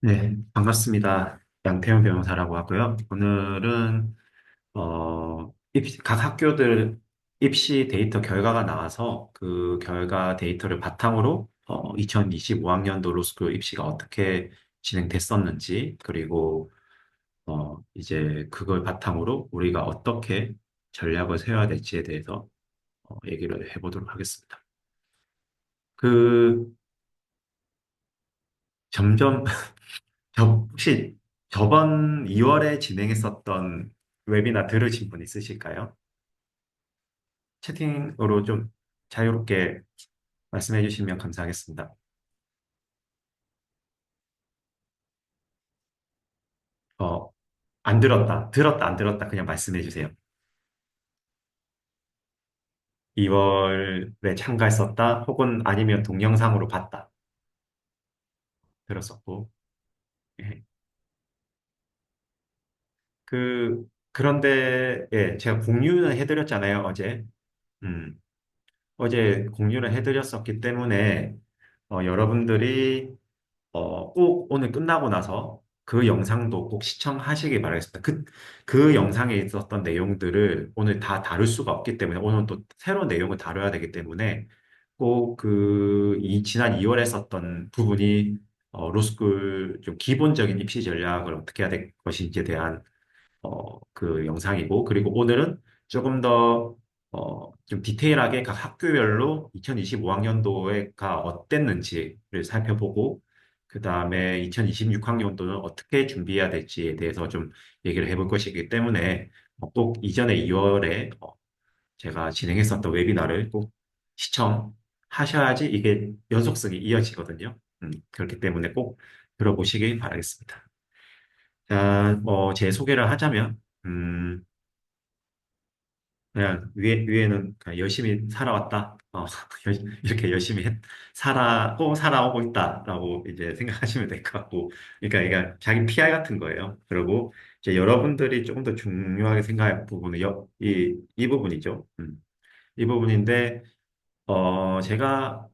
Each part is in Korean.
네, 반갑습니다. 양태현 변호사라고 하고요. 오늘은 각 학교들 입시 데이터 결과가 나와서 그 결과 데이터를 바탕으로 2025학년도 로스쿨 입시가 어떻게 진행됐었는지, 그리고 이제 그걸 바탕으로 우리가 어떻게 전략을 세워야 될지에 대해서 얘기를 해보도록 하겠습니다. 그 점점 혹시 저번 2월에 진행했었던 웨비나 들으신 분 있으실까요? 채팅으로 좀 자유롭게 말씀해 주시면 감사하겠습니다. 어, 안 들었다, 들었다, 안 들었다, 그냥 말씀해 주세요. 2월에 참가했었다, 혹은 아니면 동영상으로 봤다, 들었었고. 예. 그런데, 예, 제가 공유는 해드렸잖아요, 어제. 음, 어제 공유를 해드렸었기 때문에, 여러분들이 꼭 오늘 끝나고 나서 그 영상도 꼭 시청하시기 바라겠습니다. 그 영상에 있었던 내용들을 오늘 다 다룰 수가 없기 때문에 오늘 또 새로운 내용을 다뤄야 되기 때문에 꼭 지난 2월에 썼던 부분이 로스쿨 좀 기본적인 입시 전략을 어떻게 해야 될 것인지에 대한 그 영상이고, 그리고 오늘은 조금 더, 좀 디테일하게 각 학교별로 2025학년도가 어땠는지를 살펴보고, 그 다음에 2026학년도는 어떻게 준비해야 될지에 대해서 좀 얘기를 해볼 것이기 때문에 꼭 이전에 2월에 제가 진행했었던 웨비나를 꼭 시청하셔야지 이게 연속성이 이어지거든요. 그렇기 때문에 꼭 들어보시기 바라겠습니다. 자, 제 소개를 하자면, 그냥 위에는 그냥 열심히 살아왔다. 이렇게 열심히 살아오고 있다라고 이제 생각하시면 될 것 같고. 그러니까 이게 자기 PR 같은 거예요. 그리고 이제 여러분들이 조금 더 중요하게 생각할 부분은 이 부분이죠. 이 부분인데, 제가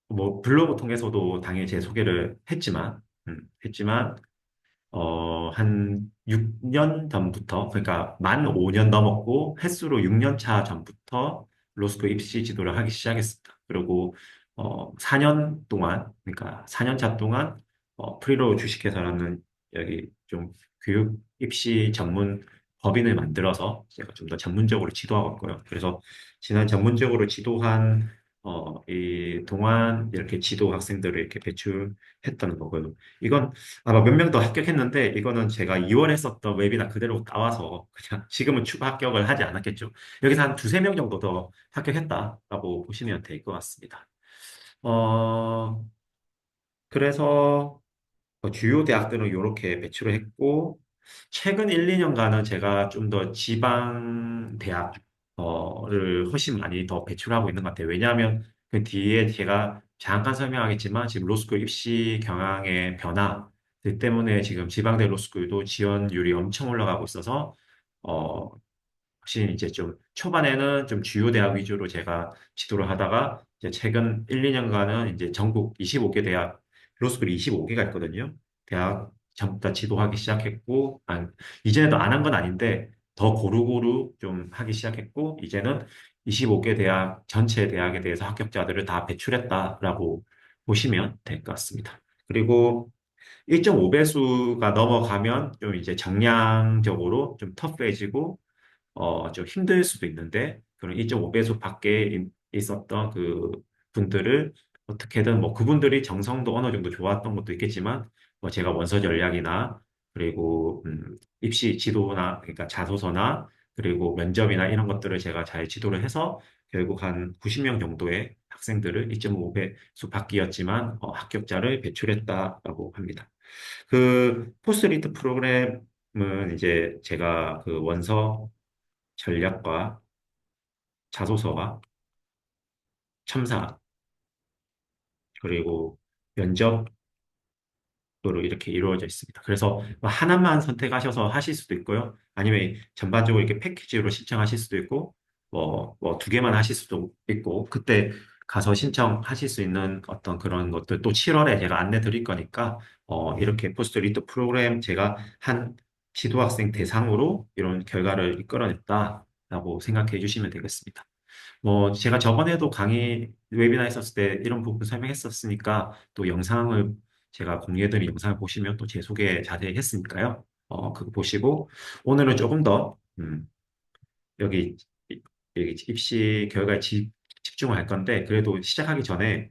뭐 블로그 통해서도 당연히 제 소개를 했지만, 한 6년 전부터, 그러니까 만 5년 넘었고, 횟수로 6년 차 전부터 로스쿨 입시 지도를 하기 시작했습니다. 그리고, 4년 동안, 그러니까 4년 차 동안, 프리로 주식회사라는 여기 좀 교육 입시 전문 법인을 만들어서 제가 좀 더 전문적으로 지도하고 있고요. 그래서 지난 전문적으로 지도한, 이 동안 이렇게 지도 학생들을 이렇게 배출했던 거고요. 이건 아마 몇 명 더 합격했는데 이거는 제가 2월에 했었던 웨비나 그대로 따와서 그냥 지금은 추가 합격을 하지 않았겠죠. 여기서 한 두세 명 정도 더 합격했다라고 보시면 될 것 같습니다. 어, 그래서 주요 대학들은 이렇게 배출을 했고, 최근 1, 2년간은 제가 좀 더 지방 대학을 훨씬 많이 더 배출하고 있는 것 같아요. 왜냐하면 그 뒤에 제가 잠깐 설명하겠지만 지금 로스쿨 입시 경향의 변화 때문에 지금 지방대 로스쿨도 지원율이 엄청 올라가고 있어서 어, 확실히 이제 좀 초반에는 좀 주요 대학 위주로 제가 지도를 하다가 이제 최근 1, 2년간은 이제 전국 25개 대학, 로스쿨이 25개가 있거든요. 대학 전부 다 지도하기 시작했고, 이전에도 안 한 건 아닌데 더 고루고루 좀 하기 시작했고, 이제는 25개 대학, 전체 대학에 대해서 합격자들을 다 배출했다라고 보시면 될 것 같습니다. 그리고 1.5배수가 넘어가면 좀 이제 정량적으로 좀 터프해지고 좀 힘들 수도 있는데, 그런 2.5배속 밖에 있었던 그 분들을 어떻게든 뭐 그분들이 정성도 어느 정도 좋았던 것도 있겠지만, 뭐 제가 원서 전략이나, 그리고, 입시 지도나, 그러니까 자소서나, 그리고 면접이나 이런 것들을 제가 잘 지도를 해서 결국 한 90명 정도의 학생들을 2.5배속 밖이었지만, 합격자를 배출했다라고 합니다. 그 포스트리트 프로그램은 이제 제가 그 원서 전략과 자소서와 첨사, 그리고 면접으로 이렇게 이루어져 있습니다. 그래서 뭐 하나만 선택하셔서 하실 수도 있고요. 아니면 전반적으로 이렇게 패키지로 신청하실 수도 있고, 뭐 두 개만 하실 수도 있고, 그때 가서 신청하실 수 있는 어떤 그런 것들 또 7월에 제가 안내 드릴 거니까 이렇게 포스트 리트 프로그램 제가 한 지도학생 대상으로 이런 결과를 이끌어냈다라고 생각해 주시면 되겠습니다. 뭐 제가 저번에도 강의 웨비나 했었을 때 이런 부분 설명했었으니까 또 영상을 제가 공유해드린 영상을 보시면 또 제 소개 자세히 했으니까요. 그거 보시고 오늘은 조금 더 여기 여기 입시 결과에 집중을 할 건데 그래도 시작하기 전에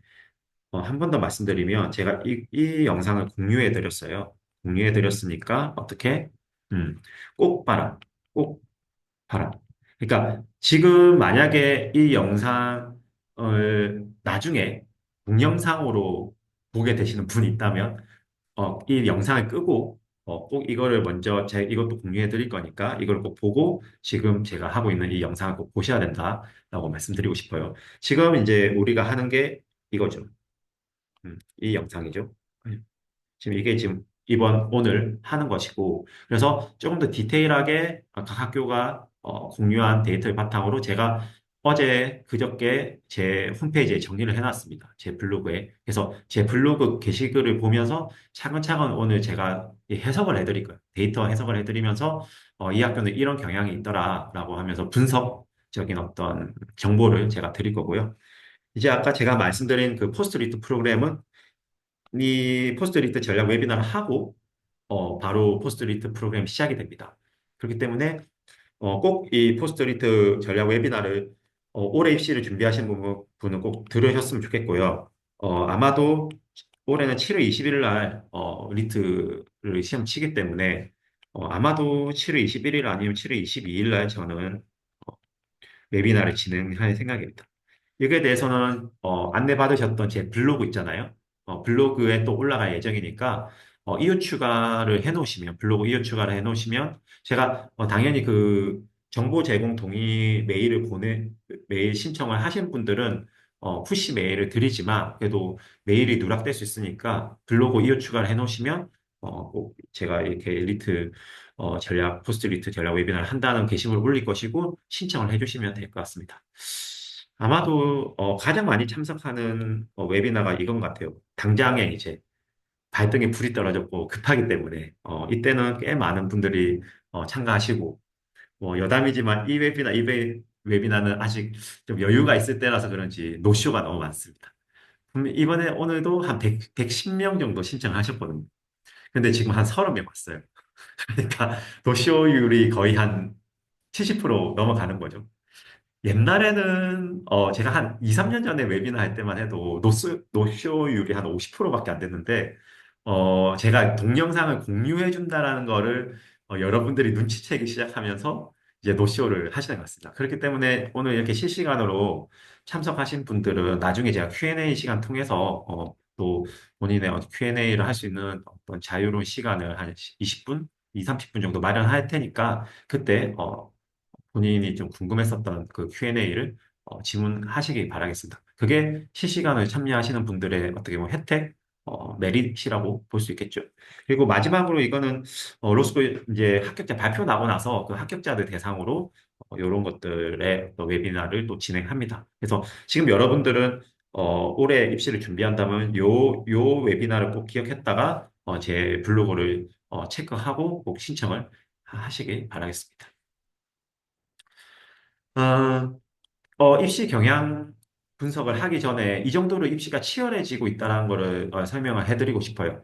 한 번 더 말씀드리면 제가 이 영상을 공유해 드렸어요. 공유해 드렸으니까 어떻게 꼭 봐라. 꼭 봐라. 그러니까 지금 만약에 이 영상을 나중에 동영상으로 보게 되시는 분이 있다면 이 영상을 끄고 꼭 이거를 먼저 이것도 공유해 드릴 거니까 이걸 꼭 보고 지금 제가 하고 있는 이 영상을 꼭 보셔야 된다라고 말씀드리고 싶어요. 지금 이제 우리가 하는 게 이거죠. 이 영상이죠. 지금 이게 지금 오늘 하는 것이고, 그래서 조금 더 디테일하게 각 학교가 공유한 데이터를 바탕으로 제가 어제 그저께 제 홈페이지에 정리를 해놨습니다. 제 블로그에. 그래서 제 블로그 게시글을 보면서 차근차근 오늘 제가 이 해석을 해드릴 거예요. 데이터 해석을 해드리면서 이 학교는 이런 경향이 있더라라고 하면서 분석적인 어떤 정보를 제가 드릴 거고요. 이제 아까 제가 말씀드린 그 포스트리트 프로그램은 이 포스트리트 전략 웨비나를 하고 바로 포스트리트 프로그램이 시작이 됩니다. 그렇기 때문에 꼭 이 포스트리트 전략 웨비나를 올해 입시를 준비하시는 분은 꼭 들으셨으면 좋겠고요. 아마도 올해는 7월 21일 날 리트를 시험 치기 때문에 아마도 7월 21일 아니면 7월 22일 날 저는 어, 웨비나를 진행할 생각입니다. 여기에 대해서는 안내받으셨던 제 블로그 있잖아요. 블로그에 또 올라갈 예정이니까 이웃 추가를 해놓으시면 블로그 이웃 추가를 해놓으시면 제가 당연히 그 정보 제공 동의 메일 신청을 하신 분들은 푸시 메일을 드리지만 그래도 메일이 누락될 수 있으니까 블로그 이웃 추가를 해놓으시면 꼭 제가 이렇게 포스트 리트 전략 웨비나를 한다는 게시물을 올릴 것이고 신청을 해주시면 될 것 같습니다. 아마도 가장 많이 참석하는 웨비나가 이건 것 같아요. 당장에 이제 발등에 불이 떨어졌고 급하기 때문에 이때는 꽤 많은 분들이 참가하시고 뭐 여담이지만 웨비나는 아직 좀 여유가 있을 때라서 그런지 노쇼가 너무 많습니다. 이번에 오늘도 한 110명 정도 신청하셨거든요. 근데 지금 한 30명 왔어요. 그러니까 노쇼율이 거의 한 70% 넘어가는 거죠. 옛날에는 제가 한 2, 3년 전에 웨비나 할 때만 해도 노쇼율이 한 50%밖에 안 됐는데 제가 동영상을 공유해 준다라는 거를 여러분들이 눈치채기 시작하면서 이제 노쇼를 하시는 것 같습니다. 그렇기 때문에 오늘 이렇게 실시간으로 참석하신 분들은 나중에 제가 Q&A 시간 통해서 또 본인의 Q&A를 할 수 있는 어떤 자유로운 시간을 한 20분, 2, 30분 정도 마련할 테니까 그때 본인이 좀 궁금했었던 그 Q&A를 질문하시기 바라겠습니다. 그게 실시간을 참여하시는 분들의 어떻게 보면 혜택, 메릿이라고 볼 수 있겠죠. 그리고 마지막으로 이거는 로스쿨 이제 합격자 발표 나고 나서 그 합격자들 대상으로 이런 것들의 또 웨비나를 또 진행합니다. 그래서 지금 여러분들은 올해 입시를 준비한다면 요 웨비나를 꼭 기억했다가 제 블로그를 체크하고 꼭 신청을 하시길 바라겠습니다. 어, 입시 경향 분석을 하기 전에 이 정도로 입시가 치열해지고 있다는 거를 설명을 해드리고 싶어요.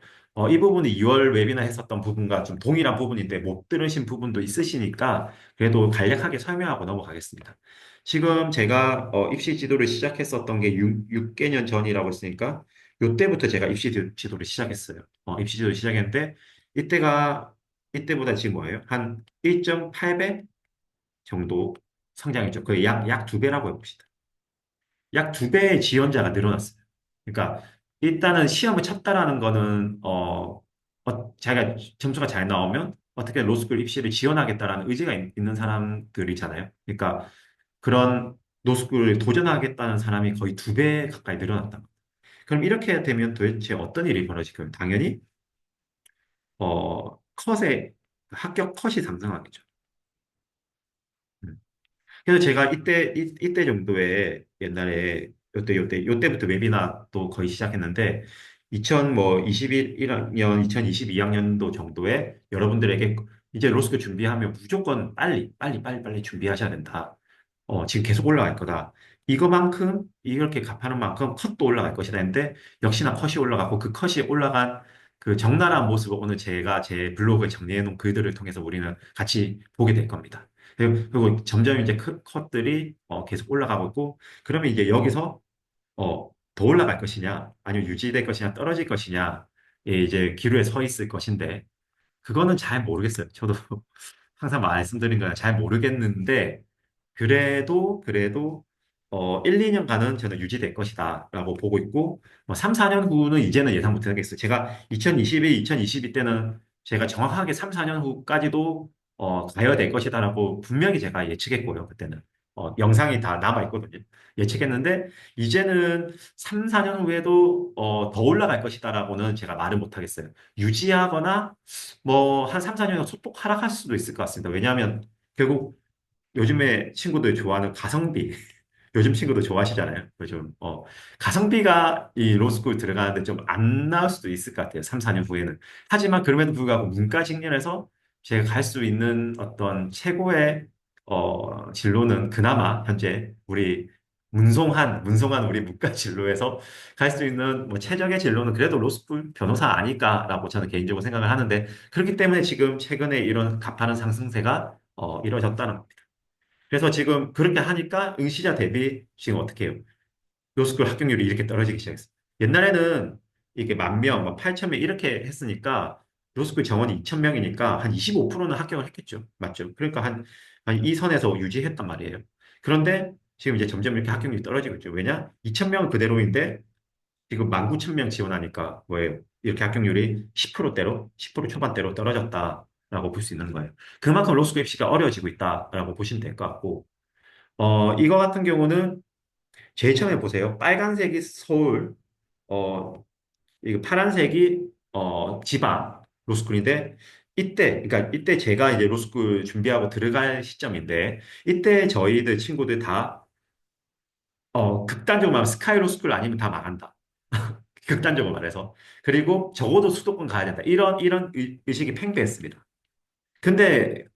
이 부분이 2월 웨비나 했었던 부분과 좀 동일한 부분인데 못 들으신 부분도 있으시니까 그래도 간략하게 설명하고 넘어가겠습니다. 지금 제가 입시 지도를 시작했었던 게 6개년 전이라고 했으니까 이때부터 제가 지도를 시작했어요. 입시 지도를 시작했는데 이때가 이때보다 지금 뭐예요? 한 1.8배 정도 성장했죠. 거의 약 두 배라고 해봅시다. 약 두 배의 지원자가 늘어났어요. 그러니까 일단은 시험을 쳤다라는 거는 자기가 점수가 잘 나오면 어떻게 로스쿨 입시를 지원하겠다라는 의지가 있는 사람들이잖아요. 그러니까 그런 로스쿨을 도전하겠다는 사람이 거의 두 배 가까이 늘어났다. 그럼 이렇게 되면 도대체 어떤 일이 벌어질까요? 당연히 컷의 합격 컷이 상승하겠죠. 음. 그래서 제가 이때 정도에 옛날에 요때부터 웨비나도 거의 시작했는데, 2021년, 2022학년도 정도에 여러분들에게 이제 로스쿨 준비하면 무조건 빨리 준비하셔야 된다. 지금 계속 올라갈 거다. 이거만큼, 이렇게 갚하는 만큼 컷도 올라갈 것이다 했는데, 역시나 컷이 올라가고 그 컷이 올라간 그 적나라한 모습을 오늘 제가 제 블로그에 정리해 놓은 글들을 통해서 우리는 같이 보게 될 겁니다. 그리고 점점 이제 컷들이 계속 올라가고 있고, 그러면 이제 여기서 더 올라갈 것이냐, 아니면 유지될 것이냐, 떨어질 것이냐, 예, 이제 기로에 서 있을 것인데, 그거는 잘 모르겠어요. 저도 항상 말씀드린 거는 잘 모르겠는데, 그래도 1, 2년간은 저는 유지될 것이다라고 보고 있고, 3, 4년 후는 이제는 예상 못 하겠어요. 제가 2021, 2022 때는 제가 정확하게 3, 4년 후까지도 가야 될 것이다라고 분명히 제가 예측했고요. 그때는 영상이 다 남아 있거든요. 예측했는데 이제는 3, 4년 후에도 더 올라갈 것이다라고는 제가 말을 못 하겠어요. 유지하거나 뭐 한 3, 4년 후 소폭 하락할 수도 있을 것 같습니다. 왜냐하면 결국 요즘에 친구들 좋아하는 가성비. 요즘 친구들 좋아하시잖아요. 요즘, 가성비가 이 로스쿨 들어가는데 좀 안 나올 수도 있을 것 같아요. 3, 4년 후에는. 하지만 그럼에도 불구하고 문과 직렬에서 제가 갈 수 있는 어떤 최고의, 진로는 그나마 현재 우리 문송한 우리 문과 진로에서 갈 수 있는 뭐 최적의 진로는 그래도 로스쿨 변호사 아닐까라고 저는 개인적으로 생각을 하는데 그렇기 때문에 지금 최근에 이런 가파른 상승세가 이루어졌다는 겁니다. 그래서 지금 그렇게 하니까 응시자 대비 지금 어떻게 해요? 로스쿨 합격률이 이렇게 떨어지기 시작했어요. 옛날에는 이게 10,000명, 막 8,000명 이렇게 했으니까 로스쿨 정원이 2,000명이니까 한 25%는 합격을 했겠죠. 맞죠? 그러니까 한 이 선에서 유지했단 말이에요. 그런데 지금 이제 점점 이렇게 합격률이 떨어지고 있죠. 왜냐? 2,000명은 그대로인데 지금 19,000명 지원하니까 뭐예요? 이렇게 합격률이 10%대로, 10% 초반대로 떨어졌다라고 볼 수 있는 거예요. 그만큼 로스쿨 입시가 어려워지고 있다라고 보시면 될 것 같고, 이거 같은 경우는 제일 처음에 보세요. 빨간색이 서울, 어, 이거 파란색이 지방 로스쿨인데 그러니까 이때 제가 이제 로스쿨 준비하고 들어갈 시점인데 이때 저희들 친구들 다 극단적으로 말하면 스카이 로스쿨 아니면 다 망한다. 극단적으로 말해서. 그리고 적어도 수도권 가야 된다. 이런 의식이 팽배했습니다. 근데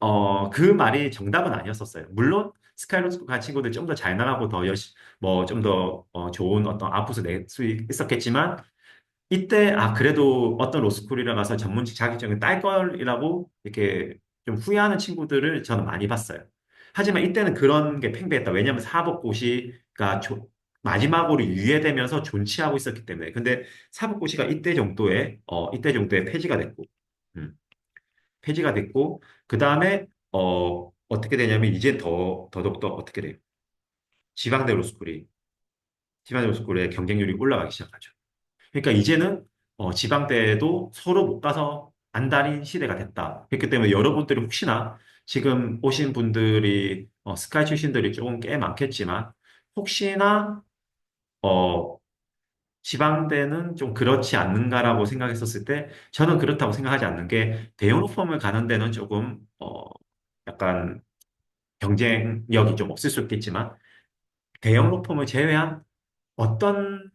그 말이 정답은 아니었었어요. 물론 스카이로스 간 친구들 좀 더 잘 나가고 더 뭐좀 더 좋은 어떤 아웃풋을 낼 수 있었겠지만 이때 그래도 어떤 로스쿨이라 가서 전문직 자격증을 딸 걸이라고 이렇게 좀 후회하는 친구들을 저는 많이 봤어요. 하지만 이때는 그런 게 팽배했다. 왜냐하면 사법고시가 마지막으로 유예되면서 존치하고 있었기 때문에. 근데 사법고시가 이때 정도에 폐지가 됐고. 음. 폐지가 됐고, 그 다음에, 어떻게 되냐면, 이제 더더욱더 어떻게 돼요? 지방대 로스쿨이, 지방대 로스쿨의 경쟁률이 올라가기 시작하죠. 그러니까 이제는, 지방대도 서로 못 가서 안달인 시대가 됐다. 그렇기 때문에 여러분들이 혹시나 지금 오신 분들이, 스카이 출신들이 조금 꽤 많겠지만, 혹시나, 어, 지방대는 좀 그렇지 않는가라고 생각했었을 때, 저는 그렇다고 생각하지 않는 게, 대형 로펌을 가는 데는 조금, 약간 경쟁력이 좀 없을 수 있겠지만 대형 로펌을 제외한 어떤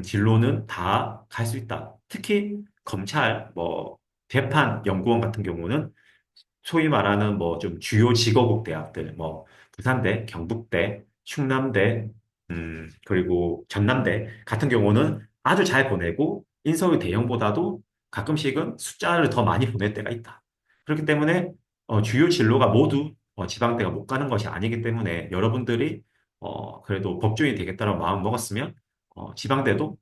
진로는 다 갈 수 있다. 특히 검찰, 뭐 재판 연구원 같은 경우는 소위 말하는 뭐 좀 주요 직업국 대학들, 뭐 부산대, 경북대, 충남대, 그리고 전남대 같은 경우는 아주 잘 보내고 인서울 대형보다도 가끔씩은 숫자를 더 많이 보낼 때가 있다. 그렇기 때문에 주요 진로가 모두 지방대가 못 가는 것이 아니기 때문에 여러분들이 그래도 법조인이 되겠다라고 마음 먹었으면 지방대도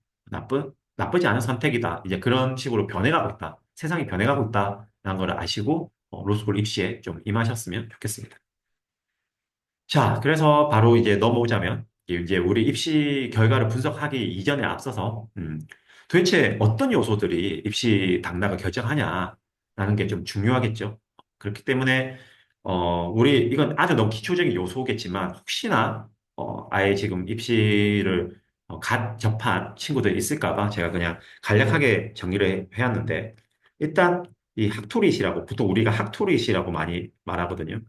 나쁘지 않은 선택이다. 이제 그런 식으로 변해가고 있다. 세상이 변해가고 있다라는 걸 아시고 로스쿨 입시에 좀 임하셨으면 좋겠습니다. 자, 그래서 바로 이제 넘어오자면, 이제 우리 입시 결과를 분석하기 이전에 앞서서, 도대체 어떤 요소들이 입시 당락을 결정하냐라는 게 좀 중요하겠죠. 그렇기 때문에, 이건 아주 너무 기초적인 요소겠지만, 혹시나, 아예 지금 입시를 갓 접한 친구들 있을까 봐 제가 그냥 간략하게 정리를 해왔는데, 일단, 이 학토리시라고, 보통 우리가 학토리시라고 많이 말하거든요.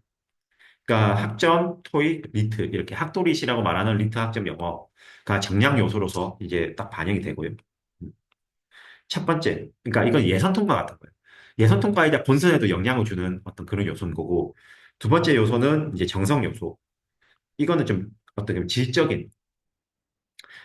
그러니까 학점, 토익, 리트 이렇게 학토리시라고 말하는 리트 학점 영어가 정량 요소로서 이제 딱 반영이 되고요. 음. 첫 번째, 그러니까 이건 예선 통과 같은 거예요. 예선 통과이자 본선에도 영향을 주는 어떤 그런 요소인 거고, 두 번째 요소는 이제 정성 요소. 이거는 좀 어떻게 보면 질적인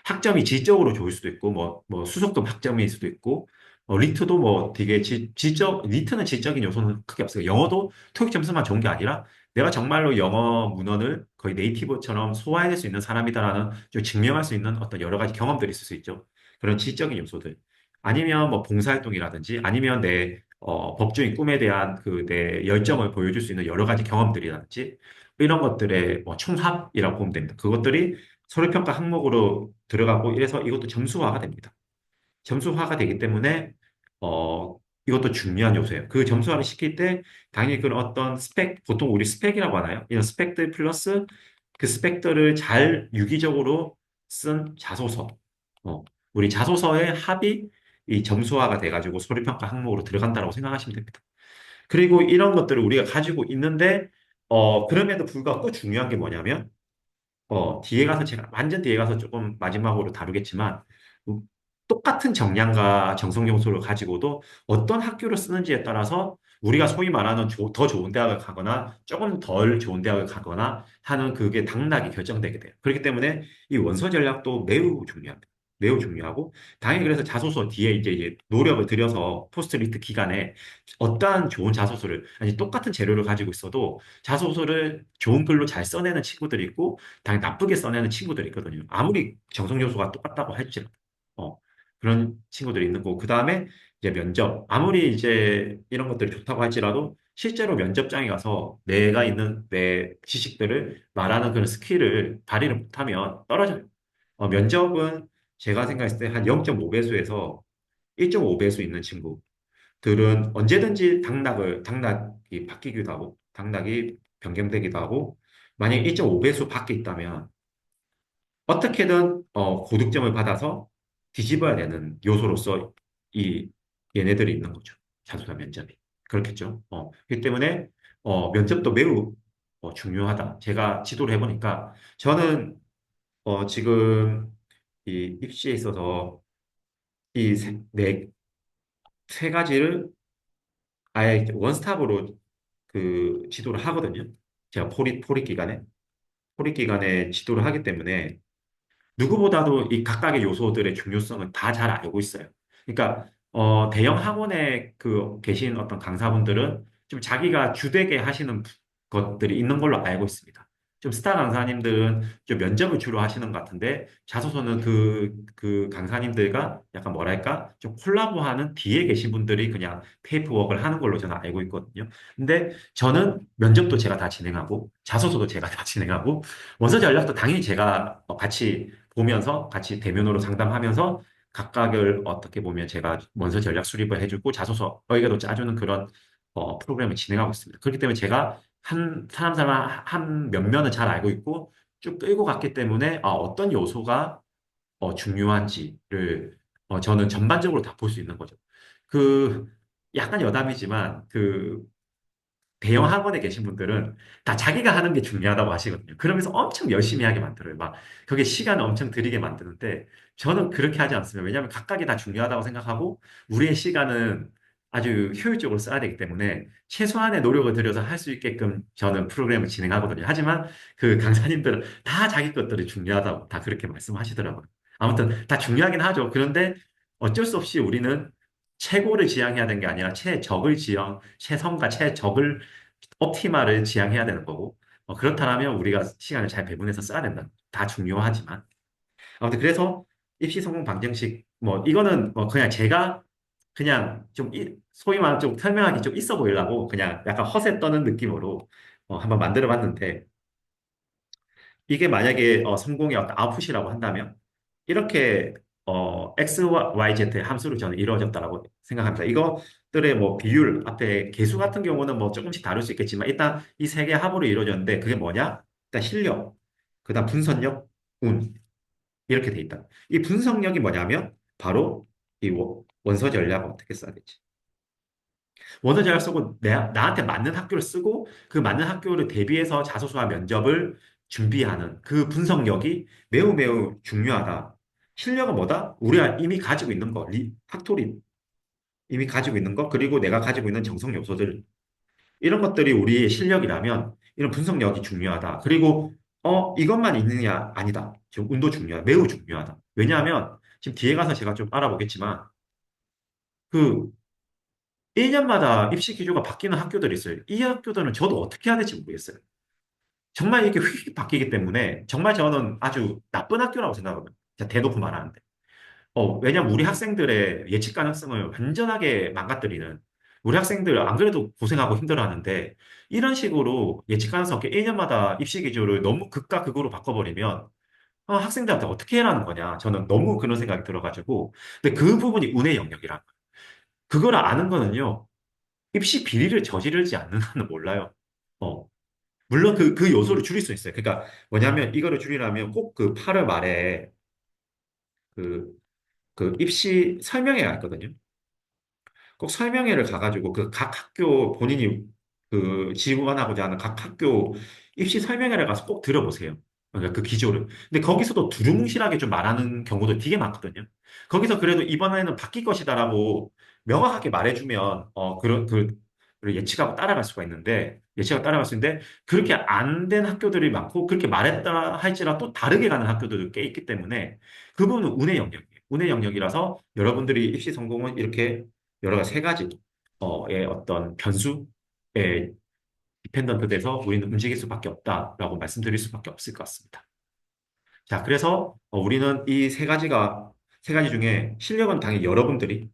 학점이 질적으로 좋을 수도 있고, 뭐 수석도 학점일 수도 있고, 리트도 뭐 되게 리트는 질적인 요소는 크게 없어요. 영어도 토익 점수만 좋은 게 아니라 내가 정말로 영어 문헌을 거의 네이티브처럼 소화해낼 수 있는 사람이다라는 좀 증명할 수 있는 어떤 여러 가지 경험들이 있을 수 있죠. 그런 질적인 요소들. 아니면 뭐 봉사활동이라든지 아니면 내 법조인 꿈에 대한 그 내 열정을 보여줄 수 있는 여러 가지 경험들이라든지 이런 것들의 뭐 총합이라고 보면 됩니다. 그것들이 서류평가 항목으로 들어가고 이래서 이것도 점수화가 됩니다. 점수화가 되기 때문에 어 이것도 중요한 요소예요. 그 점수화를 시킬 때 당연히 그런 어떤 스펙, 보통 우리 스펙이라고 하나요? 이런 스펙들 플러스 그 스펙들을 잘 유기적으로 쓴 자소서. 어, 우리 자소서의 합이 이 점수화가 돼가지고 서류평가 항목으로 들어간다고 생각하시면 됩니다. 그리고 이런 것들을 우리가 가지고 있는데 그럼에도 불구하고 또 중요한 게 뭐냐면 뒤에 가서 제가 완전 뒤에 가서 조금 마지막으로 다루겠지만 음, 똑같은 정량과 정성 요소를 가지고도 어떤 학교를 쓰는지에 따라서 우리가 소위 말하는 더 좋은 대학을 가거나 조금 덜 좋은 대학을 가거나 하는 그게 당락이 결정되게 돼요. 그렇기 때문에 이 원서 전략도 매우 중요합니다. 매우 중요하고 당연히 그래서 자소서 뒤에 이제 노력을 들여서 포스트리트 기간에 어떠한 좋은 자소서를 아니 똑같은 재료를 가지고 있어도 자소서를 좋은 글로 잘 써내는 친구들이 있고 당연히 나쁘게 써내는 친구들이 있거든요. 아무리 정성 요소가 똑같다고 할지라도. 어, 그런 친구들이 있는 거고. 그 다음에 이제 면접. 아무리 이제 이런 것들이 좋다고 할지라도 실제로 면접장에 가서 내가 있는 내 지식들을 말하는 그런 스킬을 발휘를 못하면 떨어져요. 면접은 제가 생각했을 때 한 0.5배수에서 1.5배수 있는 친구들은 언제든지 당락이 바뀌기도 하고, 당락이 변경되기도 하고, 만약에 1.5배수 밖에 있다면 어떻게든 고득점을 받아서 뒤집어야 되는 요소로서 이 얘네들이 있는 거죠. 자소서 면접이. 그렇겠죠. 그렇기 때문에 면접도 매우 중요하다. 제가 지도를 해보니까 저는 지금 이 입시에 있어서 세 가지를 아예 원스톱으로 그 지도를 하거든요. 제가 포리 기간에. 포리 기간에 지도를 하기 때문에 누구보다도 이 각각의 요소들의 중요성을 다 잘 알고 있어요. 그러니까 대형 학원에 그 계신 어떤 강사분들은 좀 자기가 주되게 하시는 것들이 있는 걸로 알고 있습니다. 좀 스타 강사님들은 좀 면접을 주로 하시는 것 같은데 자소서는 그 강사님들과 약간 뭐랄까 좀 콜라보하는 뒤에 계신 분들이 그냥 페이퍼워크를 하는 걸로 저는 알고 있거든요. 근데 저는 면접도 제가 다 진행하고 자소서도 제가 다 진행하고 원서 전략도 당연히 제가 같이 보면서 같이 대면으로 상담하면서 각각을 어떻게 보면 제가 원서 전략 수립을 해주고 자소서 의견도 짜주는 그런 프로그램을 진행하고 있습니다. 그렇기 때문에 제가 한 사람 한 면면을 잘 알고 있고 쭉 끌고 갔기 때문에 어떤 요소가 중요한지를 저는 전반적으로 다 볼 수 있는 거죠. 그 약간 여담이지만 그 대형 학원에 계신 분들은 다 자기가 하는 게 중요하다고 하시거든요. 그러면서 엄청 열심히 하게 만들어요. 막, 그게 시간을 엄청 들이게 만드는데, 저는 그렇게 하지 않습니다. 왜냐하면 각각이 다 중요하다고 생각하고, 우리의 시간은 아주 효율적으로 써야 되기 때문에, 최소한의 노력을 들여서 할 수 있게끔 저는 프로그램을 진행하거든요. 하지만 그 강사님들은 다 자기 것들이 중요하다고 다 그렇게 말씀하시더라고요. 아무튼 다 중요하긴 하죠. 그런데 어쩔 수 없이 우리는 최고를 지향해야 되는 게 아니라 최선과 최적을 옵티마를 지향해야 되는 거고, 그렇다면 우리가 시간을 잘 배분해서 써야 된다. 다 중요하지만. 아무튼 그래서 입시 성공 방정식, 뭐, 이거는 그냥 제가 그냥 좀, 소위 말하면 좀 설명하기 좀 있어 보이려고 그냥 약간 허세 떠는 느낌으로 한번 만들어 봤는데, 이게 만약에 성공의 어떤 아웃풋이라고 한다면 이렇게 X, Y, Z 함수로 저는 이루어졌다라고 생각합니다. 이것들의 뭐 비율 앞에 개수 같은 경우는 뭐 조금씩 다를 수 있겠지만 일단 이 세 개 합으로 이루어졌는데 그게 뭐냐? 일단 실력, 그다음 분석력, 운 이렇게 돼 있다. 이 분석력이 뭐냐면 바로 이 원서 전략을 어떻게 써야 되지? 원어 잘 쓰고 나한테 맞는 학교를 쓰고 그 맞는 학교를 대비해서 자소서와 면접을 준비하는 그 분석력이 매우 매우 중요하다. 실력은 뭐다? 우리가 이미 가지고 있는 거, factory 이미 가지고 있는 거, 그리고 내가 가지고 있는 정성 요소들, 이런 것들이 우리의 실력이라면 이런 분석력이 중요하다. 그리고 이것만 있느냐? 아니다. 지금 운도 중요하다. 매우 중요하다. 왜냐하면 지금 뒤에 가서 제가 좀 알아보겠지만 그 1년마다 입시 기조가 바뀌는 학교들이 있어요. 이 학교들은 저도 어떻게 해야 될지 모르겠어요. 정말 이렇게 휙 바뀌기 때문에 정말 저는 아주 나쁜 학교라고 생각합니다. 제가 대놓고 말하는데. 왜냐면 우리 학생들의 예측 가능성을 완전하게 망가뜨리는, 우리 학생들 안 그래도 고생하고 힘들어하는데 이런 식으로 예측 가능성 없게 1년마다 입시 기조를 너무 극과 극으로 바꿔버리면 학생들한테 어떻게 해라는 거냐. 저는 너무 그런 생각이 들어가지고. 근데 그 부분이 운의 영역이란 거예요. 그걸 아는 거는요. 입시 비리를 저지르지 않는 한은 몰라요. 어, 물론 그 요소를 줄일 수 있어요. 그러니까 뭐냐면 이거를 줄이려면 꼭 그 8월 말에 그, 그 입시 설명회가 있거든요. 꼭 설명회를 가가지고 그 각 학교 본인이 그 지원하고자 하는 각 학교 입시 설명회를 가서 꼭 들어보세요. 그러니까 그 기조를. 근데 거기서도 두루뭉실하게 좀 말하는 경우도 되게 많거든요. 거기서 그래도 이번에는 바뀔 것이다라고 명확하게 말해주면 그걸 예측하고 따라갈 수가 있는데 예측하고 따라갈 수 있는데 그렇게 안 된 학교들이 많고 그렇게 말했다 할지라도 또 다르게 가는 학교들도 꽤 있기 때문에 그 부분은 운의 영역이에요. 운의 영역이라서 여러분들이 입시 성공은 이렇게 여러 가지 세 가지 의 어떤 변수에 디펜던트 돼서 우리는 움직일 수밖에 없다라고 말씀드릴 수밖에 없을 것 같습니다. 자, 그래서 우리는 이 세 가지 중에 실력은 당연히 여러분들이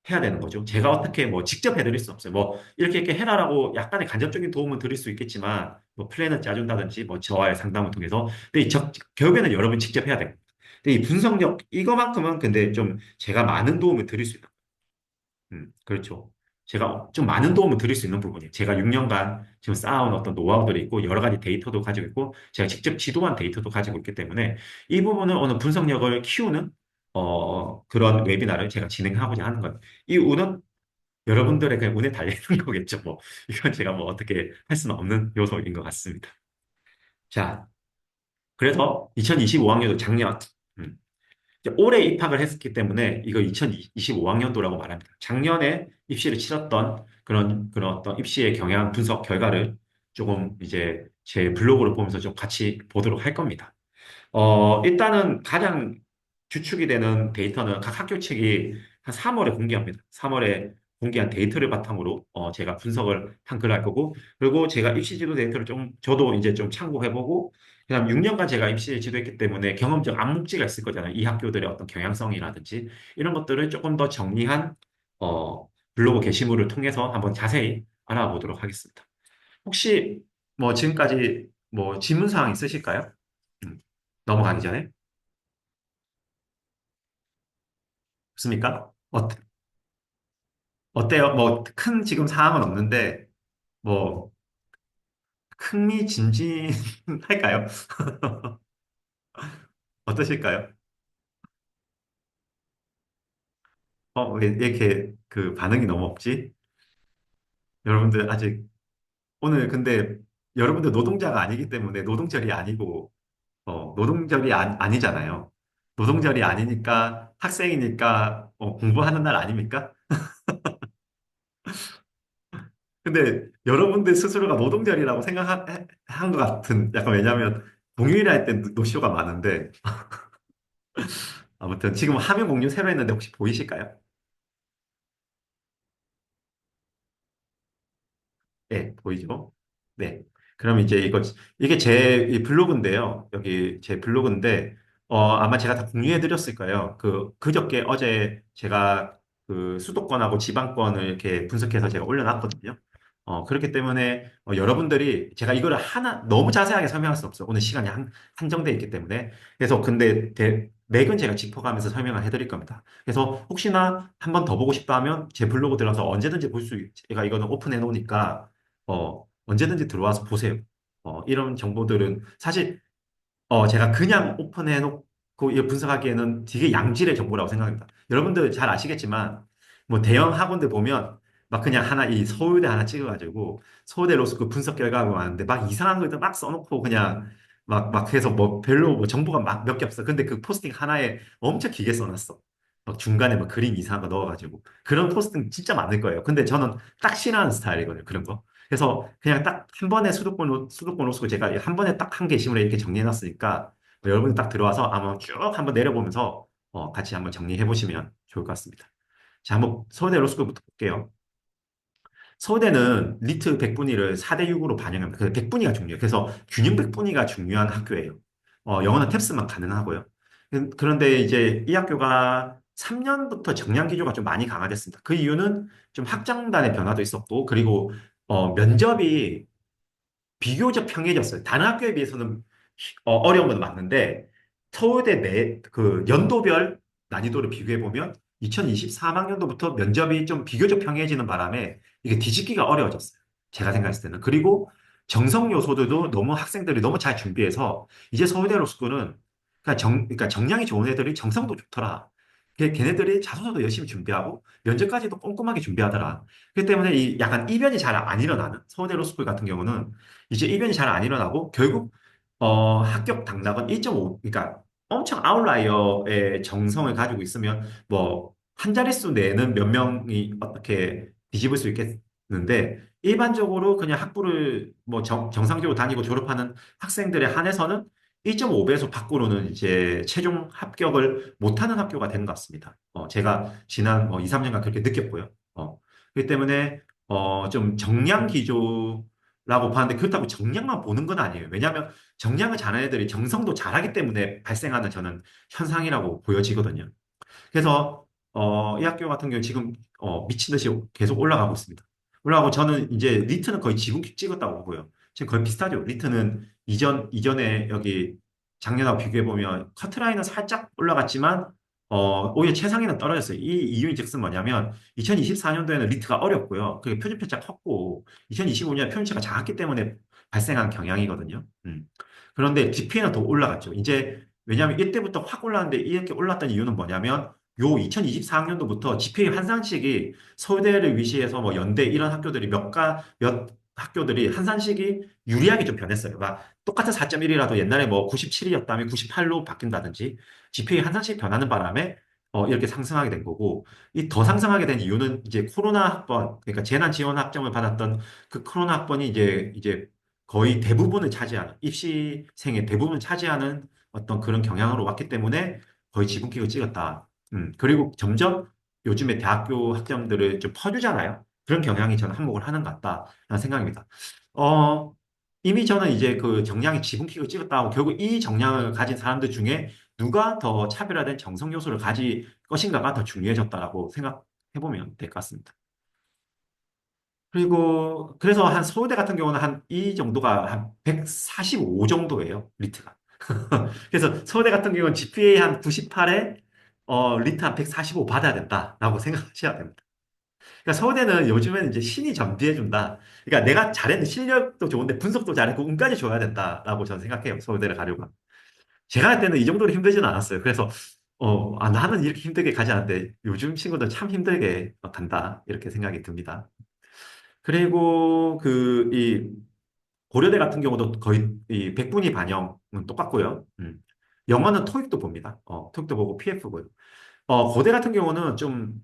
해야 되는 거죠. 제가 어떻게 뭐 직접 해드릴 수 없어요. 뭐 이렇게 이렇게 해라라고 약간의 간접적인 도움은 드릴 수 있겠지만 뭐 플랜을 짜준다든지 뭐 저와의 상담을 통해서 근데 결국에는 여러분이 직접 해야 됩니다. 근데 이 분석력 이거만큼은 근데 좀 제가 많은 도움을 드릴 수 있다. 그렇죠. 제가 좀 많은 도움을 드릴 수 있는 부분이에요. 제가 6년간 지금 쌓아온 어떤 노하우들이 있고, 여러 가지 데이터도 가지고 있고, 제가 직접 지도한 데이터도 가지고 있기 때문에, 이 부분은 어느 분석력을 키우는, 그런 웨비나를 제가 진행하고자 하는 거예요. 이 운은 여러분들의 그냥 운에 달려있는 거겠죠. 뭐, 이건 제가 뭐 어떻게 할 수는 없는 요소인 것 같습니다. 자, 그래서 2025학년도 작년, 음, 이제 올해 입학을 했기 때문에 이거 2025학년도라고 말합니다. 작년에 입시를 치렀던 그런 어떤 입시의 경향 분석 결과를 조금 이제 제 블로그를 보면서 좀 같이 보도록 할 겁니다. 일단은 가장 주축이 되는 데이터는 각 학교 측이 한 3월에 공개합니다. 3월에 공개한 데이터를 바탕으로 제가 분석을 한 글을 할 거고, 그리고 제가 입시 지도 데이터를 좀 저도 이제 좀 참고해보고, 그다음 6년간 제가 입시를 지도했기 때문에 경험적 암묵지가 있을 거잖아요. 이 학교들의 어떤 경향성이라든지 이런 것들을 조금 더 정리한 블로그 게시물을 통해서 한번 자세히 알아보도록 하겠습니다. 혹시 뭐 지금까지 뭐 질문 사항 있으실까요? 음, 넘어가기 전에. 좋습니까? 어때요? 뭐 큰 지금 사항은 없는데 뭐 흥미진진할까요? 어떠실까요? 왜 이렇게 그 반응이 너무 없지? 여러분들 아직 오늘 근데 여러분들 노동자가 아니기 때문에 노동절이 아니고 노동절이 아니잖아요. 노동절이 아니니까 학생이니까 공부하는 날 아닙니까? 근데 여러분들 스스로가 노동절이라고 생각한 것 같은 약간 왜냐하면 공휴일 할 때 노쇼가 많은데 아무튼 지금 화면 공유 새로 했는데 혹시 보이실까요? 네, 보이죠? 네. 그럼 이제 이게 제 이 블로그인데요. 여기 제 블로그인데, 아마 제가 다 공유해 드렸을 거예요. 그저께 어제 제가 그 수도권하고 지방권을 이렇게 분석해서 제가 올려놨거든요. 그렇기 때문에 여러분들이 제가 이거를 너무 자세하게 설명할 수 없어요. 오늘 시간이 한정돼 있기 때문에. 그래서 근데 맥은 제가 짚어가면서 설명을 해드릴 겁니다. 그래서 혹시나 한 번 더 보고 싶다 하면 제 블로그 들어가서 언제든지 제가 이거는 오픈해 놓으니까 언제든지 들어와서 보세요. 이런 정보들은 사실 제가 그냥 오픈해 놓고 이 분석하기에는 되게 양질의 정보라고 생각합니다. 여러분들 잘 아시겠지만 뭐 대형 학원들 보면 막 그냥 하나 이 서울대 하나 찍어가지고 서울대 로스쿨 분석 결과가 많은데 막 이상한 것도 막 써놓고 그냥 막 해서 뭐 별로 뭐 정보가 막 몇 개 없어. 근데 그 포스팅 하나에 엄청 길게 써놨어. 막 중간에 막 그림 이상한 거 넣어가지고 그런 포스팅 진짜 많을 거예요. 근데 저는 딱 싫어하는 스타일이거든요. 그런 거. 그래서 그냥 딱 한 번에 수도권 로스쿨 제가 한 번에 딱 한 게시물에 이렇게 정리해놨으니까 여러분이 딱 들어와서 아마 쭉 한번 내려보면서 같이 한번 정리해 보시면 좋을 것 같습니다. 자, 한번 서울대 로스쿨부터 볼게요. 서울대는 리트 백분위를 4대 6으로 반영합니다. 그 백분위가 중요해요. 그래서 균형 백분위가 중요한 학교예요. 영어는 탭스만 가능하고요. 그런데 이제 이 학교가 3년부터 정량 기조가 좀 많이 강화됐습니다. 그 이유는 좀 학장단의 변화도 있었고, 그리고 면접이 비교적 평이해졌어요. 다른 학교에 비해서는 어려운 건 맞는데 서울대 내 그 연도별 난이도를 비교해 보면 2024학년도부터 면접이 좀 비교적 평이해지는 바람에 이게 뒤집기가 어려워졌어요. 제가 생각했을 때는. 그리고 정성 요소들도 너무 학생들이 너무 잘 준비해서 이제 서울대 로스쿨은 그러니까 정량이 좋은 애들이 정성도 좋더라. 걔네들이 자소서도 열심히 준비하고 면접까지도 꼼꼼하게 준비하더라. 그렇기 때문에 이 약간 이변이 잘 안 일어나는 서울대 로스쿨 같은 경우는 이제 이변이 잘 안 일어나고 결국 합격 당락은 1.5, 그러니까 엄청 아웃라이어의 정성을 가지고 있으면 뭐 한 자릿수 내는 몇 명이 어떻게 뒤집을 수 있겠는데 일반적으로 그냥 학부를 뭐 정상적으로 다니고 졸업하는 학생들에 한해서는 1.5배에서 밖으로는 이제 최종 합격을 못하는 학교가 되는 것 같습니다. 제가 지난 뭐 2, 3년간 그렇게 느꼈고요. 그렇기 때문에 좀 정량 기조 라고 봤는데 그렇다고 정량만 보는 건 아니에요. 왜냐하면 정량을 잘하는 애들이 정성도 잘하기 때문에 발생하는 저는 현상이라고 보여지거든요. 그래서 이 학교 같은 경우 지금 미친 듯이 계속 올라가고 있습니다. 올라가고 저는 이제 리트는 거의 지붕 찍었다고 보고요. 지금 거의 비슷하죠. 리트는 이전에 여기 작년하고 비교해 보면 커트라인은 살짝 올라갔지만 오히려 최상위는 떨어졌어요. 이 이유인즉슨 뭐냐면 2024년도에는 리트가 어렵고요. 그게 표준편차가 컸고 2025년 표준차가 작았기 때문에 발생한 경향이거든요. 그런데 GPA는 더 올라갔죠. 이제 왜냐하면 이때부터 확 올랐는데 이렇게 올랐던 이유는 뭐냐면 요 2024학년도부터 GPA 환산식이 서울대를 위시해서 뭐 연대 이런 학교들이 몇 학교들이 환산식이 유리하게 좀 변했어요. 막 똑같은 4.1이라도 옛날에 뭐 97이었다면 98로 바뀐다든지 GPA 환산식 변하는 바람에 이렇게 상승하게 된 거고 이 더 상승하게 된 이유는 이제 코로나 학번 그러니까 재난 지원 학점을 받았던 그 코로나 학번이 이제 거의 대부분을 차지하는 입시생의 대부분을 차지하는 어떤 그런 경향으로 왔기 때문에 거의 지붕킥을 찍었다. 그리고 점점 요즘에 대학교 학점들을 좀 퍼주잖아요. 그런 경향이 저는 한몫을 하는 것 같다라는 생각입니다. 어, 이미 저는 이제 그 정량이 지붕킥을 찍었다 하고 결국 이 정량을 가진 사람들 중에 누가 더 차별화된 정성 요소를 가질 것인가가 더 중요해졌다라고 생각해보면 될 것 같습니다. 그리고 그래서 한 서울대 같은 경우는 한 이 정도가 한 145 정도예요, 리트가. 그래서 서울대 같은 경우는 GPA 한 98에 리트 한 145 받아야 된다라고 생각하셔야 됩니다. 그러니까 서울대는 요즘에는 이제 신이 전비해준다. 그러니까 내가 잘했는 실력도 좋은데 분석도 잘했고 운까지 줘야 된다라고 저는 생각해요. 서울대를 가려고. 제가 할 때는 이 정도로 힘들지는 않았어요. 그래서 나는 이렇게 힘들게 가지 않는데 요즘 친구들 참 힘들게 간다 이렇게 생각이 듭니다. 그리고 이 고려대 같은 경우도 거의 이 백분위 반영은 똑같고요. 영어는 토익도 봅니다. 토익도 보고 PF고요. 고대 같은 경우는 좀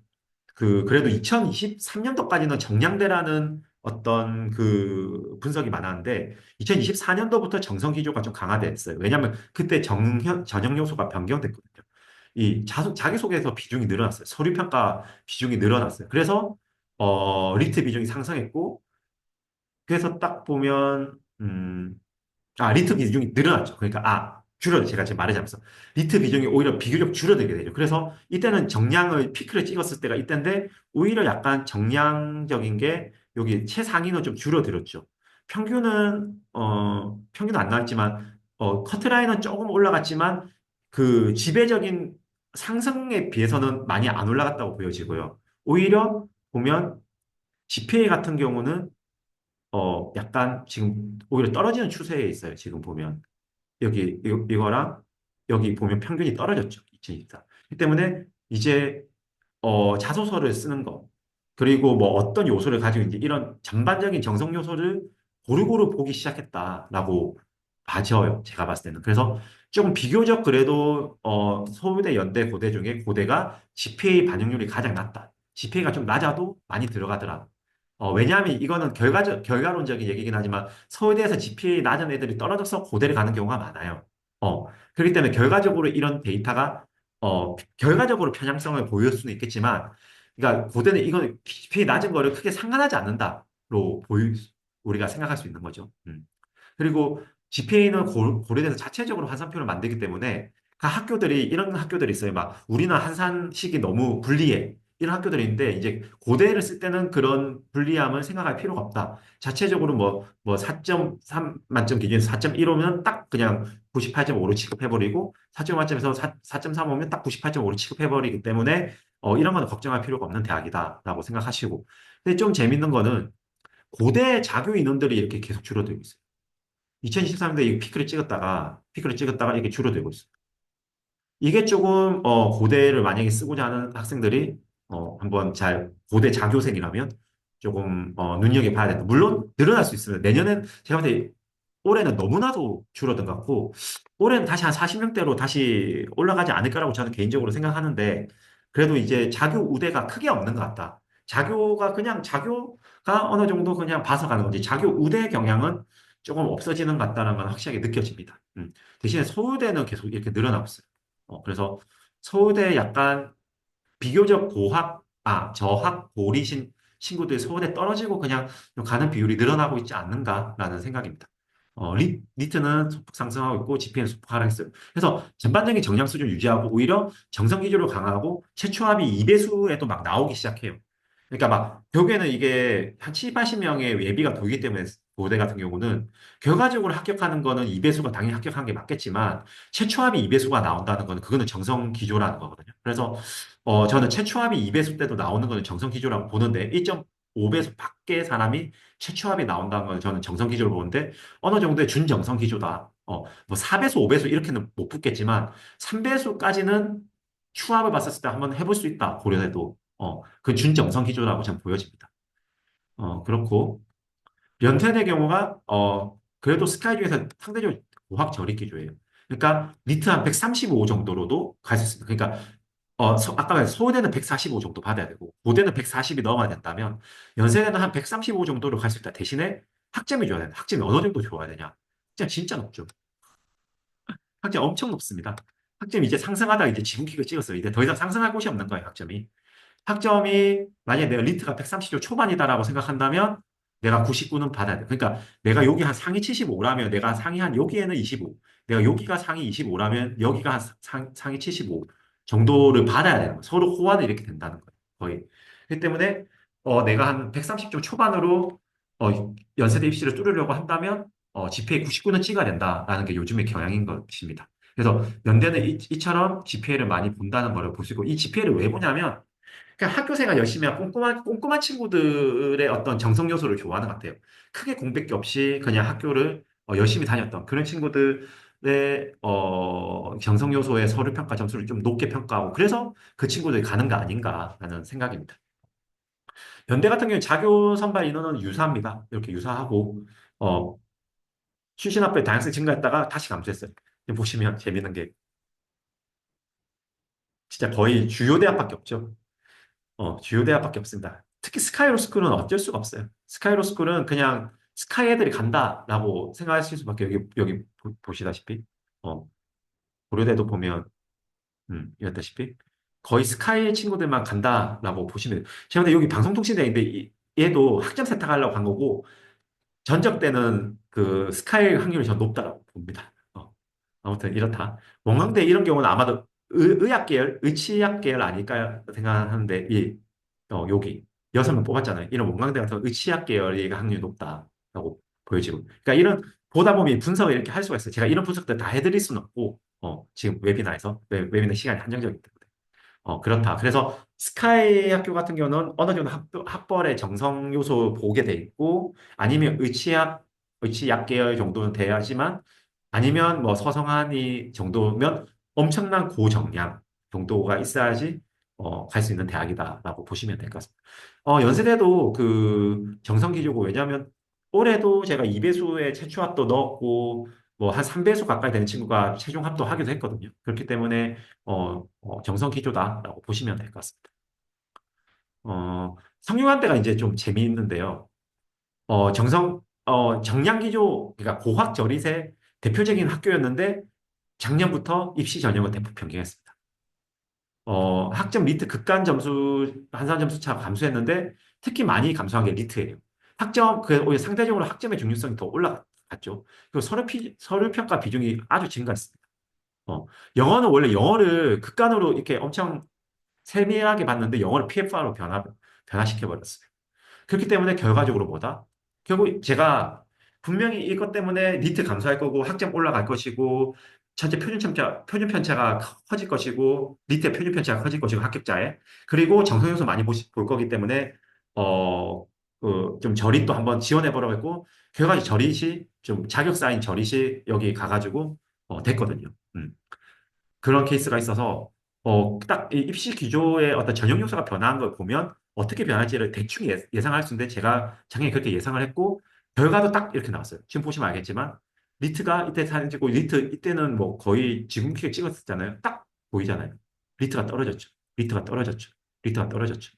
그래도 2023년도까지는 정량대라는 어떤 그 분석이 많았는데 2024년도부터 정성 기조가 좀 강화됐어요. 왜냐하면 그때 전형 요소가 변경됐거든요. 이 자기소개서 비중이 늘어났어요. 서류평가 비중이 늘어났어요. 그래서 리트 비중이 상승했고 그래서 딱 보면 리트 비중이 늘어났죠. 그러니까 제가 지금 말하자면서 리트 비중이 오히려 비교적 줄어들게 되죠. 그래서 이때는 정량을 피크를 찍었을 때가 이때인데 오히려 약간 정량적인 게 여기 최상위는 좀 줄어들었죠. 평균은 안 나왔지만 커트라인은 조금 올라갔지만 그 지배적인 상승에 비해서는 많이 안 올라갔다고 보여지고요. 오히려 보면 GPA 같은 경우는 약간 지금 오히려 떨어지는 추세에 있어요. 지금 보면. 이거랑 여기 보면 평균이 떨어졌죠. 2024. 그 때문에 이제 자소서를 쓰는 거, 그리고 뭐 어떤 요소를 가지고 있는지 이런 전반적인 정성 요소를 고루고루 보기 시작했다라고 봐져요. 제가 봤을 때는. 그래서 조금 비교적 그래도 서울대, 연대, 고대 중에 고대가 GPA 반영률이 가장 낮다. GPA가 좀 낮아도 많이 들어가더라. 왜냐하면 이거는 결과론적인 얘기긴 하지만 서울대에서 GPA 낮은 애들이 떨어져서 고대를 가는 경우가 많아요. 그렇기 때문에 결과적으로 이런 데이터가 결과적으로 편향성을 보일 수는 있겠지만, 그러니까 고대는 이건 GPA 낮은 거를 크게 상관하지 않는다로 우리가 생각할 수 있는 거죠. 그리고 GPA는 고려대에서 자체적으로 환산표를 만들기 때문에 각 학교들이 이런 학교들이 있어요. 막 우리는 한산식이 너무 불리해. 이런 학교들이 있는데 이제 고대를 쓸 때는 그런 불리함을 생각할 필요가 없다. 자체적으로 뭐 4.3 만점 기준에서 4.15면 딱 그냥 98.5로 취급해버리고 4점 만점에서 4.3 오면 딱 98.5로 취급해버리기 때문에 이런 거는 걱정할 필요가 없는 대학이다라고 생각하시고. 근데 좀 재밌는 거는 고대 자교 인원들이 이렇게 계속 줄어들고 있어요. 2023년도에 이 피크를 찍었다가 이게 줄어들고 있어요. 이게 조금 고대를 만약에 쓰고자 하는 학생들이 한번 잘 고대 자교생이라면 조금 눈여겨봐야 된다. 물론 늘어날 수 있습니다. 내년엔 제가 볼 때 올해는 너무나도 줄어든 것 같고 올해는 다시 한 40명대로 다시 올라가지 않을 거라고 저는 개인적으로 생각하는데 그래도 이제 자교 우대가 크게 없는 것 같다. 자교가 어느 정도 그냥 봐서 가는 거지. 자교 우대 경향은 조금 없어지는 것 같다는 건 확실하게 느껴집니다. 대신에 서울대는 계속 이렇게 늘어나고 있어요. 그래서 서울대 약간 비교적 저학 고리신 친구들이 서울대 떨어지고 그냥 가는 비율이 늘어나고 있지 않는가라는 생각입니다. 리트는 소폭 상승하고 있고 GPA는 소폭 하락했어요. 그래서 전반적인 정량 수준 유지하고 오히려 정성 기조로 강하고 최초합이 2배수에도 막 나오기 시작해요. 그러니까 막 결국에는 이게 한 7, 80명의 예비가 돌기 때문에 고대 같은 경우는 결과적으로 합격하는 거는 2배수가 당연히 합격한 게 맞겠지만 최초합이 2배수가 나온다는 거는 그거는 정성 기조라는 거거든요. 그래서 저는 최초합이 2배수 때도 나오는 거는 정성 기조라고 보는데 1.5배수 밖의 사람이 최초합이 나온다는 건 저는 정성 기조를 보는데 어느 정도의 준정성 기조다. 뭐 4배수, 5배수 이렇게는 못 붙겠지만 3배수까지는 추합을 봤었을 때 한번 해볼 수 있다. 고려해도. 그 준정성 기조라고 저는 보여집니다. 그렇고 연세대 경우가 그래도 스카이 중에서 상대적으로 고학 저리 기조예요. 그러니까 니트 한 135 정도로도 갈 수 있습니다. 그러니까 아까 말한 서울대는 145 정도 받아야 되고 고대는 140이 넘어야 된다면 연세대는 한 135 정도로 갈 수 있다. 대신에 학점이 좋아야 된다. 학점이 어느 정도 좋아야 되냐? 학점 진짜 높죠. 학점 엄청 높습니다. 학점이 이제 상승하다가 이제 지붕킥을 찍었어요. 이제 더 이상 상승할 곳이 없는 거예요, 학점이. 학점이 만약에 내가 리트가 130조 초반이다라고 생각한다면 내가 99는 받아야 돼. 그러니까 내가 여기 한 상위 75라면 내가 상위 한 여기에는 25, 내가 여기가 상위 25라면 여기가 한 상위 75 정도를 받아야 되는 거예요. 서로 호환이 이렇게 된다는 거예요. 거의. 그렇기 때문에 내가 한 130조 초반으로 연세대 입시를 뚫으려고 한다면 GPA 99는 찍어야 된다라는 게 요즘의 경향인 것입니다. 그래서 연대는 이처럼 GPA를 많이 본다는 걸 볼 수 있고 이 GPA를 왜 보냐면 그냥 학교 생활 열심히 하고 꼼꼼한 친구들의 어떤 정성 요소를 좋아하는 것 같아요. 크게 공백기 없이 그냥 학교를 열심히 다녔던 그런 친구들의 정성 요소의 서류 평가 점수를 좀 높게 평가하고 그래서 그 친구들이 가는 거 아닌가라는 생각입니다. 연대 같은 경우에 자교 선발 인원은 유사합니다. 이렇게 유사하고 어, 출신 학교의 다양성이 증가했다가 다시 감소했어요. 지금 보시면 재밌는 게 진짜 거의 주요 대학밖에 없죠. 주요 대학밖에 없습니다. 특히 스카이로 스쿨은 어쩔 수가 없어요. 스카이로 스쿨은 그냥 스카이 애들이 간다라고 생각하실 수밖에 여기 보시다시피 고려대도 보면 이랬다시피 거의 스카이 친구들만 간다라고 보시면 돼요. 제가 근데 여기 방송통신대인데 얘도 학점 세탁하려고 간 거고 전적 때는 그 스카이 확률이 더 높다고 봅니다. 아무튼 이렇다. 원광대 이런 경우는 아마도 의학 계열, 의치학 계열 아닐까 생각하는데 여기 6명 뽑았잖아요. 이런 원광대 같은 의치학 계열이 확률이 높다라고 보여지고. 그러니까 이런 보다 보면 분석을 이렇게 할 수가 있어요. 제가 이런 분석들 다 해드릴 수는 없고 지금 웨비나에서 웨비나 시간이 한정적이기 때문에. 그렇다. 그래서 스카이 학교 같은 경우는 어느 정도 학벌의 정성 요소 보게 돼 있고, 아니면 의치약 계열 정도는 돼야지만, 아니면 뭐 서성한이 정도면 엄청난 고정량 정도가 있어야지, 갈 수 있는 대학이다라고 보시면 될 것 같습니다. 연세대도 그 정성기조고, 왜냐하면 올해도 제가 2배수의 최초 합도 넣었고, 뭐 한 3배수 가까이 되는 친구가 최종 합도 하기도 했거든요. 그렇기 때문에, 정성기조다라고 보시면 될 것 같습니다. 성균관대가 이제 좀 재미있는데요. 정량기조, 그러니까 고학저릿의 대표적인 학교였는데, 작년부터 입시 전형을 대폭 변경했습니다. 학점 리트 극간 점수, 한산 점수 차가 감소했는데, 특히 많이 감소한 게 리트예요. 오히려 상대적으로 학점의 중요성이 더 올라갔죠. 그리고 서류평가 비중이 아주 증가했습니다. 어, 영어는 원래 영어를 극간으로 이렇게 엄청 세밀하게 봤는데, 영어를 PFR로 변화시켜버렸어요. 그렇기 때문에 결과적으로 뭐다? 결국 제가 분명히 이것 때문에 니트 감소할 거고 학점 올라갈 것이고 전체 표준 편차가 커질 것이고 니트의 표준 편차가 커질 것이고 합격자의 그리고 정성요소 많이 볼 거기 때문에 어, 좀 저릿도 한번 지원해 보라고 했고 결과적으로 저릿이 좀 자격 쌓인 저릿이 여기 가가지고 됐거든요. 그런 케이스가 있어서 딱 이 입시 기조의 어떤 전형 요소가 변화한 걸 보면 어떻게 변할지를 대충 예상할 수 있는데 제가 작년에 그렇게 예상을 했고 결과도 딱 이렇게 나왔어요. 지금 보시면 알겠지만 리트가 이때 사진 찍고 리트 이때는 뭐 거의 지금키에 찍었었잖아요. 딱 보이잖아요. 리트가 떨어졌죠. 리트가 떨어졌죠. 리트가 떨어졌죠.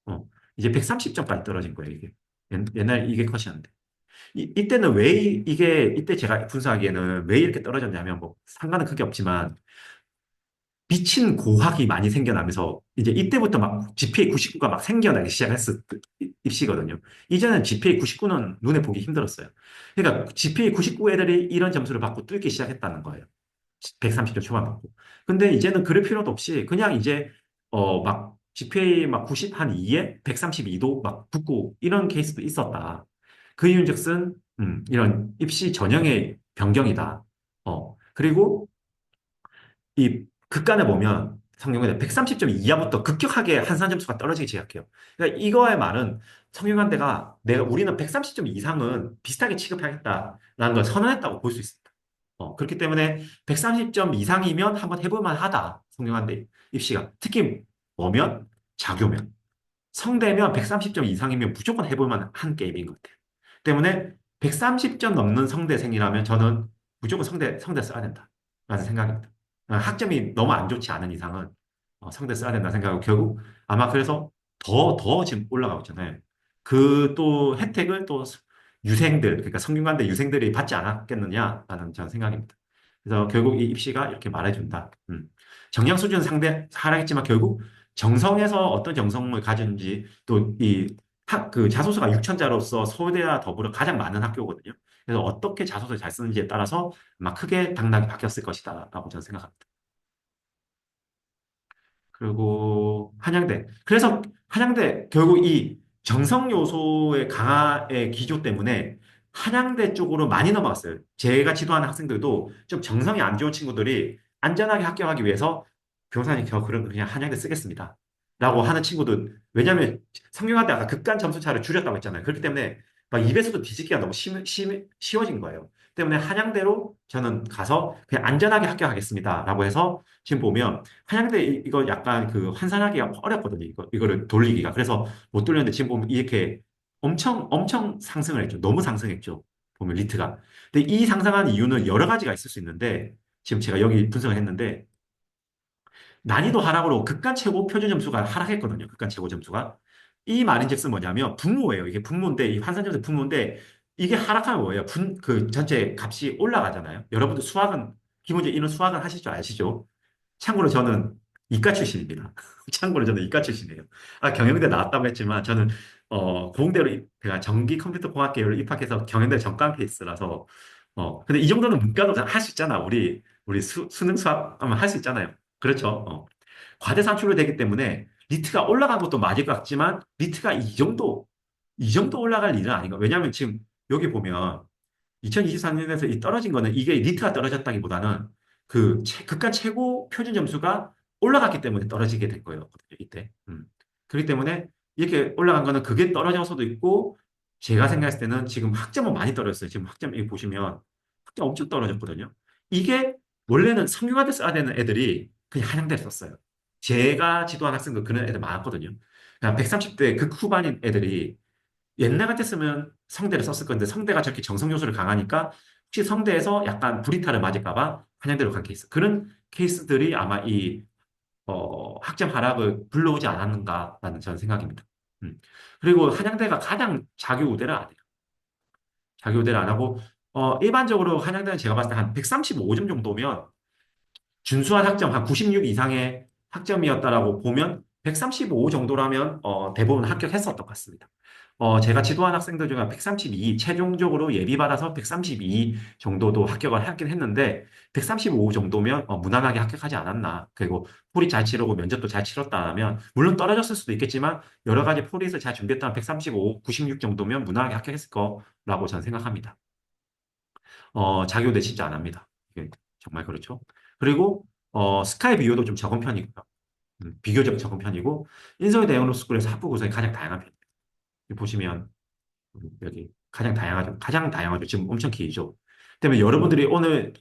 어, 이제 130점까지 떨어진 거예요, 이게. 옛날 이게 컷이었는데. 이때는 이때 제가 분석하기에는 왜 이렇게 떨어졌냐면 뭐 상관은 크게 없지만 미친 고학이 많이 생겨나면서 이제 이때부터 막 GPA 99가 막 생겨나기 시작했을 입시거든요. 이전엔 GPA 99는 눈에 보기 힘들었어요. 그러니까 GPA 99 애들이 이런 점수를 받고 뚫기 시작했다는 거예요. 130점 초반 받고. 근데 이제는 그럴 필요도 없이 그냥 이제 막 GPA 막 90 한 2에 132도 막 붙고 이런 케이스도 있었다. 그 이유인즉슨 이런 입시 전형의 변경이다. 그리고 이 극간에 보면 성균관대 130점 이하부터 급격하게 한산 점수가 떨어지기 시작해요. 그러니까 이거의 말은 성균관대가 우리는 130점 이상은 비슷하게 취급하겠다라는 걸 선언했다고 볼 수 있습니다. 그렇기 때문에 130점 이상이면 한번 해볼 만하다. 성균관대 입시가. 특히 뭐면 자교면. 성대면 130점 이상이면 무조건 해볼 만한 게임인 것 같아요. 때문에 130점 넘는 성대생이라면 저는 무조건 성대 써야 된다. 라는 생각입니다. 학점이 너무 안 좋지 않은 이상은 성대 써야 된다 생각하고 결국 아마 그래서 더 지금 올라가고 있잖아요. 그 또 혜택을 또 유생들, 그러니까 성균관대 유생들이 받지 않았겠느냐라는 저는 생각입니다. 그래서 결국 이 입시가 이렇게 말해준다. 정량 수준은 상대 하락했지만 결국 정성에서 어떤 정성을 가졌는지 또 그 자소서가 6천자로서 서울대와 더불어 가장 많은 학교거든요. 그래서 어떻게 자소서를 잘 쓰는지에 따라서 아마 크게 당락이 바뀌었을 것이다 라고 저는 생각합니다. 그리고 한양대. 그래서 한양대 결국 이 정성 요소의 강화의 기조 때문에 한양대 쪽으로 많이 넘어갔어요. 제가 지도하는 학생들도 좀 정성이 안 좋은 친구들이 안전하게 합격하기 위해서 변호사님 그냥 한양대 쓰겠습니다. 라고 하는 친구들. 왜냐하면 성균관대 아까 극간 점수 차를 줄였다고 했잖아요. 그렇기 때문에 막 입에서도 뒤집기가 너무 쉬워진 거예요. 때문에 한양대로 저는 가서 그냥 안전하게 합격하겠습니다. 라고 해서 지금 보면 한양대 이거 약간 그 환산하기가 어렵거든요. 이거를 돌리기가. 그래서 못 돌렸는데 지금 보면 이렇게 엄청 상승을 했죠. 너무 상승했죠. 보면 리트가. 근데 이 상승한 이유는 여러 가지가 있을 수 있는데 지금 제가 여기 분석을 했는데 난이도 하락으로 극간 최고 표준 점수가 하락했거든요. 극간 최고 점수가. 이 말인즉슨 뭐냐면 분모예요. 이게 분모인데 이 환산점수 분모인데 이게 하락하면 뭐예요? 그 전체 값이 올라가잖아요. 여러분들 수학은 기본적으로 이런 수학은 하실 줄 아시죠? 참고로 저는 이과 출신입니다. 참고로 저는 이과 출신이에요. 경영대 나왔다고 했지만 저는 공대로 제가 전기 컴퓨터 공학 계열로 입학해서 경영대 전과 페이스라서 근데 이 정도는 문과도 할 수 있잖아. 우리 수능 수학 하면 할 수 있잖아요. 그렇죠. 과대 산출로 되기 때문에 리트가 올라간 것도 맞을 것 같지만 리트가 이 정도 올라갈 일은 아닌 거. 왜냐하면 지금 여기 보면 2024년에서 이 떨어진 거는 이게 리트가 떨어졌다기보다는 그 극한 최고 표준 점수가 올라갔기 때문에 떨어지게 된 거예요. 이때. 그렇기 때문에 이렇게 올라간 거는 그게 떨어져서도 있고 제가 생각했을 때는 지금 학점은 많이 떨어졌어요. 지금 학점 여기 보시면 학점 엄청 떨어졌거든요. 이게 원래는 성균관대 써야 되는 애들이 그냥 한양대를 썼어요. 제가 지도한 학생도 그런 애들 많았거든요. 그냥 130대 극 후반인 애들이 옛날 같았으면 성대를 썼을 건데 성대가 저렇게 정성 요소를 강하니까 혹시 성대에서 약간 불이탈을 맞을까 봐 한양대로 간 케이스. 그런 케이스들이 아마 이 학점 하락을 불러오지 않았는가라는 저는 생각입니다. 음. 그리고 한양대가 가장 자기 우대를 안 해요. 자기 우대를 안 하고 일반적으로 한양대는 제가 봤을 때 한 135점 정도면 준수한 학점 한 96 이상의 학점이었다라고 보면 135 정도라면 대부분 합격했었던 것 같습니다. 제가 지도한 학생들 중에 132, 최종적으로 예비받아서 132 정도도 합격을 하긴 했는데 135 정도면 무난하게 합격하지 않았나. 그리고 풀이 잘 치르고 면접도 잘 치렀다 하면 물론 떨어졌을 수도 있겠지만 여러 가지 풀이를 잘 준비했다면 135, 96 정도면 무난하게 합격했을 거라고 저는 생각합니다. 자기우대 진짜 안 합니다. 이게 정말 그렇죠. 그리고 스카이 비교도 좀 적은 편이고요. 비교적 적은 편이고 인서울 대형 로스쿨에서 학부 구성이 가장 다양한 편입니다. 보시면 여기 가장 다양하죠. 가장 다양하죠. 지금 엄청 길죠. 때문에 여러분들이 오늘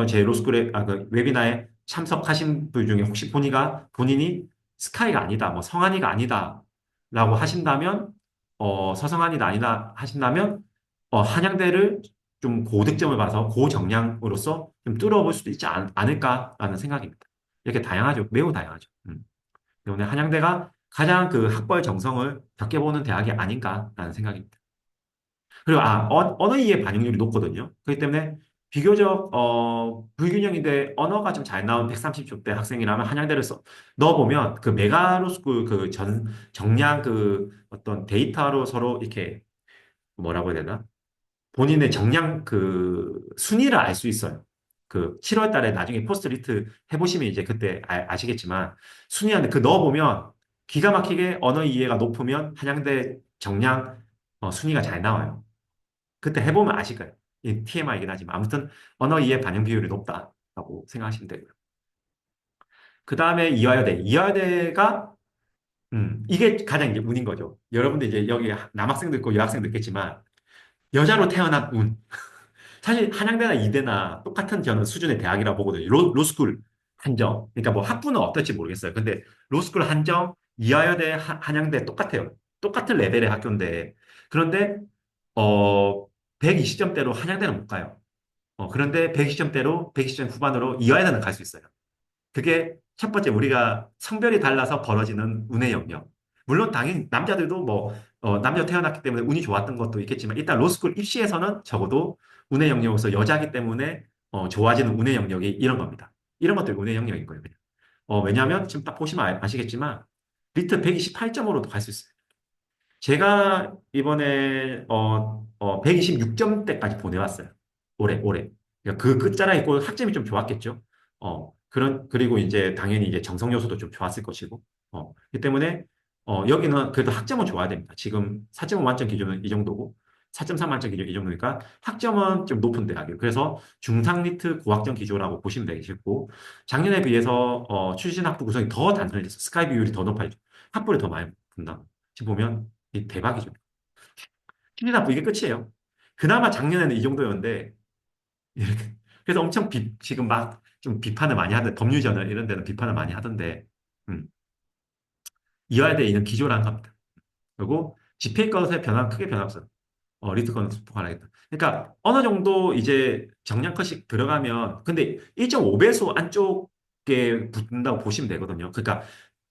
제 로스쿨에 그 웨비나에 참석하신 분 중에 혹시 본인이 스카이가 아니다, 뭐 성한이가 아니다라고 하신다면 서성한이가 아니다 하신다면 한양대를 좀 고득점을 봐서 고정량으로서 좀 뚫어볼 수도 있지 않을까라는 생각입니다. 이렇게 다양하죠. 매우 다양하죠. 때문에 한양대가 가장 그 학벌 정성을 겪어보는 대학이 아닌가라는 생각입니다. 그리고 언어 이해 반영률이 높거든요. 그렇기 때문에 비교적 불균형인데 언어가 좀 잘 나온 130대 학생이라면 한양대를 넣어보면 그 메가로스쿨 그 정량 그 어떤 데이터로 서로 이렇게 뭐라고 해야 되나? 본인의 정량 그 순위를 알 수 있어요. 그 7월 달에 나중에 포스트리트 해보시면 이제 그때 아시겠지만 순위한테 그 넣어보면 기가 막히게 언어 이해가 높으면 한양대 정량 순위가 잘 나와요. 그때 해보면 아실 거예요. 이 TMI이긴 하지만 아무튼 언어 이해 반영 비율이 높다라고 생각하시면 되고요. 그 다음에 이화여대. 이화여대가 이게 가장 이제 운인 거죠. 여러분들 이제 여기 남학생도 있고 여학생도 있겠지만 여자로 태어난 운. 사실 한양대나 이대나 똑같은 저는 수준의 대학이라고 보거든요. 로스쿨 한정. 그러니까 뭐 학부는 어떨지 모르겠어요. 근데 로스쿨 한정, 이화여대, 한양대 똑같아요. 똑같은 레벨의 학교인데. 그런데, 120점대로 한양대는 못 가요. 그런데 120점대로, 120점 후반으로 이화여대는 갈 수 있어요. 그게 첫 번째 우리가 성별이 달라서 벌어지는 운의 영역. 물론 당연히 남자들도 뭐 남자 태어났기 때문에 운이 좋았던 것도 있겠지만 일단 로스쿨 입시에서는 적어도 운의 영역으로서 여자기 때문에 좋아지는 운의 영역이 이런 겁니다. 이런 것들이 운의 영역인 거예요. 그냥. 왜냐하면 지금 딱 보시면 아시겠지만 리트 128점으로도 갈 수 있어요. 제가 이번에 126점대까지 보내왔어요. 올해. 그러니까 그 끝자락에 있고 학점이 좀 좋았겠죠. 그리고 이제 당연히 이제 정성 요소도 좀 좋았을 것이고. 그 때문에 여기는 그래도 학점은 좋아야 됩니다. 지금 4.5 만점 기준은 이 정도고 4.3 만점 기준 이 정도니까 학점은 좀 높은 대학이에요. 그래서 중상 리트 고학점 기조라고 보시면 되겠고 작년에 비해서 출신 학부 구성이 더 단순해졌어요. 스카이 비율이 더 높아지죠. 학부를 더 많이 분다. 지금 보면 이 대박이죠. 킬리나프 이게 끝이에요. 그나마 작년에는 이 정도였는데 이렇게. 그래서 엄청 지금 막 좀 비판을 많이 하던데 법률저널 이런 데는 비판을 많이 하던데 음, 이화여대 이는 기조라는 겁니다. 그리고 GPA 것의 변화 크게 변화 없어요. 리트건은 소폭하겠다. 그러니까 어느 정도 이제 정량컷이 들어가면 근데 1.5배수 안쪽에 붙는다고 보시면 되거든요. 그러니까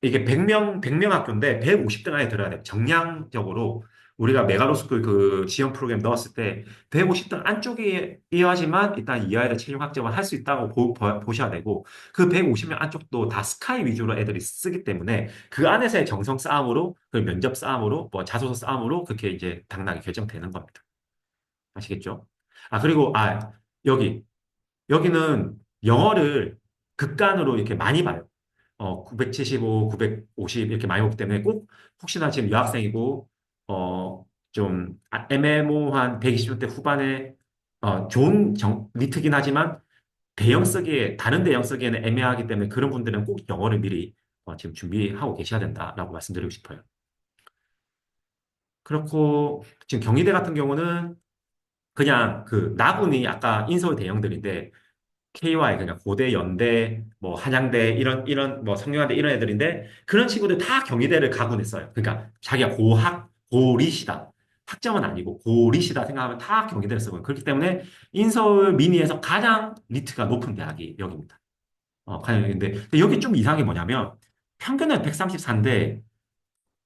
이게 100명 학교인데 150등 안에 들어야 돼요. 정량적으로 우리가 메가로스쿨 그 지원 프로그램 넣었을 때 150등 안쪽이어야지만 일단 이하에를 최종 학점을 할 수 있다고 보셔야 되고 그 150명 안쪽도 다 스카이 위주로 애들이 쓰기 때문에 그 안에서의 정성 싸움으로 그 면접 싸움으로 뭐 자소서 싸움으로 그렇게 이제 당락이 결정되는 겁니다. 아시겠죠? 그리고 여기 여기는 영어를 극간으로 이렇게 많이 봐요. 975, 950 이렇게 많이 오기 때문에 꼭 혹시나 지금 여학생이고 좀 애매모호한 120대 후반에 좋은 리트긴 하지만 대형 쓰기에 다른 대형 쓰기에는 애매하기 때문에 그런 분들은 꼭 영어를 미리 지금 준비하고 계셔야 된다라고 말씀드리고 싶어요. 그렇고 지금 경희대 같은 경우는 그냥 그 나군이 아까 인서울 대형들인데 KY, 그러니까 고대, 연대, 뭐 한양대 이런 뭐 성균관대 이런 애들인데 그런 친구들 다 경희대를 가곤 했어요. 그러니까 자기가 고리시다. 학점은 아니고 고리시다 생각하면 다 경희대를 쓰고 그렇기 때문에 인서울 미니에서 가장 리트가 높은 대학이 여기입니다. 가장 근데 여기 좀 이상한 게 뭐냐면 평균은 134인데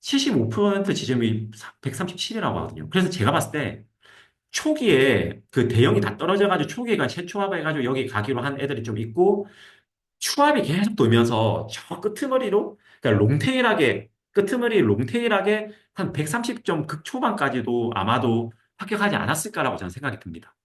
75% 지점이 137이라고 하거든요. 그래서 제가 봤을 때 초기에 그 대형이 다 떨어져가지고 초기가 최초합해가지고 여기 가기로 한 애들이 좀 있고 추합이 계속 돌면서 저 끄트머리로 그러니까 롱테일하게 한 130점 극초반까지도 아마도 합격하지 않았을까라고 저는 생각이 듭니다.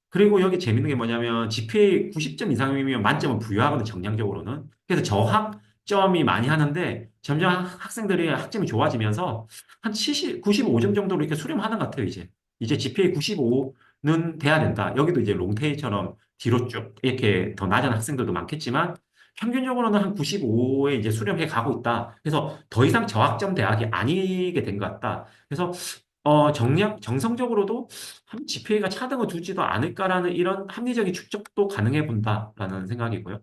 그리고 여기 재밌는 게 뭐냐면 GPA 90점 이상이면 만점을 부여하거든, 정량적으로는. 그래서 저학점이 많이 하는데 점점 학생들이 학점이 좋아지면서 한 70, 95점 정도로 이렇게 수렴하는 것 같아요, 이제. 이제 GPA 95는 돼야 된다. 여기도 이제 롱테이처럼 뒤로 쭉 이렇게 더 낮은 학생들도 많겠지만 평균적으로는 한 95에 이제 수렴해 가고 있다. 그래서 더 이상 저학점 대학이 아니게 된 것 같다. 그래서 정성적으로도 한 GPA가 차등을 두지도 않을까라는 이런 합리적인 추측도 가능해 본다라는 생각이고요.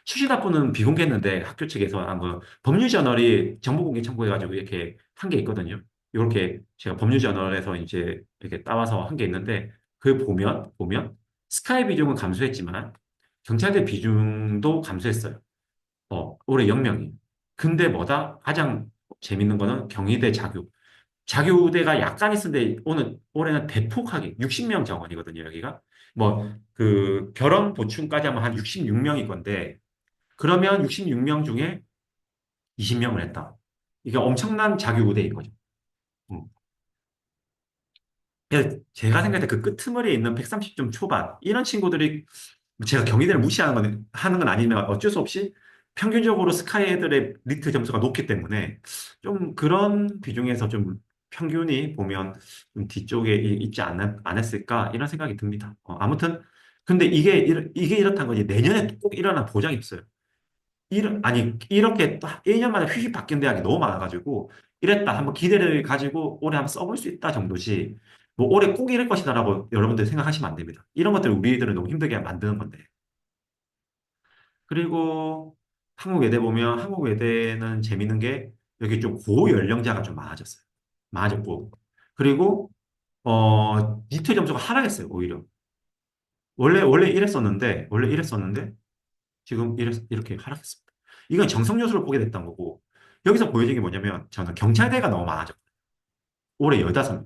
수시답부는 비공개했는데 학교 측에서 한번 법률저널이 정보공개 청구해가지고 이렇게 한 게 있거든요. 이렇게 제가 법률저널에서 이제 이렇게 따와서 한 게 있는데 그 보면 스카이 비중은 감소했지만 경찰대 비중도 감소했어요. 올해 0명이. 근데 뭐다? 가장 재밌는 거는 경희대 자교우대가 약간 있었는데 올해는 대폭하게 60명 정원이거든요, 여기가. 뭐, 그, 결혼 보충까지 하면 한 66명일 건데, 그러면 66명 중에 20명을 했다. 이게 엄청난 자교우대인 거죠. 음. 그래서 제가 생각할 때 그 끄트머리에 있는 130점 초반, 이런 친구들이 제가 경희대를 하는 건 아니면 어쩔 수 없이 평균적으로 스카이 애들의 리트 점수가 높기 때문에 좀 그런 비중에서 좀 평균이 보면 좀 뒤쪽에 있지 않았을까 이런 생각이 듭니다. 아무튼 근데 이게 이렇다는 거지 내년에 꼭 일어날 보장이 없어요. 아니 이렇게 딱 1년 만에 휙휙 바뀐 대학이 너무 많아가지고 이랬다 한번 기대를 가지고 올해 한번 써볼 수 있다 정도지 뭐 올해 꼭 이럴 것이다라고 여러분들 생각하시면 안 됩니다. 이런 것들 우리들은 너무 힘들게 만드는 건데. 그리고 한국외대 보면 한국외대는 재밌는 게 여기 좀 고연령자가 좀 많아졌어요. 많아졌고. 그리고, 니트 점수가 하락했어요, 오히려. 원래 이랬었는데, 지금 이렇게 하락했습니다. 이건 정성 요소를 보게 됐던 거고, 여기서 보여진 게 뭐냐면, 저는 경찰대가 너무 많아졌어요. 올해 15명.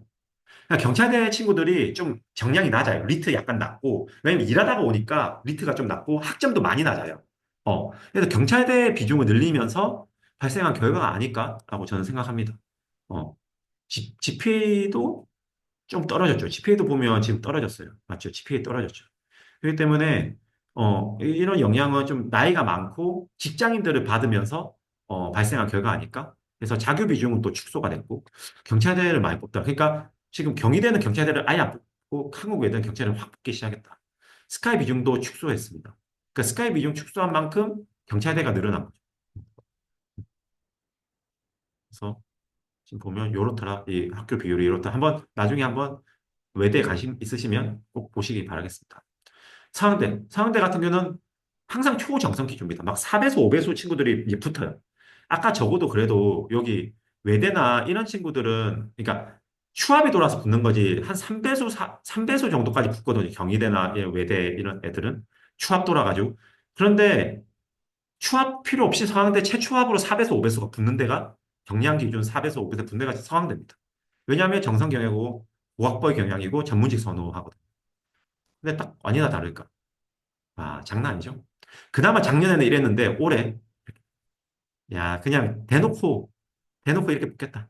그러니까 경찰대 친구들이 좀 정량이 낮아요. 리트 약간 낮고, 왜냐면 일하다가 오니까 리트가 좀 낮고, 학점도 많이 낮아요. 그래서 경찰대 비중을 늘리면서 발생한 결과가 아닐까라고 저는 생각합니다. 어, GPA도 좀 떨어졌죠. GPA도 보면 지금 떨어졌어요. 맞죠? GPA 떨어졌죠. 그렇기 때문에, 이런 영향은 좀 나이가 많고 직장인들을 받으면서, 발생한 결과 아닐까? 그래서 자교 비중은 또 축소가 됐고, 경찰대를 많이 뽑다. 그러니까 지금 경희대는 경찰대를 아예 안 뽑고 한국외대는 경찰을 확 뽑기 시작했다. 스카이 비중도 축소했습니다. 그러니까 스카이 비중 축소한 만큼 경찰대가 늘어난 거죠. 그래서 지금 보면 요렇더라. 이 학교 비율이 이렇다. 나중에 한번 외대에 관심 있으시면 꼭 보시기 바라겠습니다. 상황대 같은 경우는 항상 초정성 기준입니다. 막 4배수, 5배수 친구들이 이제 붙어요. 아까 적어도 그래도 여기 외대나 이런 친구들은, 그러니까 추합이 돌아서 붙는 거지, 한 3배수 정도까지 붙거든요. 경희대나 외대 이런 애들은. 추합 돌아가지고. 그런데 추합 필요 없이 상황대 최초합으로 4배수, 5배수가 붙는 데가 경량 기준 4배수, 5배수 붙는 데가 상황대입니다. 왜냐하면 정성 경영이고, 고학벌 경향이고, 전문직 선호하거든요. 근데 딱 아니나 다를까. 장난 아니죠? 그나마 작년에는 이랬는데 올해 야 그냥 대놓고 이렇게 붙겠다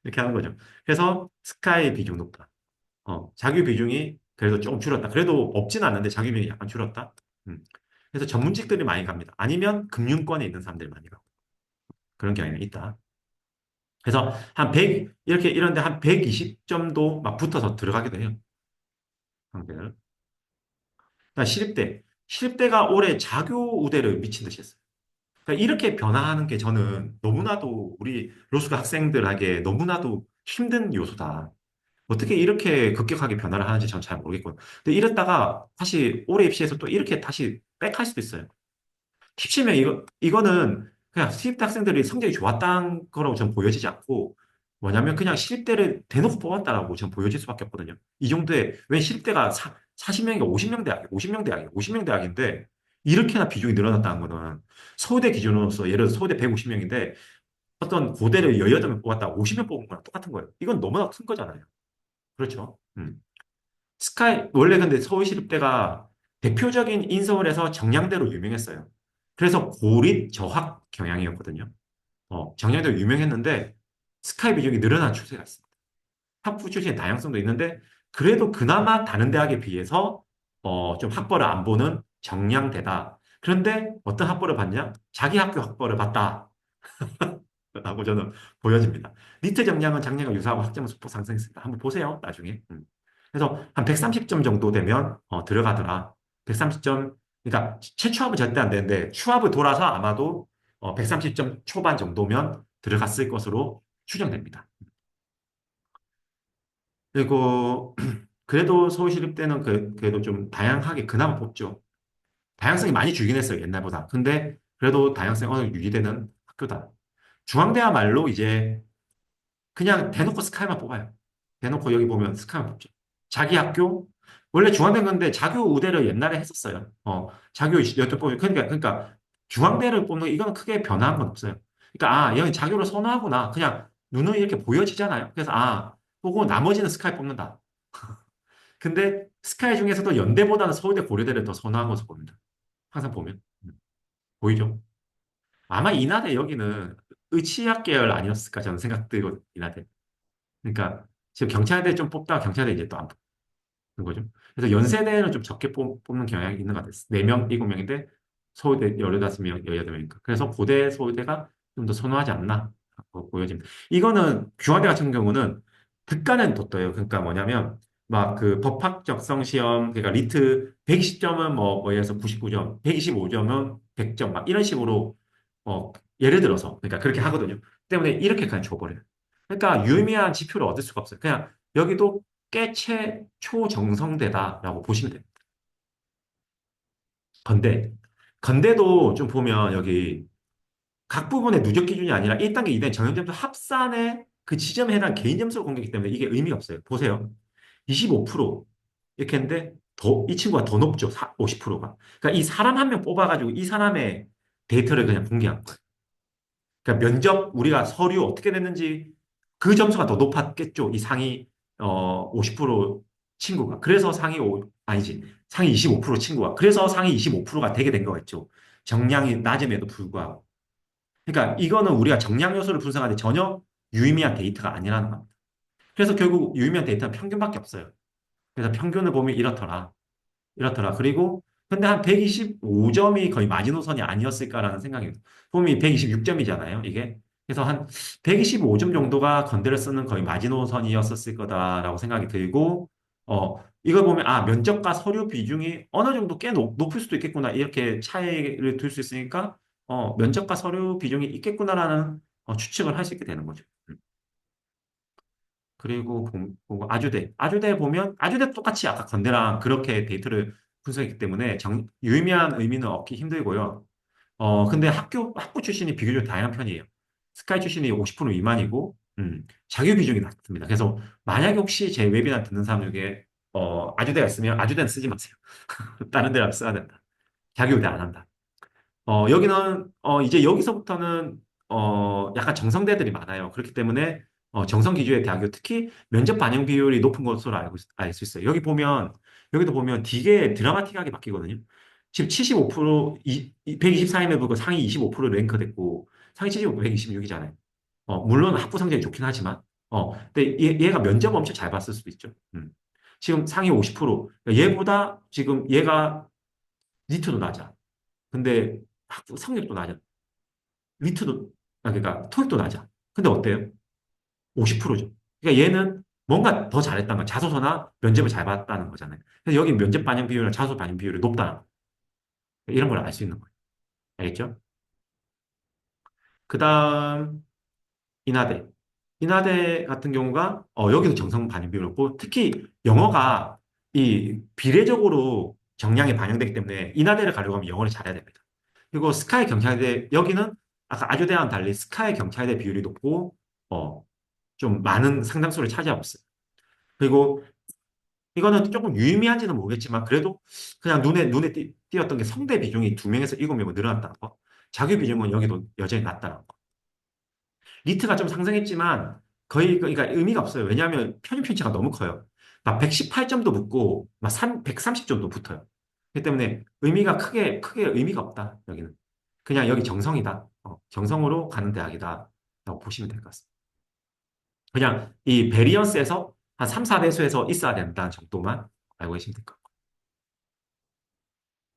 이렇게 하는 거죠. 그래서 스카이 비중 높다. 자기 비중이 그래도 조금 줄었다. 그래도 없진 않는데 자기 비중이 약간 줄었다. 음. 그래서 전문직들이 많이 갑니다. 아니면 금융권에 있는 사람들이 많이 가고 그런 경향이 있다. 그래서 한 100, 이렇게 이런데 한 120점도 막 붙어서 들어가기도 해요. 상대를. 그러니까 시립대가 올해 자교 우대를 미친 듯이 했어요. 그러니까 이렇게 변화하는 게 저는 너무나도 우리 로스쿨 학생들에게 너무나도 힘든 요소다. 어떻게 이렇게 급격하게 변화를 하는지 전 잘 모르겠거든요. 근데 이랬다가 다시 올해 입시에서 또 이렇게 다시 백할 수도 있어요. 팁치면 이거는 그냥 수입대 학생들이 성적이 좋았다는 거라고 전 보여지지 않고 뭐냐면 그냥 실입대를 대놓고 뽑았다라고 전 보여질 수밖에 없거든요. 이 정도에, 왜 실입대가 40명인가 50명 대학이에요. 50명 대학이에요. 50명 대학인데 이렇게나 비중이 늘어났다는 거는 서울대 기준으로서 예를 들어 서울대 150명인데 어떤 고대를 18명 뽑았다 50명 뽑은 거랑 똑같은 거예요. 이건 너무나 큰 거잖아요. 그렇죠. 스카이, 원래 근데 서울시립대가 대표적인 인서울에서 정량대로 유명했어요. 그래서 고립 저학 경향이었거든요. 정량대로 유명했는데 스카이 비중이 늘어난 추세가 있습니다. 학부 출신의 다양성도 있는데 그래도 그나마 다른 대학에 비해서 좀 학벌을 안 보는 정량대다. 그런데 어떤 학벌을 받냐? 자기 학교 학벌을 받다. 라고 저는 보여집니다. 리트 정량은 작년과 유사하고 학점은 소폭 상승했습니다. 한번 보세요, 나중에. 그래서 한 130점 정도 되면 들어가더라. 130점, 그러니까 최초합은 절대 안 되는데 추합을 돌아서 아마도 130점 초반 정도면 들어갔을 것으로 추정됩니다. 그리고 그래도 서울시립대는 그래도 좀 다양하게 그나마 뽑죠. 다양성이 많이 줄긴 했어요, 옛날보다. 근데 그래도 다양성이 어느 정도 유지되는 학교다. 중앙대야말로 이제 그냥 대놓고 스카이만 뽑아요. 대놓고 여기 보면 스카이만 뽑죠. 자기 학교, 원래 중앙대 건데 자교 우대를 옛날에 했었어요. 자교 여쭤 보면, 그러니까 중앙대를 뽑는, 이건 크게 변화한 건 없어요. 그러니까, 여기 자교를 선호하구나. 그냥 눈은 이렇게 보여지잖아요. 그래서, 보고 나머지는 스카이 뽑는다. 근데 스카이 중에서도 연대보다는 서울대 고려대를 더 선호한 것으로 보입니다. 항상 보면. 보이죠? 아마 이나대 여기는 의치학 계열 아니었을까 저는 생각들거든요. 이나대. 그러니까 지금 경찰대 좀 뽑다가 경찰대 이제 또 안 뽑는 거죠. 그래서 연세대는 좀 적게 뽑는 경향이 있는 것 같아요. 4명, 7명인데 서울대 15명, 18명이니까. 그래서 고대, 서울대가 좀 더 선호하지 않나 보여집니다. 이거는 중앙대 같은 경우는 특가는 뒀어요. 그러니까 뭐냐면 막 그 법학 적성 시험, 그러니까 리트 120점은 예를 들어서 99점, 125점은 100점 막 이런 식으로 예를 들어서 그러니까 그렇게 하거든요. 때문에 이렇게 그냥 줘버려요. 그러니까 유의미한 지표를 얻을 수가 없어요. 그냥 여기도 꽤 초정성대다라고 보시면 돼요. 건대. 건대도 좀 보면 여기 각 부분의 누적 기준이 아니라 1단계, 2단계 정형점수 합산의 그 지점에 해당 개인 점수를 공개하기 때문에 이게 의미가 없어요. 보세요. 25% 이렇게 했는데 이 친구가 더 높죠. 50%가. 그러니까 이 사람 한 명 뽑아가지고 이 사람의 데이터를 그냥 공개한 거예요. 그러니까 면접 우리가 서류 어떻게 됐는지 그 점수가 더 높았겠죠. 이 상위 50% 친구가. 그래서 아니지. 상위 25% 친구가. 그래서 상위 25%가 되게 된 거겠죠. 정량이 낮음에도 불구하고. 그러니까 이거는 우리가 정량 요소를 분석하는데 전혀 유의미한 데이터가 아니라는 겁니다. 그래서 결국 유의미한 데이터는 평균밖에 없어요. 그래서 평균을 보면 이렇더라. 그리고 근데 한 125점이 거의 마지노선이 아니었을까라는 생각이 봄이 126점이잖아요, 이게. 그래서 한 125점 정도가 건대를 쓰는 거의 마지노선이었을 거다라고 생각이 들고, 이걸 보면, 면접과 서류 비중이 어느 정도 꽤 높을 수도 있겠구나. 이렇게 차이를 둘 수 있으니까, 면접과 서류 비중이 있겠구나라는 추측을 할 수 있게 되는 거죠. 그리고 보고 아주대 보면 아주대 똑같이 아까 건대랑 그렇게 데이터를 분석했기 때문에 유의미한 의미는 얻기 힘들고요. 근데 학부 출신이 비교적 다양한 편이에요. 스카이 출신이 50% 미만이고, 자유 비중이 낮습니다. 그래서 만약에 혹시 제 웨비나 듣는 사람 중에 아주대가 있으면 아주대는 쓰지 마세요. 다른 데랑 써야 된다. 자기우대 안 한다. 여기는, 이제 여기서부터는, 약간 정성대들이 많아요. 그렇기 때문에, 정성 기주의 대학교, 특히 면접 반영 비율이 높은 것으로 알 수 있어요. 여기도 보면 되게 드라마틱하게 바뀌거든요. 지금 75%, 124임에 불과 상위 25% 랭크 됐고, 상위 75, 126이잖아요. 물론 학부 성적이 좋긴 하지만, 근데 얘가 면접 엄청 잘 봤을 수도 있죠. 지금 상위 50%, 얘보다 지금 얘가 니트도 낮아. 근데 학부 성적도 낮아. 리트도, 그러니까 토익도 낮아. 근데 어때요? 50%죠. 그러니까 얘는 뭔가 더 잘했다는 거, 자소서나 면접을 잘 봤다는 거잖아요. 그래서 여기 면접 반영 비율이나 자소서 반영 비율이 높다는 거. 이런 걸 알 수 있는 거예요. 알겠죠? 그 다음, 인하대. 인하대 같은 경우가 여기도 정성 반영 비율이 높고 특히 영어가 이 비례적으로 정량이 반영되기 때문에 인하대를 가려고 하면 영어를 잘해야 됩니다. 그리고 스카이 경찰대 여기는 아까 아주대와는 달리 스카이 경찰대 비율이 높고 어, 좀 많은 상당수를 차지하고 있어요. 그리고 이거는 조금 유의미한지는 모르겠지만 그래도 그냥 눈에 띄었던 게 성대 비중이 2명에서 7명으로 늘어났다는 거. 자기 비중은 여기도 여전히 낮다는 거. 리트가 좀 상승했지만 거의 그러니까 의미가 없어요. 왜냐하면 평균 편차가 너무 커요. 막 118점도 붙고 막 130점도 붙어요. 그렇기 때문에 의미가 크게 의미가 없다. 여기는 그냥 여기 정성이다. 정성으로 가는 대학이다. 라고 보시면 될 것 같습니다. 그냥 이 베리언스에서 한 3, 4배수에서 있어야 된다는 정도만 알고 계시면 될 것 같고.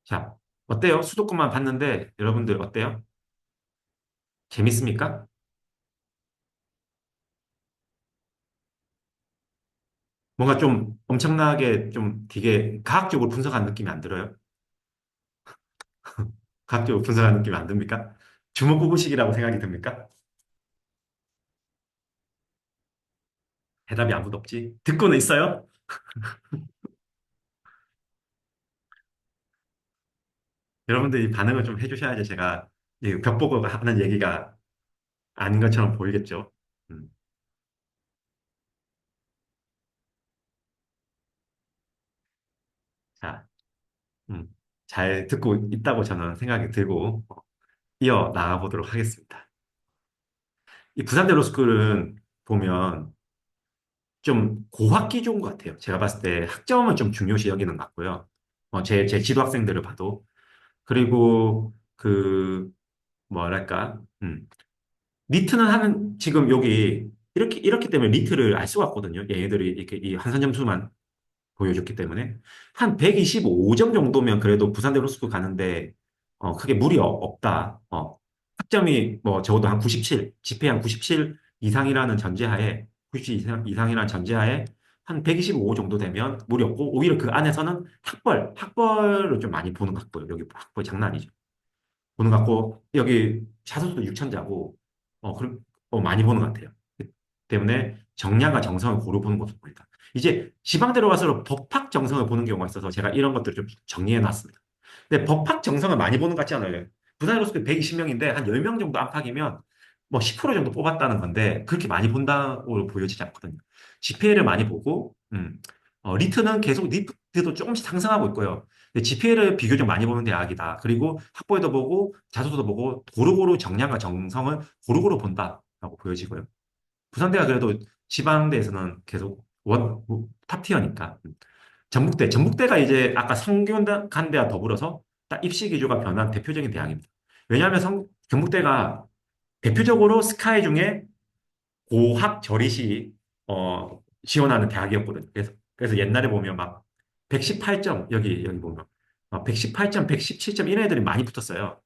자, 어때요? 수도권만 봤는데 여러분들 어때요? 재밌습니까? 뭔가 좀 엄청나게 좀 되게 과학적으로 분석한 느낌이 안 들어요? 과학적으로 분석한 느낌이 안 듭니까? 주먹구구식이라고 생각이 듭니까? 대답이 아무도 없지. 듣고는 있어요? 여러분들이 반응을 좀 해주셔야지 제가 이 벽보고 하는 얘기가 아닌 것처럼 보이겠죠. 음, 자, 음, 잘 듣고 있다고 저는 생각이 들고 이어 나가 보도록 하겠습니다. 이 부산대 로스쿨은 보면 좀 고학 기조인 것 같아요. 제가 봤을 때 학점을 좀 중요시 여기는 것 같고요. 제 지도 학생들을 봐도. 그리고 뭐랄까, 리트는 하는, 지금 여기, 이렇기 때문에 리트를 알 수가 없거든요. 얘네들이 이렇게 이 한산 점수만 보여줬기 때문에. 한 125점 정도면 그래도 부산대 로스쿨 가는데, 크게 무리 없다. 학점이 뭐 적어도 한 97, 지폐 한 97 이상이라는 전제하에, 97 이상이라는 전제하에 한 125 정도 되면 무리 없고, 오히려 그 안에서는 학벌을 좀 많이 보는 것 같고요. 여기 학벌 장난 아니죠. 보는 것 같고, 여기 자소서도 6천자고, 그럼, 많이 보는 것 같아요. 그 때문에 정량과 정성을 고루 보는 것으로 보니까. 이제 지방 들어가서 법학 정성을 보는 경우가 있어서 제가 이런 것들을 좀 정리해 놨습니다. 근데 법학 정성을 많이 보는 것 같지 않아요? 부산으로서 120명인데 한 10명 정도 안팎이면 뭐 10% 정도 뽑았다는 건데 그렇게 많이 본다고 보여지지 않거든요. GPA를 많이 보고, 리트는 계속 리트도 조금씩 상승하고 있고요. GPA를 비교적 많이 보는 대학이다. 그리고 학벌도 보고 자소서도 보고 고루고루 정량과 정성을 고루고루 본다라고 보여지고요. 부산대가 그래도 지방대에서는 계속 탑티어니까. 전북대가 이제 아까 성균관대와 더불어서 딱 입시 기조가 변한 대표적인 대학입니다. 왜냐하면 경북대가 대표적으로 스카이 중에 고학 저리시 지원하는 대학이었거든요. 그래서 옛날에 보면 막 118점 여기 보면 118점, 117점 이런 애들이 많이 붙었어요.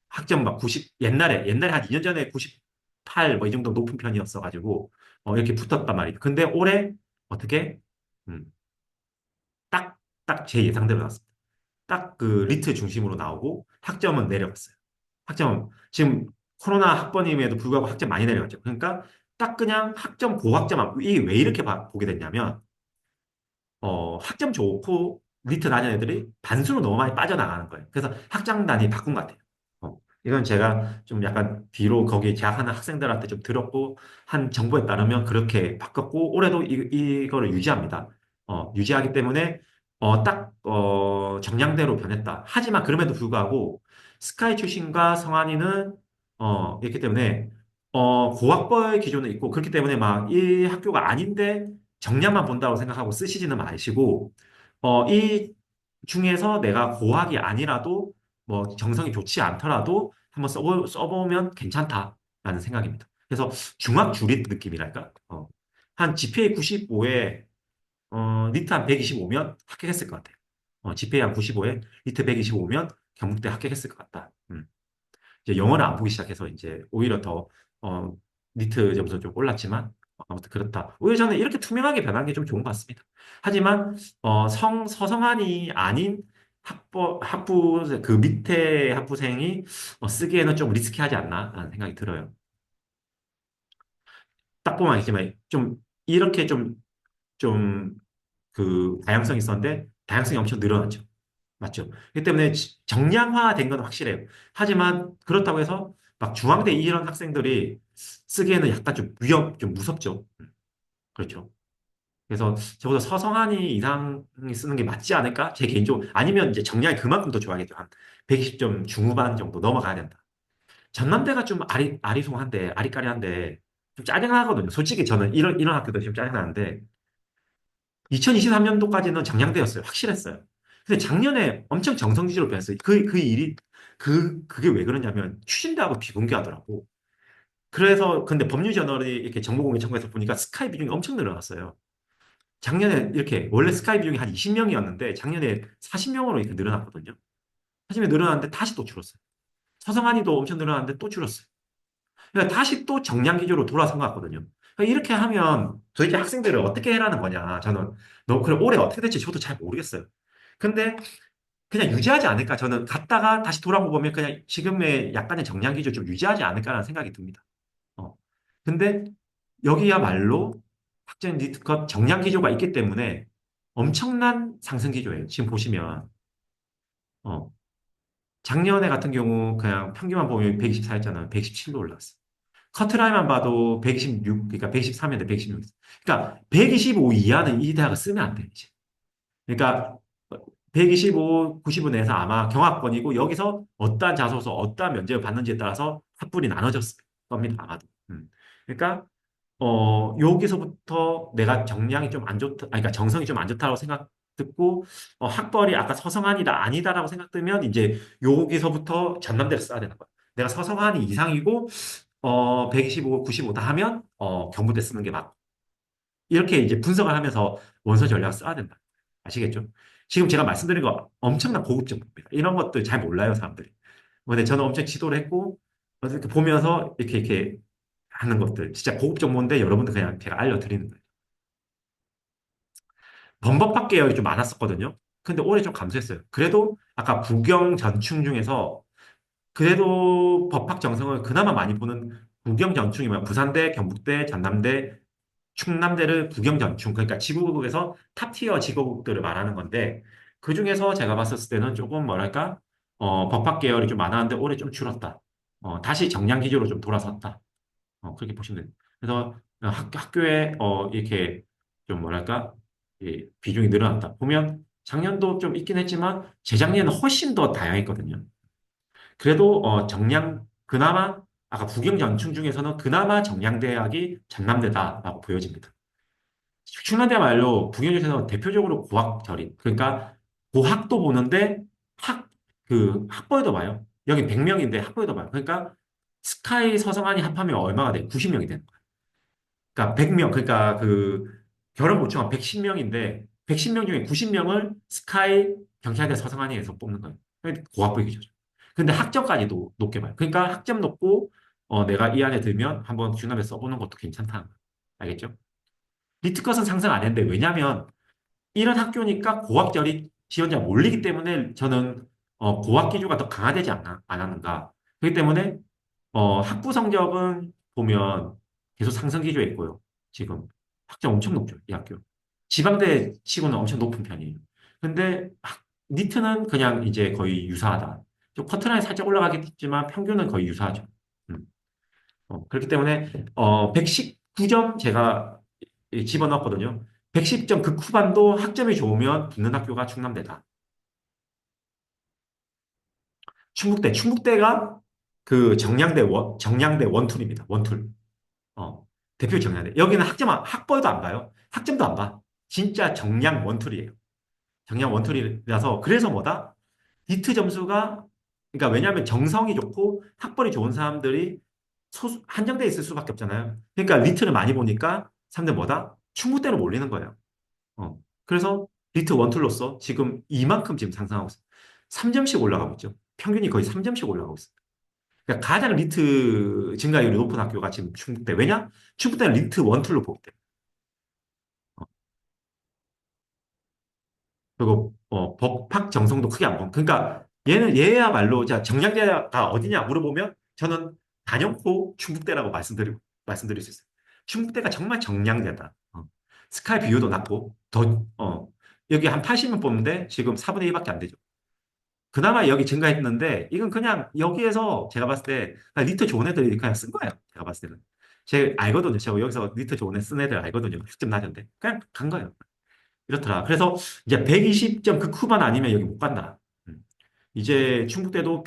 학점 막 90, 옛날에 한 2년 전에 98 뭐 이 정도 높은 편이었어 가지고 이렇게 붙었단 말이에요. 근데 올해 어떻게 음, 딱 제 예상대로 나왔습니다. 딱 그 리트 중심으로 나오고 학점은 내려갔어요. 학점 지금 코로나 학번임에도 불구하고 학점 많이 내려갔죠. 그러니까 딱 그냥 학점 고학점 이게 왜 이렇게 보게 됐냐면 학점 좋고 리트 다니는 애들이 반수로 너무 많이 빠져나가는 거예요. 그래서 학장단이 바꾼 것 같아요. 이건 제가 좀 약간 뒤로 거기 재학하는 학생들한테 좀 들었고 한 정보에 따르면 그렇게 바꿨고 올해도 이거를 유지합니다. 유지하기 때문에 정량대로 변했다. 하지만 그럼에도 불구하고 스카이 출신과 성한이는 있기 때문에 고학벌 기준은 있고 그렇기 때문에 막 이 학교가 아닌데 정량만 본다고 생각하고 쓰시지는 마시고 이 중에서 내가 고학이 아니라도 뭐 정성이 좋지 않더라도 한번 써보면 괜찮다라는 생각입니다. 그래서 중학 주립 느낌이랄까? 한 GPA 95에 니트 한 125면 합격했을 것 같아요. GPA 한 95에 니트 125면 경북대 합격했을 것 같다. 이제 영어를 안 보기 시작해서 이제 오히려 더 어, 니트 점수 좀 올랐지만 아무튼 그렇다. 오히려 저는 이렇게 투명하게 변한 게 좀 좋은 것 같습니다. 하지만 서성한이 아닌 학부 그 밑에 학부생이 쓰기에는 좀 리스키하지 않나라는 생각이 들어요. 딱 보면 알겠지만 좀 이렇게 좀 그 다양성이 있었는데 다양성이 엄청 늘어났죠. 맞죠? 그렇기 때문에 정량화된 건 확실해요. 하지만 그렇다고 해서 막 중앙대 이런 학생들이 쓰기에는 약간 좀 좀 무섭죠. 그렇죠. 그래서 적어도 서성한이 이상이 쓰는 게 맞지 않을까? 제 개인적으로. 아니면 이제 정량이 그만큼 더 좋아하겠죠. 한 120점 중후반 정도 넘어가야 된다. 전남대가 좀 아리송한데, 아리까리한데, 좀 짜증나거든요. 솔직히 저는 이런 학교도 지금 짜증나는데, 2023년도까지는 정량대였어요. 확실했어요. 근데 작년에 엄청 정성지지로 변했어요. 그게 왜 그러냐면, 추진대하고 비공개하더라고. 그래서, 근데 법률저널이 이렇게 정보공개 청구해서 보니까 스카이 비중이 엄청 늘어났어요. 작년에 이렇게, 원래 스카이 비중이 한 20명이었는데, 작년에 40명으로 이렇게 늘어났거든요. 40명 늘어났는데, 다시 또 줄었어요. 서성한이도 엄청 늘어났는데, 또 줄었어요. 그러니까 다시 또 정량 기조로 돌아선 것 같거든요. 그러니까 이렇게 하면 도대체 학생들을 어떻게 해라는 거냐. 저는 그래 올해 어떻게 될지 저도 잘 모르겠어요. 근데 그냥 유지하지 않을까. 저는 갔다가 다시 돌아보고 보면 그냥 지금의 약간의 정량 기조 좀 유지하지 않을까라는 생각이 듭니다. 어. 근데 여기야말로 학생 리스크업 정량 기조가 있기 때문에 엄청난 상승 기조예요. 지금 보시면 어. 작년에 같은 경우 그냥 평균만 보면 124였잖아요. 117로 올랐어요. 커트라인만 봐도 126, 그러니까 113인데 116. 그러니까 125 이하는 이 대학을 쓰면 안 돼, 이제. 그러니까 125, 90은 내에서 아마 경합권이고 여기서 어떠한 자소서, 어떠한 면접을 받는지에 따라서 합분이 나눠졌을 겁니다, 아마도. 그러니까 여기서부터 내가 정량이 좀 안 좋다, 아니, 그러니까 정성이 좀 안 좋다고 생각 듣고, 학벌이 아까 서성한이다, 아니다라고 생각되면 이제 여기서부터 전남대를 써야 되는 거야. 내가 서성한이 이상이고, 125, 95다 하면, 경부대 쓰는 게 맞고. 이렇게 이제 분석을 하면서 원서 전략을 써야 된다. 아시겠죠? 지금 제가 말씀드린 거 엄청난 고급 정보입니다. 이런 것들 잘 몰라요, 사람들이. 근데 저는 엄청 지도를 했고, 이렇게 보면서 이렇게 하는 것들. 진짜 고급 정보인데 여러분들 그냥 제가 알려드리는 거예요. 범법학 계열이 좀 많았었거든요. 근데 올해 좀 감소했어요. 그래도 아까 부경 전충 중에서 그래도 법학 정성을 그나마 많이 보는 부경 전충이 뭐야? 부산대, 경북대, 전남대, 충남대를 부경전충, 그러니까 지구국에서 탑티어 지구국들을 말하는 건데, 그 중에서 제가 봤었을 때는 조금 뭐랄까, 법학 계열이 좀 많았는데 올해 좀 줄었다. 다시 정량 기조로 좀 돌아섰다. 그렇게 보시면 돼요. 그래서 학교에 이렇게 좀 뭐랄까, 이 비중이 늘어났다. 보면 작년도 좀 있긴 했지만 재작년에는 훨씬 더 다양했거든요. 그래도 그나마 아까 부경전충 중에서는 그나마 정량대학이 전남대다라고 보여집니다. 충남대야말로 북경에서는 대표적으로 고학 절인. 그러니까 고학도 보는데 학벌도 봐요. 여기 100명인데 학벌도 봐요. 그러니까 스카이 서성한이 합하면 얼마가 돼? 90명이 되는 거야. 그러니까 100명, 그러니까 결혼 모집한 110명인데 110명 중에 90명을 스카이 경찰대 서성한이에서 뽑는 거예요. 그러니까 고학벌 기조죠. 근데 학점까지도 높게 봐요. 그러니까 학점 높고 내가 이 안에 들면 한번 중남에 써보는 것도 괜찮다는 거예요. 알겠죠? 리트컷은 상승 안 했는데 왜냐면 이런 학교니까 고학절이 지원자가 몰리기 때문에 저는 고학 기조가 더 강화되지 않았는가. 그렇기 때문에 학부 성적은 보면 계속 상승 기조에 있고요. 지금 학점 엄청 높죠, 이 학교. 지방대 치고는 엄청 높은 편이에요. 근데 니트는 그냥 이제 거의 유사하다. 좀 커트라인 살짝 올라가겠지만 평균은 거의 유사하죠. 음. 그렇기 때문에 119점 제가 집어넣었거든요. 110점 극후반도 학점이 좋으면 붙는 학교가 충남대다. 충북대가 그 정량대 원툴입니다. 원툴. 어, 대표 정량대. 여기는 학벌도 안 봐요. 학점도 안 봐. 진짜 정량 원툴이에요. 정량 원툴이라서 그래서 뭐다? 니트 점수가 그러니까 왜냐하면 정성이 좋고 학벌이 좋은 사람들이 한정돼 있을 수밖에 없잖아요. 그러니까 니트를 많이 보니까 사람들 뭐다? 충북대로 몰리는 거예요. 그래서 리트 원툴로서 지금 이만큼 지금 상승하고 있어요. 3점씩 올라가고 있죠. 평균이 거의 3점씩 올라가고 있어요. 그러니까 가장 리트 증가율이 높은 학교가 지금 충북대. 왜냐? 충북대는 리트 원툴로 보기 때문에. 어, 그리고 법학 정성도 크게 안 보고. 그러니까 얘야말로 자 정량대가 어디냐 물어보면 저는 단연코 충북대라고 말씀드릴 수 있어요. 충북대가 정말 정량대다. 스카이 비율도 낮고, 여기 한 80명 뽑는데 지금 4분의 1밖에 안 되죠. 그나마 여기 증가했는데, 이건 그냥 여기에서 제가 봤을 때, 그냥 리트 좋은 애들이 그냥 쓴 거예요. 제가 봤을 때는. 제가 알거든요. 제가 여기서 리트 좋은 애 쓴 애들 알거든요. 10점 낮은데. 그냥 간 거예요. 이렇더라. 그래서 이제 120점 그 쿠만 아니면 여기 못 간다. 음. 이제 충북대도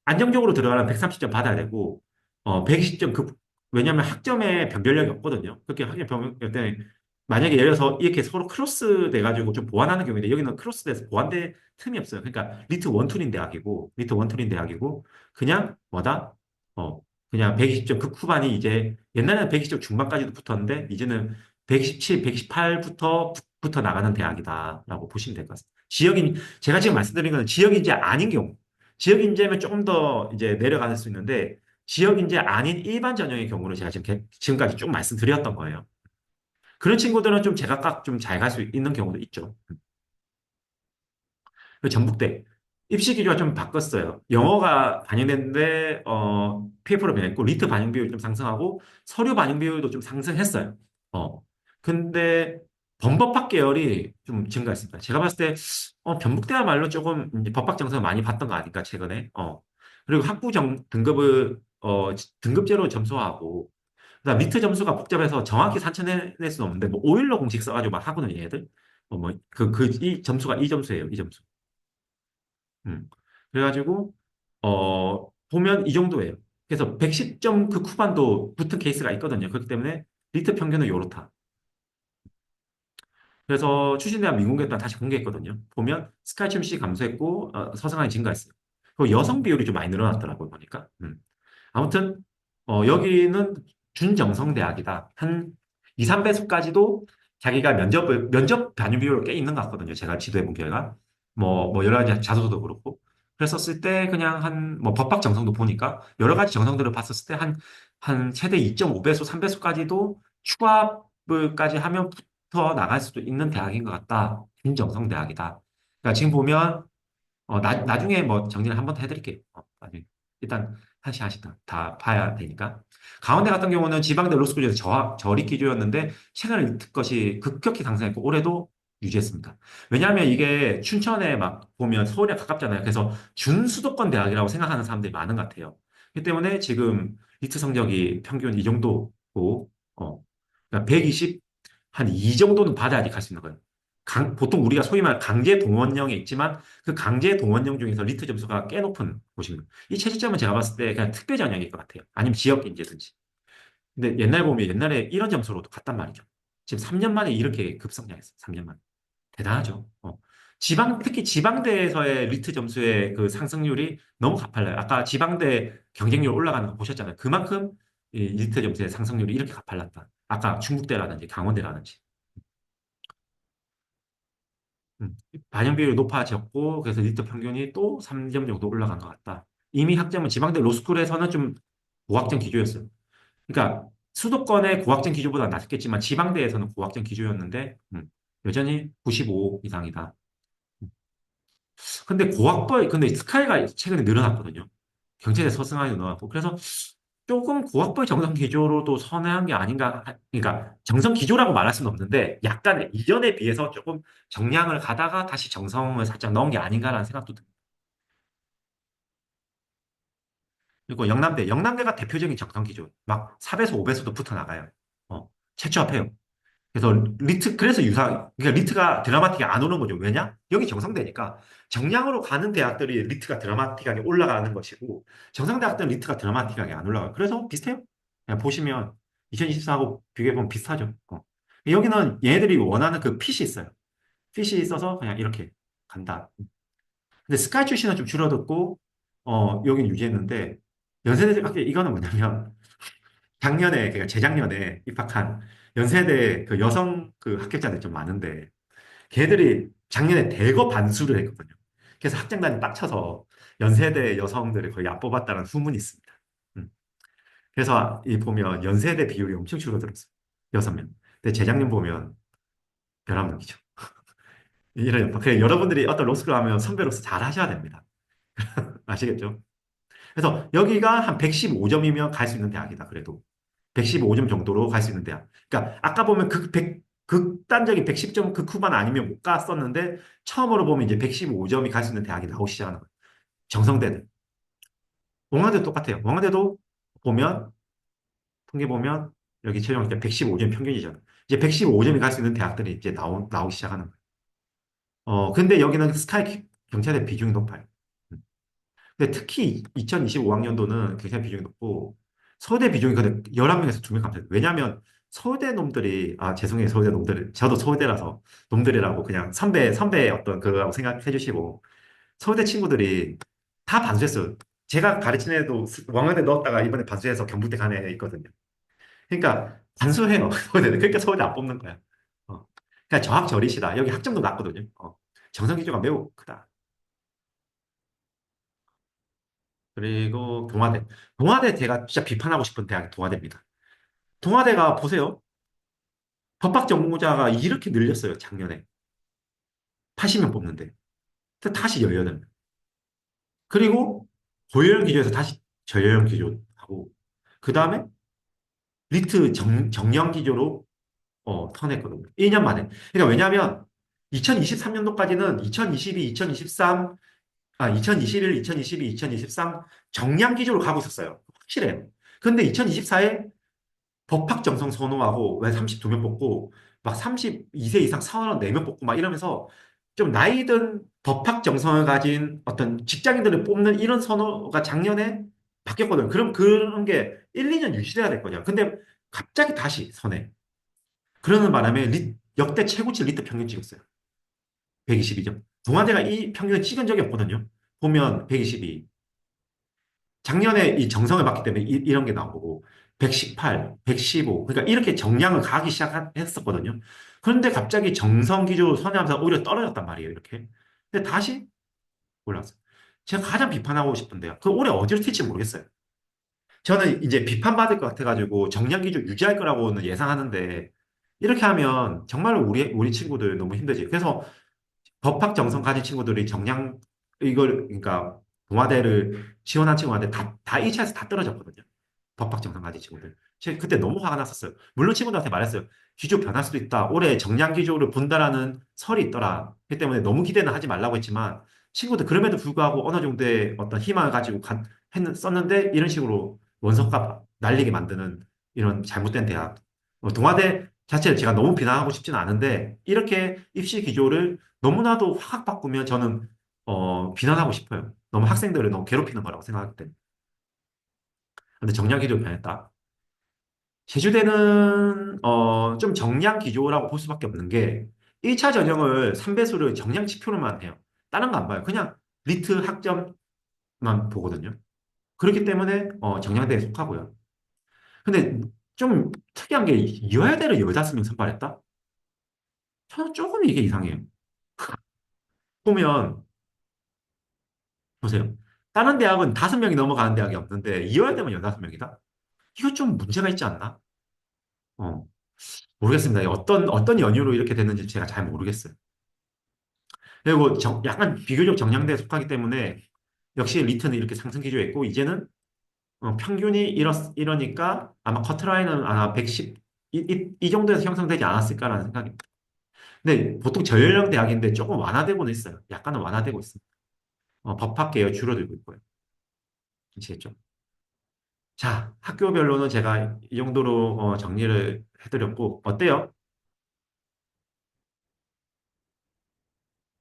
안정적으로 들어가려면 130점 받아야 되고, 120점 왜냐면 학점에 변별력이 없거든요. 그렇게 학점 변별력 때문에 만약에 예를 들어서 이렇게 서로 크로스 돼가지고 좀 보완하는 경우인데 여기는 크로스 돼서 보완될 틈이 없어요. 그러니까 리트 원툴인 대학이고, 리트 원툴인 대학이고, 그냥 뭐다? 어, 그냥 120점 극후반이 이제 옛날에는 120점 중반까지도 붙었는데 이제는 127, 128부터 나가는 대학이다라고 보시면 될 것 같습니다. 제가 지금 말씀드린 건 지역인재 아닌 경우. 지역인재면 조금 더 이제 내려갈 수 있는데 지역인재 아닌 일반 전형의 경우를 제가 지금까지 쭉 말씀드렸던 거예요. 그런 친구들은 좀 제각각 좀 잘 갈 수 있는 경우도 있죠. 그 전북대 입시 기조가 좀 바뀌었어요. 영어가 반영됐는데 페이퍼로 변했고 리트 반영 비율이 좀 상승하고 서류 반영 비율도 좀 상승했어요. 근데 범법학 계열이 좀 증가했습니다. 제가 봤을 때 전북대야말로 조금 이제 법학 정책을 많이 봤던 거 아닐까 최근에. 그리고 등급을 등급제로 점수하고 그다음 리트 점수가 복잡해서 정확히 산천해낼 수는 없는데 뭐 오일러 공식 써가지고 막 하거든요 얘들. 이 점수가 이 점수예요 이 점수. 그래가지고, 보면 이 정도예요. 그래서 110점 그 후반도 붙은 케이스가 있거든요. 그렇기 때문에 리트 평균은 요렇다. 그래서 추진대학 민공개단 다시 공개했거든요. 보면 스카이춤 씨 감소했고, 서성한이 증가했어요. 그리고 여성 비율이 좀 많이 늘어났더라고요, 보니까. 아무튼, 여기는 준정성대학이다. 한 2, 3배수까지도 자기가 면접 반영 비율을 꽤 있는 것 같거든요. 제가 지도해본 결과. 뭐, 여러 가지 자소서도 그렇고. 그랬었을 때 그냥 뭐, 법학 정성도 보니까 여러 가지 정성들을 봤었을 때 한 최대 2.5배수, 3배수까지도 추가까지 하면 붙어 나갈 수도 있는 대학인 것 같다. 준정성 대학이다. 그러니까 지금 보면 나중에 뭐 정리를 한 번 더 해드릴게요. 나중에. 일단 한시 한시 다 봐야 되니까. 강원대 같은 경우는 지방대 로스쿨에서 저립 기조였는데 최근에 것이 급격히 상승했고 올해도 유지했습니다. 왜냐하면 이게 춘천에 막 보면 서울에 가깝잖아요. 그래서 준수도권 대학이라고 생각하는 사람들이 많은 것 같아요. 그렇기 때문에 지금 리트 성적이 평균 이 정도고, 그러니까 120, 한 이 정도는 받아야지 갈 수 있는 거예요. 보통 우리가 소위 말 강제 동원령에 있지만 그 강제 동원령 중에서 리트 점수가 꽤 높은 곳입니다. 이 최저점은 제가 봤을 때 그냥 특별 전형일 것 같아요. 아니면 지역 인재든지. 근데 옛날 보면 옛날에 이런 점수로도 갔단 말이죠. 지금 3년 만에 이렇게 급성장했어요. 3년 만에. 대단하죠. 특히 지방대에서의 리트 점수의 그 상승률이 너무 가팔라요. 아까 지방대 경쟁률 올라가는 거 보셨잖아요. 그만큼 이 리트 점수의 상승률이 이렇게 가팔랐다. 아까 중국대라든지 강원대라든지. 반영 비율이 높아졌고 그래서 리터 평균이 또 3점 정도 올라간 것 같다. 이미 학점은 지방대 로스쿨에서는 좀 고학점 기조였어요. 그러니까 수도권의 고학점 기조보다 낮겠지만 지방대에서는 고학점 기조였는데 여전히 95 이상이다. 근데 스카이가 최근에 늘어났거든요. 경제대 서승환이 늘어났고 그래서 조금 고학벌 정성 기조로도 선회한 게 아닌가. 그러니까 정성 기조라고 말할 수는 없는데 약간 이전에 비해서 조금 정량을 가다가 다시 정성을 살짝 넣은 게 아닌가라는 생각도 듭니다. 그리고 영남대가 대표적인 정성 기조. 막 4배수, 5배수도 붙어 나가요. 최초 합해요. 그러니까 리트가 드라마틱하게 안 오는 거죠. 왜냐? 여기 정성대니까. 정량으로 가는 대학들이 리트가 드라마틱하게 올라가는 것이고, 정상대학들은 리트가 드라마틱하게 안 올라가요. 그래서 비슷해요. 그냥 보시면, 2024하고 비교해보면 비슷하죠. 여기는 얘네들이 원하는 그 핏이 있어요. 핏이 있어서 그냥 이렇게 간다. 근데 스카이 출신은 좀 줄어들고, 여긴 유지했는데, 연세대학교 이거는 뭐냐면, 그러니까 재작년에 입학한 연세대 그 여성 그 합격자들이 좀 많은데, 걔들이 작년에 대거 반수를 했거든요. 그래서 학장단이 빡쳐서 연세대 여성들이 거의 안 뽑았다는 소문이 있습니다. 음. 그래서 이 보면 연세대 비율이 엄청 줄어들었어요. 6명. 근데 재작년 보면 11명이죠. 이런, 그래, 여러분들이 어떤 로스쿨 하면 선배로서 잘 하셔야 됩니다. 아시겠죠? 그래서 여기가 한 115점이면 갈 수 있는 대학이다, 그래도. 115점 정도로 갈 수 있는 대학. 그러니까 아까 보면 극단적인 110점 그 후반 아니면 못 갔었는데 처음으로 보면 이제 115점이 갈 수 있는 대학이 나오기 시작하는 거예요. 정성대는. 공항대도 똑같아요. 공항대도 보면 통계 보면 여기 최종 이제 115점 평균이잖아요. 이제 115점이 갈 수 있는 대학들이 이제 나오기 시작하는 거예요. 근데 여기는 스카이 경찰대 비중이 높아요. 음. 근데 특히 2025학년도는 경찰 비중이 높고 서울대 비중이 근데 11명에서 2명 감소해요. 왜냐하면 서울대 놈들이 죄송해요 서울대 놈들 저도 서울대라서 놈들이라고 그냥 선배 어떤 그거라고 생각해 주시고 서울대 친구들이 다 반수했어요. 제가 가르친 애도 왕년에 넣었다가 이번에 반수해서 경북대 간 애 있거든요. 그러니까 반수해요. 서울대는. 그러니까 서울대 안 뽑는 거야. 어. 그러니까 저학저리시다. 여기 학점도 낮거든요. 정성 기조가 매우 크다. 그리고 동아대. 동아대 제가 진짜 비판하고 싶은 대학이 동아대입니다. 동아대가 보세요. 법학 전공자가 이렇게 늘렸어요. 작년에. 80명 뽑는데. 근데 다시 18명. 그리고 고연령 기조에서 다시 저연령 기조 하고 그 다음에 리트 정령 기조로 턴했거든요. 1년 만에. 그러니까 왜냐하면 2023년도까지는 2022, 2023, 2021, 2022, 2023 정량 기조로 가고 있었어요. 확실해요. 근데 2024에 법학 정성 선호하고 왜 32명 뽑고 막 32세 이상 사원원 4명 뽑고 막 이러면서 좀 나이 든 법학 정성을 가진 어떤 직장인들을 뽑는 이런 선호가 작년에 바뀌었거든요. 그럼 그런 게 1, 2년 유지돼야 될 거냐. 근데 갑자기 다시 선해. 그러는 바람에 역대 최고치 리트 평균 찍었어요. 122점. 동아대가 이 평균을 찍은 적이 없거든요. 보면 122. 작년에 이 정성을 봤기 때문에 런 게 나온 거고 118, 115 그러니까 이렇게 정량을 가기 시작했었거든요. 그런데 갑자기 정성 기조 선회하면서 오히려 떨어졌단 말이에요. 이렇게. 근데 다시 올라왔어요. 제가 가장 비판하고 싶은데요. 그 올해 어디로 튈지 모르겠어요. 저는 이제 비판받을 것 같아가지고 정량 기조 유지할 거라고는 예상하는데 이렇게 하면 정말 우리 친구들 너무 힘들지. 그래서 법학 정성 가진 친구들이 그러니까 동아대를 지원한 친구한테 다 1차에서 다 떨어졌거든요. 법학 정성 가진 친구들. 제가 그때 너무 화가 났었어요. 물론 친구들한테 말했어요. 기조 변할 수도 있다. 올해 정량 기조를 본다라는 설이 있더라. 그렇기 때문에 너무 기대는 하지 말라고 했지만 친구들 그럼에도 불구하고 어느 정도의 어떤 희망을 가지고 썼는데 이런 식으로 원성값 날리게 만드는 이런 잘못된 대학. 동아대 자체를 제가 너무 비난하고 싶지는 않은데 이렇게 입시 기조를 너무나도 확 바꾸면 저는 비난하고 싶어요. 너무 학생들을 너무 괴롭히는 거라고 생각하기 때문에. 근데 정량 기조 변했다. 제주대는 좀 정량 기조라고 볼 수밖에 없는 게 1차 전형을 3배수를 정량 지표로만 해요. 다른 거 안 봐요. 그냥 리트 학점만 보거든요. 그렇기 때문에 정량대에 속하고요. 근데 좀 특이한 게 여야대를 15명 선발했다? 저는 조금 이게 이상해요. 보면 보세요. 다른 대학은 5명이 넘어가는 대학이 없는데 이여야대만 15명이다? 이거 좀 문제가 있지 않나? 어, 모르겠습니다. 어떤 연유로 이렇게 됐는지 제가 잘 모르겠어요. 그리고 약간 비교적 정량대에 속하기 때문에 역시 리트는 이렇게 상승 기조했고 이제는 평균이 이러니까 아마 커트라인은 아마 110, 이 정도에서 형성되지 않았을까라는 생각입니다. 근데 보통 저연령 대학인데 조금 완화되고는 있어요. 약간은 완화되고 있습니다. 법학계열 줄어들고 있고요. 아시겠죠? 자, 학교별로는 제가 이 정도로 정리를 해드렸고, 어때요?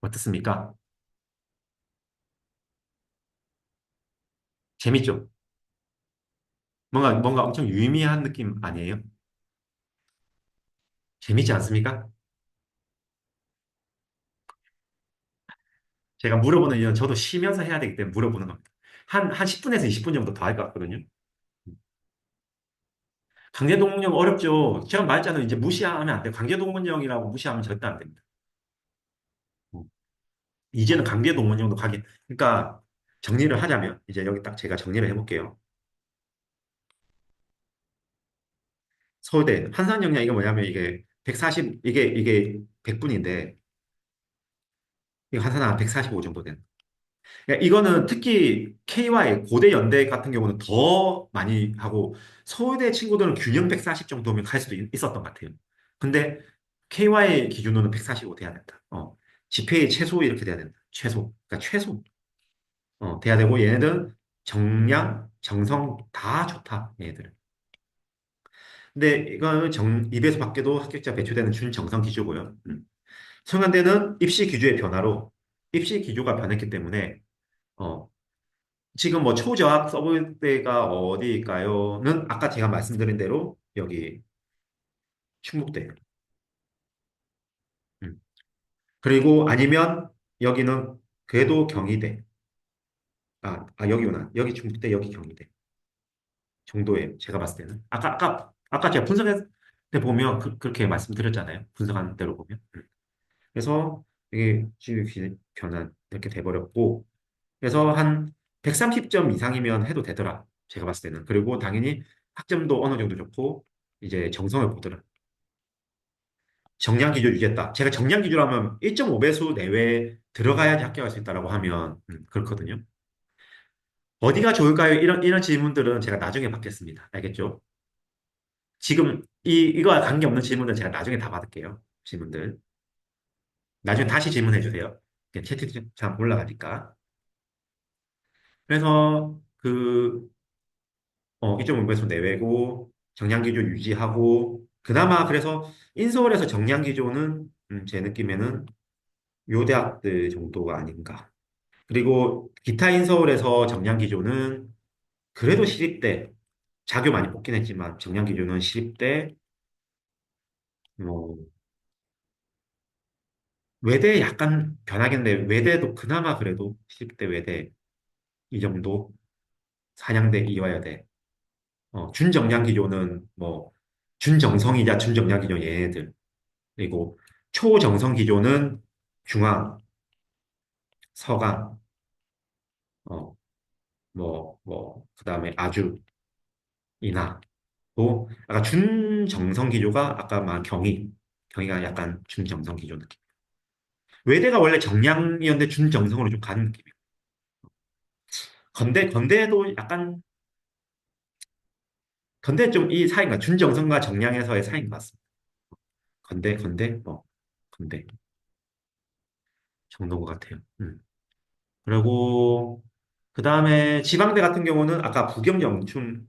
어떻습니까? 재밌죠? 뭔가 엄청 유의미한 느낌 아니에요? 재밌지 않습니까? 제가 물어보는 이유는 저도 쉬면서 해야 되기 때문에 물어보는 겁니다. 한 10분에서 20분 정도 더 할 것 같거든요. 강제동원령 어렵죠? 제가 말했잖아요. 이제 무시하면 안 돼요. 강제동원령이라고 무시하면 절대 안 됩니다. 음. 이제는 강제동원령도 가긴. 그러니까 정리를 하자면, 이제 여기 딱 제가 정리를 해볼게요. 서울대 한산영양 이게 뭐냐면 이게 140 이게 100분인데 이거 한산 한 145 정도 되는. 그러니까 이거는 특히 KY 고대 연대 같은 경우는 더 많이 하고 서울대 친구들은 균형 140 정도면 갈 수도 있었던 것 같아요. 근데 KY 기준으로는 145 돼야 된다. GPA 최소 이렇게 돼야 된다. 최소. 그러니까 최소. 돼야 되고 얘네들은 정량, 정성 다 좋다. 얘네들은. 근데 이거는 입에서 밖에도 합격자 배출되는 준정성 기조고요. 청와대는 입시 기조의 변화로 입시 기조가 변했기 때문에 어, 지금 뭐 초저학 서울대가 어디일까요?는 아까 제가 말씀드린 대로 여기 충북대. 음. 그리고 아니면 여기는 그래도 경희대. 여기구나. 여기 충북대, 여기 경희대 정도예요. 제가 봤을 때는. 아까 제가 분석해 보면 그렇게 말씀드렸잖아요. 분석한 대로 보면. 그래서 이게 지금 변환 이렇게 돼버렸고 그래서 한 130점 이상이면 해도 되더라. 제가 봤을 때는. 그리고 당연히 학점도 어느 정도 좋고 이제 정성을 보더라. 정량 기준 유지했다. 제가 정량 기준하면 1.5배수 내외에 들어가야지 합격할 수 있다라고 하면 그렇거든요. 어디가 좋을까요? 이런 질문들은 제가 나중에 받겠습니다. 알겠죠? 지금 이거와 관계없는 질문은 제가 나중에 다 받을게요. 질문들. 나중에 다시 질문해 주세요. 채팅창 올라가니까. 그래서 2.5배수 내외고 정량 기준 유지하고 그나마 그래서 인서울에서 정량 기준은 제 느낌에는 요 대학들 정도가 아닌가. 그리고 기타 인서울에서 정량 기준은 그래도 시립대 자교 많이 뽑긴 했지만 정량 기준은 시립대 뭐 외대 약간 변하겠는데 외대도 그나마 그래도 시립대 외대 이 정도 한양대 이화여대 준정량 기준은 뭐 준정성이자 준정량 기준 얘네들 그리고 초정성 기조는 중앙, 서강, 어, 그다음에 아주, 인하. 또, 아까 준정성 기조가 아까 말한 경희가 약간 준정성 기조 느낌. 외대가 원래 정량이었는데 준정성으로 좀 가는 느낌이에요. 건대도 약간, 건대 좀 이 사이인가, 준정성과 정량에서의 사이인 것 같습니다. 건대 정도인 것 같아요. 그리고, 그 다음에 지방대 같은 경우는 아까 부경영춘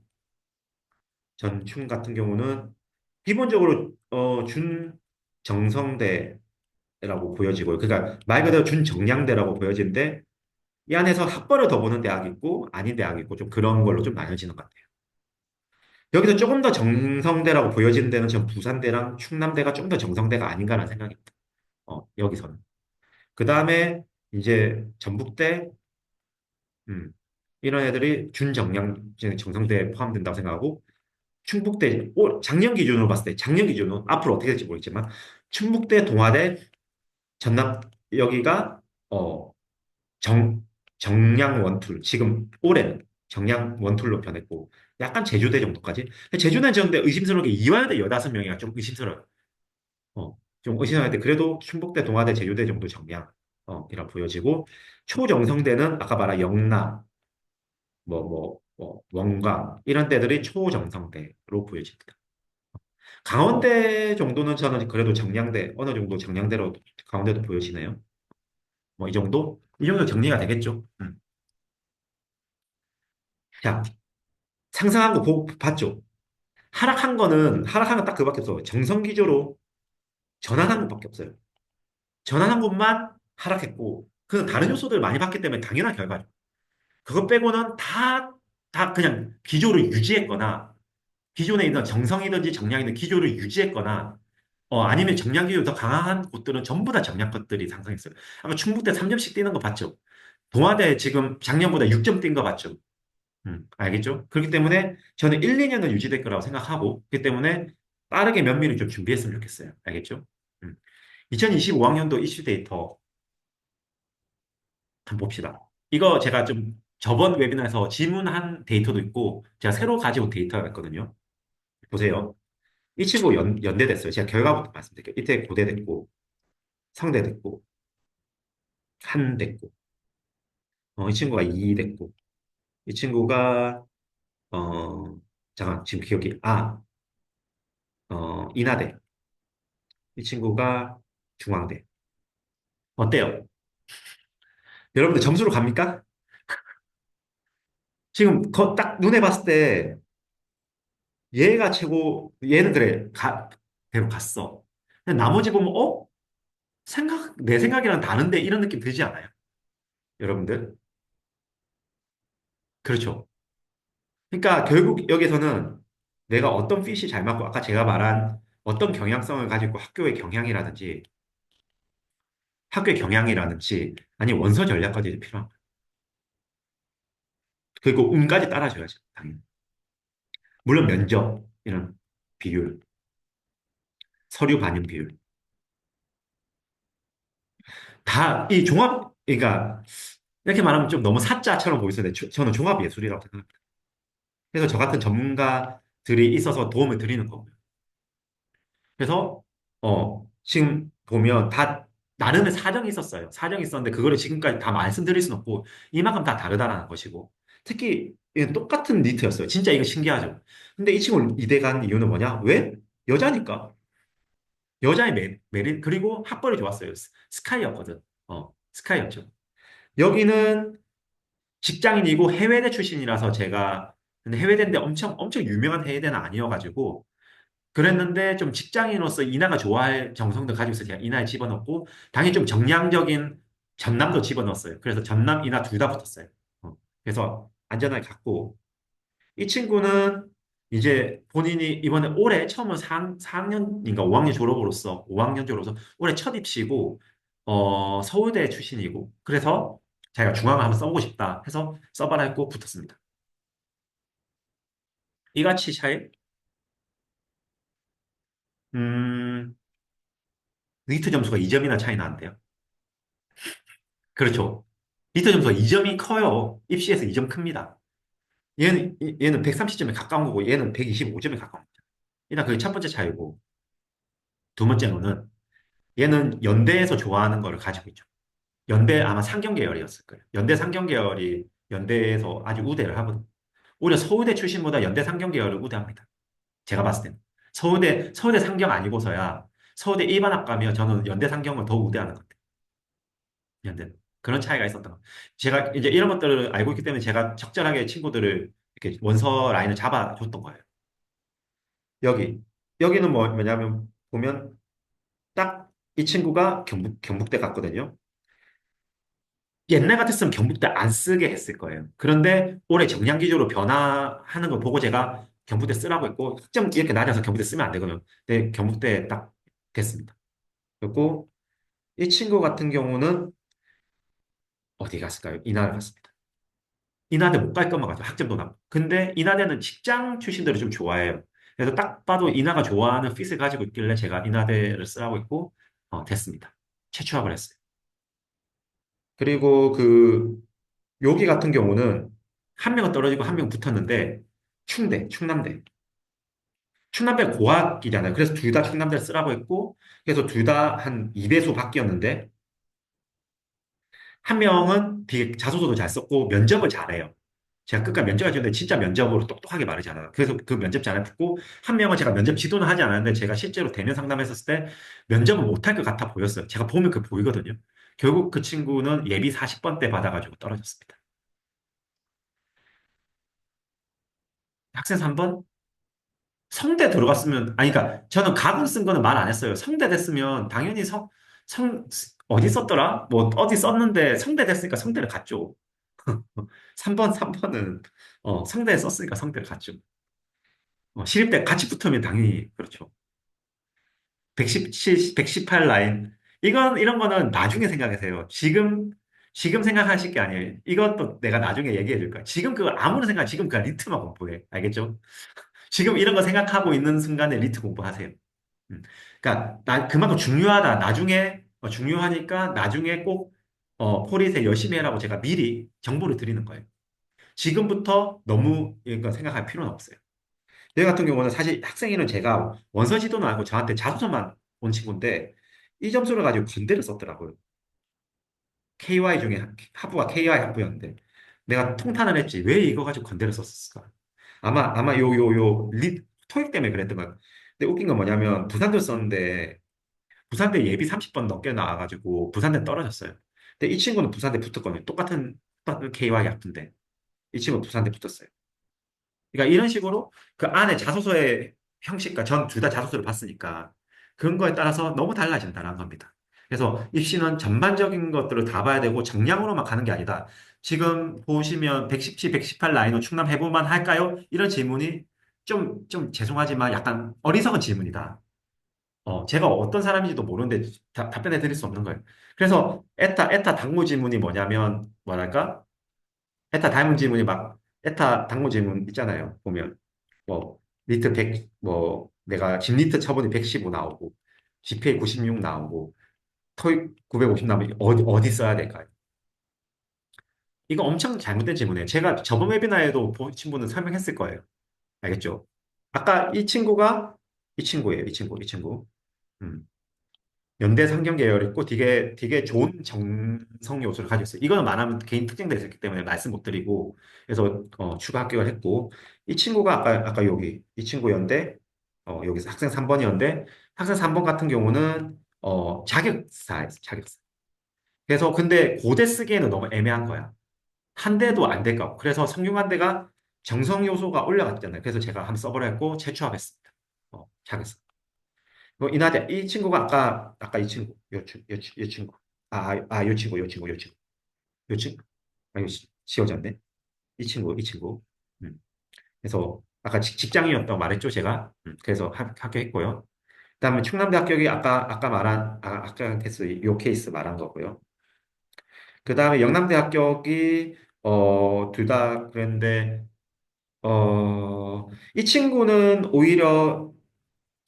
전충 같은 경우는 기본적으로 준 정성대라고 보여지고요. 그러니까 말 그대로 준 정량대라고 보여지는데 이 안에서 학벌을 더 보는 대학이 있고 아닌 대학이 있고 좀 그런 걸로 좀 나눠지는 것 같아요. 여기서 조금 더 정성대라고 보여지는 데는 전 부산대랑 충남대가 좀 더 정성대가 아닌가라는 생각입니다. 여기서는. 그 다음에 이제 전북대 이런 애들이 준정량 정성대에 포함된다고 생각하고 충북대 작년 기준으로 봤을 때 작년 기준으로 앞으로 어떻게 될지 모르겠지만 충북대 동아대 전남 여기가 어, 정 정량 원툴 지금 올해는 정량 원툴로 변했고 약간 제주대 정도까지 근데 제주대는 저는데 의심스러운 게 이화여대 15명이가 좀 의심스러워요. 좀 의심스러운데 그래도 충북대 동아대 제주대 정도 정량 이라 보여지고 초정성대는 아까 말한 영남 원광 이런 데들이 초정성대로 보여집니다. 강원대 정도는 저는 그래도 정량대, 어느 정도 정량대로 강원대도 보여지네요. 뭐 이 정도? 이 정도 정리가 되겠죠. 자, 상승한 거 봤죠? 하락한 건 딱 그밖에 없어요. 정성기조로 전환한 것밖에 없어요. 전환한 것만 하락했고, 그 다른 요소들 많이 봤기 때문에 당연한 결과죠. 그것 빼고는 다 그냥 기조를 유지했거나, 기존에 있던 정성이든지 정량이든 기조를 유지했거나, 아니면 정량 기조 더 강한 곳들은 전부 다 정량 것들이 상승했어요. 아까 충북대 3점씩 뛰는 거 봤죠? 동아대 지금 작년보다 6점 뛴 거 봤죠? 알겠죠? 그렇기 때문에 저는 1, 2년은 유지될 거라고 생각하고, 그렇기 때문에 빠르게 면밀히 좀 준비했으면 좋겠어요. 알겠죠? 2025학년도 이슈 데이터 한번 봅시다. 이거 제가 좀 저번 웨비나에서 질문한 데이터도 있고, 제가 새로 가지고 데이터가 있거든요. 보세요. 이 친구 연대 됐어요. 제가 결과부터 말씀드릴게요. 이태 고대 됐고, 상대 됐고, 한 됐고. 이 친구가 2 됐고, 이 친구가, 잠깐, 지금 기억이, 인하대. 이 친구가 중앙대. 어때요? 여러분들 점수로 갑니까? 지금 딱 눈에 봤을 때 얘가 최고, 얘는 그래, 대로 갔어. 근데 나머지 보면, 내 생각이랑 다른데 이런 느낌 들지 않아요? 여러분들? 그렇죠. 그러니까 결국 여기서는 내가 어떤 핏이 잘 맞고, 아까 제가 말한 어떤 경향성을 가지고 학교의 경향이라든지, 아니 원서 전략까지 필요한 거예요. 그리고 운까지 따라줘야죠, 당연히. 물론 면접, 이런 비율, 서류 반영 비율. 다 이 그러니까 이렇게 말하면 좀 너무 사자처럼 보이는데 저는 종합예술이라고 생각합니다. 그래서 저 같은 전문가들이 있어서 도움을 드리는 거고요. 그래서 지금 보면 다 나름의 사정이 있었어요. 사정이 있었는데 그거를 지금까지 다 말씀드릴 수는 없고 이만큼 다 다르다라는 것이고 특히 이건 똑같은 니트였어요. 진짜 이거 신기하죠. 근데 이 친구 이대 간 이유는 뭐냐? 왜? 여자니까. 여자의 메rit 그리고 학벌이 좋았어요. 스카이였거든. 스카이였죠. 여기는 직장인이고 해외대 출신이라서 제가 근데 해외대인데 엄청 엄청 유명한 해외대는 아니어가지고 그랬는데 좀 직장인으로서 이나가 좋아할 정성도 가지고 있어서 제가 이나에 집어넣고 당연히 좀 정량적인 전남도 집어넣었어요. 그래서 전남, 이나 둘 다 붙었어요. 그래서 안전하게 갔고 이 친구는 이제 본인이 이번에 올해 처음으로 4학년인가 5학년 졸업으로서 5학년 졸업으로서 올해 첫 입시고 서울대 출신이고 그래서 자기가 중앙을 한번 써보고 싶다 해서 써봐라 했고 붙었습니다. 이같이 차이 음, 리트 점수가 2점이나 차이 나는데요. 그렇죠. 리터 점수가 2점이 커요. 입시에서 2점 큽니다. 얘는 130점에 가까운 거고 얘는 125점에 가까운 거죠. 일단 그게 첫 번째 차이고 두 번째로는 얘는 연대에서 좋아하는 거를 가지고 있죠. 연대 아마 상경 계열이었을 거예요. 연대 상경 계열이 연대에서 아주 우대를 하거든요. 오히려 서울대 출신보다 연대 상경 계열을 우대합니다. 제가 봤을 때는. 서울대 상경 아니고서야 서울대 일반학 가면 저는 연대 상경을 더 우대하는 것 같아요. 연대. 그런 차이가 있었던 것. 제가 이제 이런 것들을 알고 있기 때문에 제가 적절하게 친구들을 이렇게 원서 라인을 잡아줬던 거예요. 여기. 여기는 뭐냐면 보면 딱 이 친구가 경북대 갔거든요. 옛날 같았으면 경북대 안 쓰게 했을 거예요. 그런데 올해 정량 기준으로 변화하는 걸 보고 제가 경북대 쓰라고 했고 학점 이렇게 낮아서 경북대 쓰면 안 되거든요. 근데 경북대 딱 됐습니다. 그리고 이 친구 같은 경우는 어디 갔을까요? 이나를 갔습니다. 이나대 못 갈 것만 같아요. 학점도 낮고. 근데 이나대는 직장 출신들을 좀 좋아해요. 그래서 딱 봐도 이나가 좋아하는 핏을 가지고 있길래 제가 이나대를 쓰라고 했고 됐습니다. 채취학을 했어요. 그리고 여기 같은 경우는 한 명은 떨어지고 한 명 붙었는데 충남대. 충남대 고학이잖아요. 그래서 둘 다 충남대를 쓰라고 했고 그래서 둘 다 한 2배수 바뀌었는데 한 명은 되게 자소서도 잘 썼고 면접을 잘해요. 제가 끝까지 면접을 했는데 진짜 면접으로 똑똑하게 말하지 않아요. 그래서 그 면접 잘했고 한 명은 제가 면접 지도는 하지 않았는데 제가 실제로 대면 상담했었을 때 면접을 못할 것 같아 보였어요. 제가 보면 그 보이거든요. 결국 그 친구는 예비 40번대 받아가지고 떨어졌습니다. 학생 3번? 성대 들어갔으면, 아니, 그러니까 저는 가군 쓴 거는 말 안 했어요. 성대 됐으면 당연히 성, 어디 썼더라? 뭐, 어디 썼는데 성대 됐으니까 성대를 갔죠. 3번은, 성대 썼으니까 성대를 갔죠. 시립대 같이 붙으면 당연히, 그렇죠. 117, 8 라인. 이런 거는 나중에 생각하세요. 지금 생각하실 게 아니에요. 이것도 내가 나중에 얘기해 줄 거야. 지금 아무런 생각, 지금 그 리트만 공부해. 알겠죠? 지금 이런 거 생각하고 있는 순간에 리트 공부하세요. 음. 그러니까 그만큼 중요하다. 나중에 중요하니까 나중에 꼭 폴리세 열심히 해라고 제가 미리 정보를 드리는 거예요. 지금부터 너무 이거 생각할 필요는 없어요. 얘 같은 경우는 사실 학생회는 제가 원서 지도는 아니고 저한테 자소서만 온 친구인데 이 점수를 가지고 건대를 썼더라고요. KY 중에 학부가 KY 학부였는데 내가 통탄을 했지. 왜 이거 가지고 건대를 썼을까? 아마 토익 때문에 그랬던 거야. 근데 웃긴 건 뭐냐면 부산대 썼는데 부산대 예비 30번 넘게 나와가지고 부산대 떨어졌어요. 근데 이 친구는 부산대 붙었거든요. 똑같은 KY 학부인데 이 친구 부산대 붙었어요. 그러니까 이런 식으로 그 안에 자소서의 형식과 전 둘 다 자소서를 봤으니까 그런 거에 따라서 너무 달라진다는 겁니다. 그래서 입시는 전반적인 것들을 다 봐야 되고 정량으로만 가는 게 아니다. 지금 보시면 117, 118 라인으로 충남 해볼만 할까요? 이런 질문이 좀 죄송하지만 약간 어리석은 질문이다. 제가 어떤 사람인지도 모르는데 답변해 드릴 수 없는 거예요. 그래서 에타 당무 질문이 뭐냐면, 뭐랄까? 에타 당무 질문 있잖아요. 보면, 뭐, 리트 100, 내가 집 리트 쳐보니 115 나오고, GPA 96 나오고, 토익 950 나오면 어디 써야 될까요? 이거 엄청 잘못된 질문이에요. 제가 저번 웨비나에도 보신 분은 설명했을 거예요. 알겠죠? 아까 이 친구예요. 이 친구. 음. 연대 상경 계열이 있고 되게 좋은 정성 요소를 가지고 있어요. 이거는 말하면 개인 특징들이 있기 때문에 말씀 못 드리고 그래서 추가 합격을 했고 이 친구가 아까 여기 이 친구 연대 여기서 학생 3번이었는데 학생 3번 같은 경우는 자격사예요. 자격사. 그래서 근데 고대 쓰기에는 너무 애매한 거야. 한 대도 안 될까. 그래서 성균관대가 정성 요소가 올라갔잖아요. 그래서 제가 한번 써보라 했고 재취합했습니다. 자격사. 이 친구가 아까 이 친구, 요 친구. 요 친구. 지워졌네. 이 친구. 음. 그래서 아까 직장인이었다고 말했죠, 제가. 그래서 합격했고요. 그다음에 충남대 합격이 아까 케이스, 요 케이스 말한 거고요. 그다음에 영남대 합격이, 둘 다 그랬는데, 이 친구는 오히려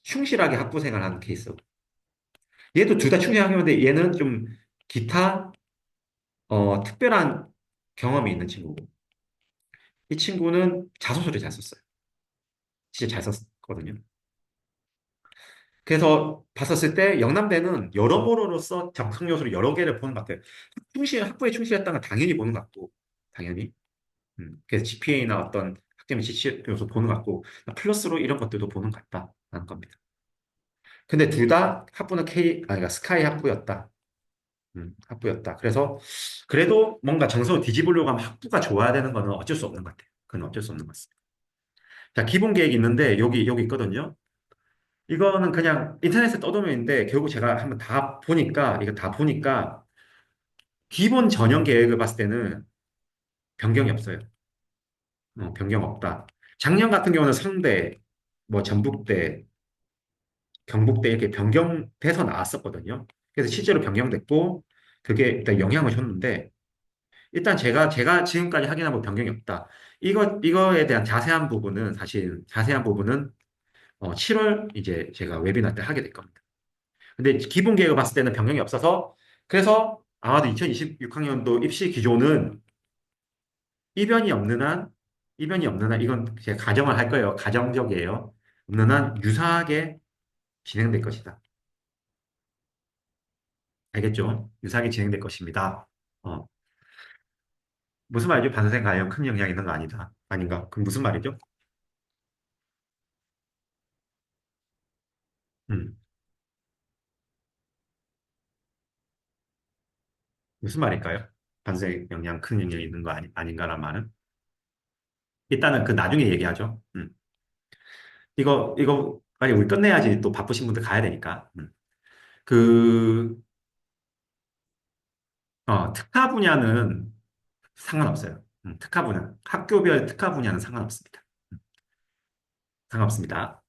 충실하게 학부 생활하는 케이스. 얘도 둘 다 충실하게 하는데 얘는 좀 기타 특별한 경험이 있는 친구고 이 친구는 자소서를 잘 썼어요. 진짜 잘 썼거든요. 그래서 봤었을 때 영남대는 여러모로로서 적성 요소를 여러 개를 보는 것 같아요. 학부에 충실했다는 건 당연히 보는 것 같고 당연히 그래서 GPA나 어떤 학점의 지시 요소 보는 것 같고 플러스로 이런 것들도 보는 것 같다라는 겁니다. 근데 둘 다 학부는 그러니까 스카이 학부였다. 학부였다. 그래서 그래도 뭔가 정성을 뒤집으려고 하면 학부가 좋아야 되는 거는 어쩔 수 없는 것 같아요. 그건 어쩔 수 없는 것 같습니다. 자, 기본 계획이 있는데 여기 있거든요. 이거는 그냥 인터넷에 떠도면 있는데 결국 제가 한번 다 보니까 기본 전형 계획을 봤을 때는 변경이 없어요. 변경 없다. 작년 같은 경우는 성대, 뭐 전북대, 경북대 이렇게 변경돼서 나왔었거든요. 그래서 실제로 변경됐고 그게 일단 영향을 줬는데 일단 제가 지금까지 확인한 건 변경이 없다. 이거에 대한 자세한 부분은 7월 이제 제가 웨비나 때 하게 될 겁니다. 근데 기본 계획을 봤을 때는 변경이 없어서 그래서 아마도 2026학년도 입시 기조는 이변이 없는 한 이변이 없는 한 이건 제가 가정을 할 거예요. 가정적이에요. 없는 한 유사하게 진행될 것이다. 알겠죠? 유사하게 진행될 것입니다. 어, 무슨 말이죠? 반사생 가형 큰 영향 있는 거 아니다. 아닌가? 그럼 무슨 말이죠? 음, 무슨 말일까요? 반사생 영향 큰 영향이 있는 거 아닌가란 말은? 일단은 그 나중에 얘기하죠. 이거 빨리 우리 끝내야지 또 바쁘신 분들 가야 되니까. 그, 특화 분야는 상관없어요. 학교별 특화 분야는 상관없습니다. 음, 상관없습니다.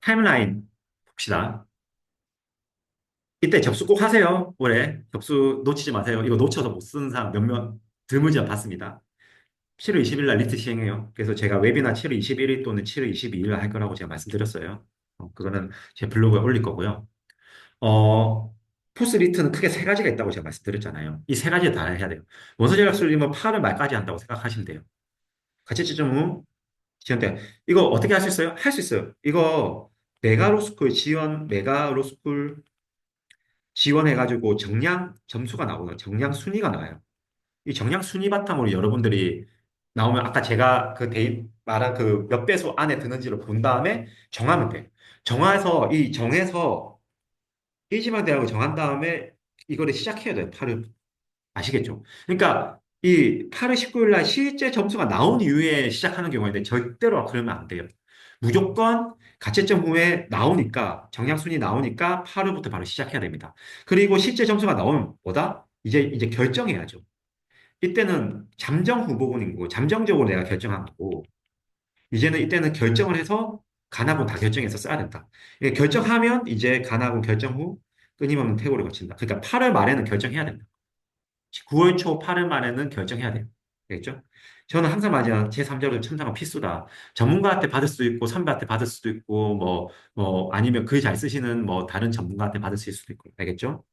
타임라인 봅시다. 이때 접수 꼭 하세요. 올해. 접수 놓치지 마세요. 이거 놓쳐서 못 쓰는 사람 드물지만 봤습니다. 7월 20일 날 리트 시행해요. 그래서 제가 웨비나 7월 21일 또는 7월 22일 날 할 거라고 제가 말씀드렸어요. 그거는 제 블로그에 올릴 거고요. 어, 포스 리트는 크게 세 가지가 있다고 제가 말씀드렸잖아요. 이 세 가지 다 해야 돼요. 원서 전략 수립은 8월 말까지 한다고 생각하시면 돼요. 가채 지점 후 지원 때 이거 어떻게 할 수 있어요? 할 수 있어요. 이거 메가로스쿨 지원해가지고 정량 점수가 나오는 정량 순위가 나와요. 이 정량 순위 바탕으로 여러분들이 나오면 아까 제가 그 말한 그 몇 배수 안에 드는지를 본 다음에 정하면 돼. 정해서 일지망 대학을 정한 다음에 이거를 시작해야 돼요. 팔을 아시겠죠? 그러니까 이 8월 19일 날 실제 점수가 나온 이후에 시작하는 경우인데 절대로 그러면 안 돼요. 무조건 가채점 후에 나오니까 정량순이 나오니까 8월부터 바로 시작해야 됩니다. 그리고 실제 점수가 나오면 뭐다? 이제 결정해야죠. 이때는 잠정 후보군인 거고 잠정적으로 내가 결정한 거고 이제는 이때는 결정을 해서 간하군 다 결정해서 써야 된다. 결정하면 이제 간하군 결정 후 끊임없는 퇴고를 거친다. 그러니까 8월 말에는 결정해야 된다. 9월 초 8월 말에는 결정해야 돼요. 알겠죠? 저는 항상 말하지만 제3자료 첨삭은 필수다. 전문가한테 받을 수도 있고, 선배한테 받을 수도 있고, 아니면 글 잘 쓰시는 다른 전문가한테 받을 수도 있고, 알겠죠?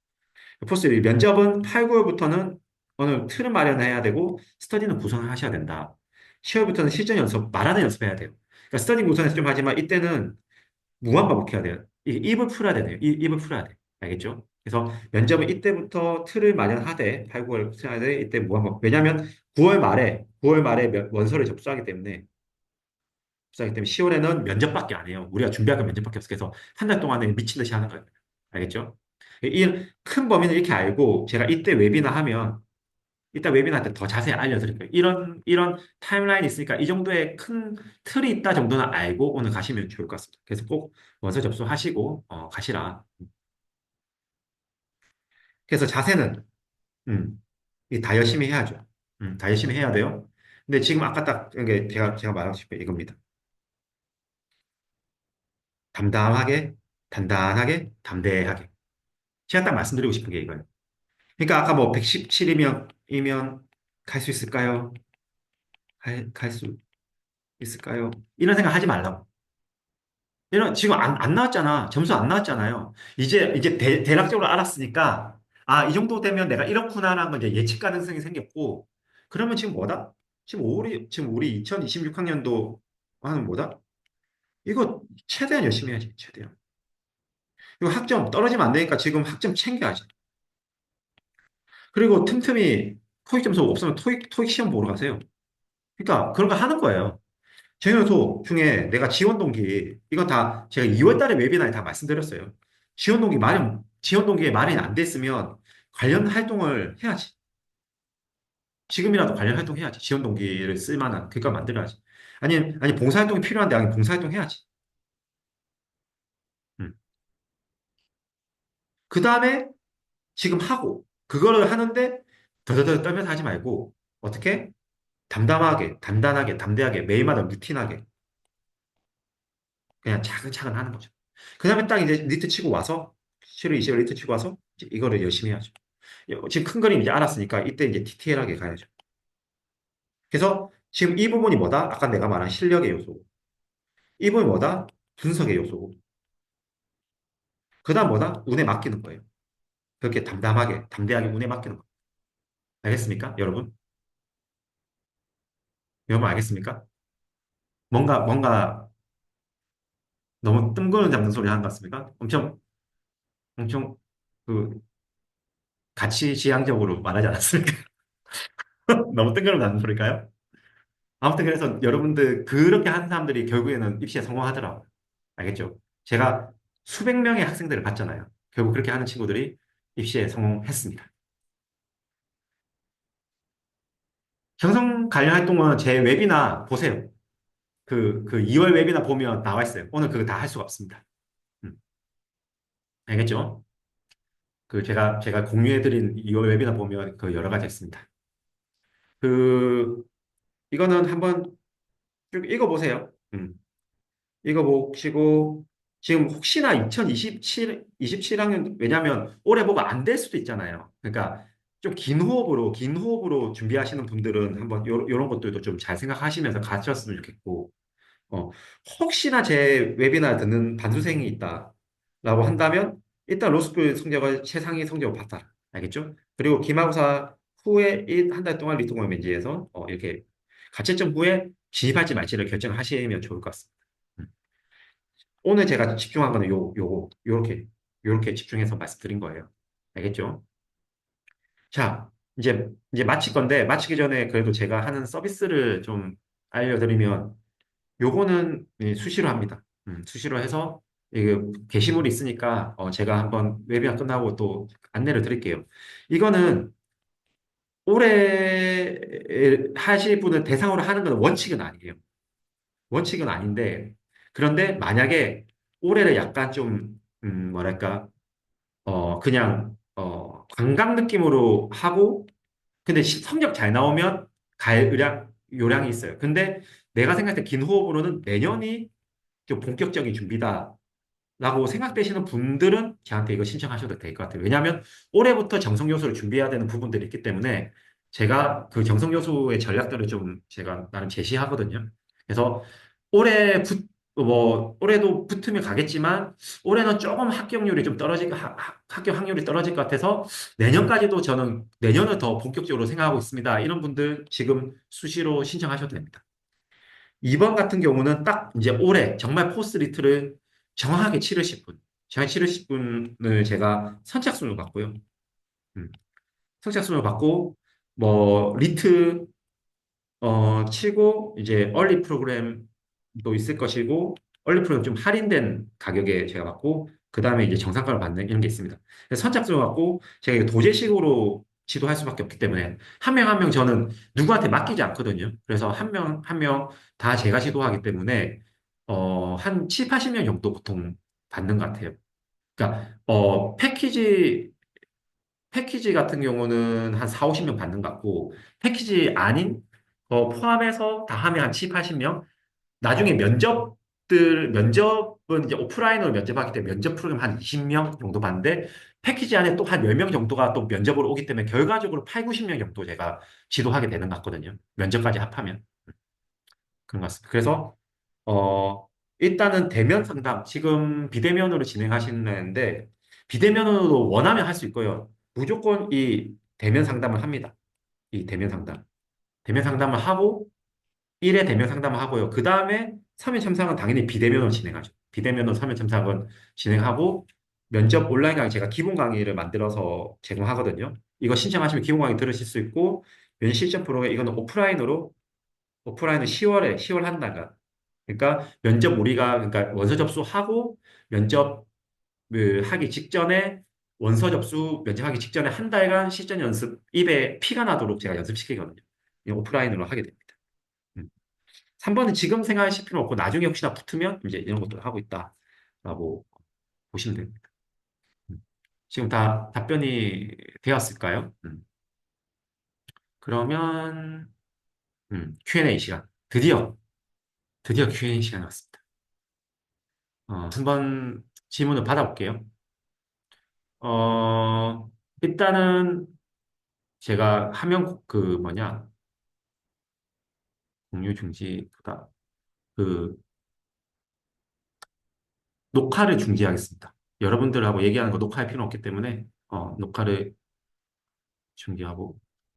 포스트 면접은 8, 9월부터는 어느 틀을 마련해야 되고, 스터디는 구성을 하셔야 된다. 10월부터는 실전 연습, 말하는 연습해야 돼요. 그러니까 스터디 구성에서 좀 하지만 이때는 무한반복해야 돼요. 입을 풀어야 돼요. 입을 풀어야 돼. 알겠죠? 그래서 면접은 이때부터 틀을 마련하되 8, 9월 틀하되 이때 무한반복. 왜냐하면 9월 말에 원서를 접수하기 때문에 10월에는 면접밖에 안 해요. 우리가 준비할 건 면접밖에 없어. 그래서 한 달 동안에 미친 듯이 하는 거예요. 알겠죠? 이 큰 범위는 이렇게 알고 제가 이때 웨비나 때 더 자세히 알려드릴 거예요. 이런 타임라인이 있으니까 이 정도의 큰 틀이 있다 정도는 알고 오늘 가시면 좋을 것 같습니다. 그래서 꼭 원서 접수하시고, 가시라. 그래서 자세는, 음, 이다 열심히 해야죠. 다 열심히 해야 돼요. 근데 지금 아까 딱, 이게 제가 말하고 싶은 이겁니다. 담담하게, 단단하게, 담대하게. 제가 딱 말씀드리고 싶은 게 이거예요. 그러니까 아까 뭐 117이면 갈 수 있을까요? 갈 수 있을까요? 이런 생각 하지 말라고. 지금 안 나왔잖아. 점수 안 나왔잖아요. 이제 대략적으로 알았으니까, 아, 이 정도 되면 내가 이렇구나라는 건 이제 예측 가능성이 생겼고, 그러면 지금 뭐다? 지금 우리 2026학년도 하는 뭐다? 이거 최대한 열심히 해야지, 최대한. 이거 학점 떨어지면 안 되니까 지금 학점 챙겨야지. 그리고 틈틈이 토익 점수 없으면 토익 시험 보러 가세요. 그러니까 그런 거 하는 거예요. 정연소 중에 내가 지원 동기, 이건 다 제가 2월 달에 웨비나에 다 말씀드렸어요. 지원 동기에 마련이 안 됐으면 관련 활동을 해야지. 지금이라도 관련 활동 해야지. 지원 동기를 쓸 만한, 그걸 만들어야지. 아니, 봉사활동이 필요한데, 아니, 봉사활동 해야지. 음. 그 다음에 지금 하고, 그거를 하는데, 더더더 떨면서 하지 말고, 어떻게? 담담하게, 단단하게, 담대하게, 매일마다 루틴하게, 그냥 차근차근 하는 거죠. 그 다음에 딱 이제 리트 치고 와서, 7월 20일 리트 치고 와서, 이제 이거를 열심히 해야죠. 지금 큰 그림 이제 알았으니까, 이때 이제 디테일하게 가야죠. 그래서 지금 이 부분이 뭐다? 아까 내가 말한 실력의 요소고, 이 부분이 뭐다? 분석의 요소고, 그 다음 뭐다? 운에 맡기는 거예요. 그렇게 담담하게, 담대하게 운에 맡기는 거. 알겠습니까? 여러분? 여러분 알겠습니까? 뭔가 너무 뜬구름 잡는 소리 하는 것 같습니까? 엄청 그 가치지향적으로 말하지 않았습니까? 너무 뜬구름 잡는 소리일까요? 아무튼 그래서 여러분들 그렇게 하는 사람들이 결국에는 입시에 성공하더라고요. 알겠죠? 제가 수백 명의 학생들을 봤잖아요. 결국 그렇게 하는 친구들이 입시에 성공했습니다. 경성 관련 활동은 제 웹이나 보세요. 그 2월 웹이나 보면 나와 있어요. 오늘 그거 다 할 수가 없습니다. 음, 알겠죠? 제가 공유해드린 2월 웹이나 보면 그 여러 가지 있습니다. 그, 이거는 한번 쭉 읽어보세요. 읽어보시고, 지금 혹시나 27학년, 왜냐면 올해 뭐가 안 될 수도 있잖아요. 그러니까 좀 긴 호흡으로 준비하시는 분들은 한번 요런 것들도 좀 잘 생각하시면서 가셨으면 좋겠고, 어, 혹시나 제 웨비나 듣는 반수생이 있다라고 한다면 일단 로스쿨 성적을 최상위 성적을 받아라. 알겠죠? 그리고 기말고사 후에 한 달 동안 리토공을 면제해서 이렇게 가채점 후에 진입할지 말지를 결정하시면 좋을 것 같습니다. 음. 오늘 제가 집중한 거는 요렇게 집중해서 말씀드린 거예요. 알겠죠? 자, 이제 마칠 건데, 마치기 전에 그래도 제가 하는 서비스를 좀 알려드리면, 요거는 수시로 합니다. 수시로 해서, 이게 게시물이 있으니까, 제가 한번 웨비가 끝나고 또 안내를 드릴게요. 이거는 올해 하실 분을 대상으로 하는 건 원칙은 아니에요. 원칙은 아닌데, 그런데 만약에 올해를 약간 좀, 뭐랄까, 관광 느낌으로 하고, 근데 성적 잘 나오면 갈 요량이 있어요. 근데 내가 생각할 때 긴 호흡으로는 내년이 좀 본격적인 준비다. 라고 생각되시는 분들은 저한테 이거 신청하셔도 될 것 같아요. 왜냐하면 올해부터 정성 요소를 준비해야 되는 부분들이 있기 때문에 제가 그 정성 요소의 전략들을 좀 제가 나름 제시하거든요. 그래서 올해 올해도 붙으면 가겠지만 올해는 조금 합격률이 좀 합격 확률이 떨어질 것 같아서 내년까지도 저는 내년을 더 본격적으로 생각하고 있습니다. 이런 분들 지금 수시로 신청하셔도 됩니다. 이번 같은 경우는 딱 이제 올해 정말 포스트 리트를 정확하게 치르실 분, 정확히 치르실 분을 제가 선착순으로 봤고요. 음, 선착순으로 받고, 리트, 치고, 이제 얼리 프로그램도 있을 것이고, 얼리 프로그램 좀 할인된 가격에 제가 받고, 그 다음에 이제 정상가를 받는 이런 게 있습니다. 그래서 선착순을 받고, 제가 이거 도제식으로 지도할 수밖에 없기 때문에, 한 명 한 명 저는 누구한테 맡기지 않거든요. 그래서 한 명 한 명 다 제가 지도하기 때문에, 한 7, 80명 정도 보통 받는 것 같아요. 그러니까, 패키지 같은 경우는 한 4, 50명 받는 것 같고, 패키지 아닌, 포함해서 다 하면 한 7, 80명? 나중에 면접은 이제 오프라인으로 면접하기 때문에 면접 프로그램 한 20명 정도 받는데, 패키지 안에 또 한 10명 정도가 또 면접으로 오기 때문에 결과적으로 8, 90명 정도 제가 지도하게 되는 것 같거든요. 면접까지 합하면. 그런 것 같습니다. 그래서, 어, 일단은 대면 상담, 지금 비대면으로 진행하시는데, 비대면으로 원하면 할 수 있고요. 무조건 이 대면 상담을 합니다. 이 대면 상담. 대면 상담을 하고, 1회 대면 상담을 하고요. 그 다음에 3회 참석은 당연히 비대면으로 진행하죠. 비대면으로 3회 참석은 진행하고, 면접 온라인 강의 제가 기본 강의를 만들어서 제공하거든요. 이거 신청하시면 기본 강의 들으실 수 있고, 면접 실전 프로그램, 이거는 오프라인은 10월 한 달간. 그러니까 면접 우리가 그러니까 원서 접수하고 면접 하기 직전에 원서 접수 면접하기 직전에 한 달간 실전 연습 입에 피가 나도록 제가 연습시키거든요. 이 오프라인으로 하게 됩니다. 3번은 지금 생각하실 필요 없고 나중에 혹시나 붙으면 이제 이런 것들을 하고 있다라고 보시면 됩니다. 음. 지금 다 답변이 되었을까요? 그러면 Q&A 시간. 드디어 Q&A 시간이 왔습니다. 한번 질문을 받아볼게요. 어, 일단은 제가 화면 공유 중지보다 그 녹화를 중지하겠습니다. 여러분들하고 얘기하는 거 녹화할 필요는 없기 때문에 녹화를 중지하고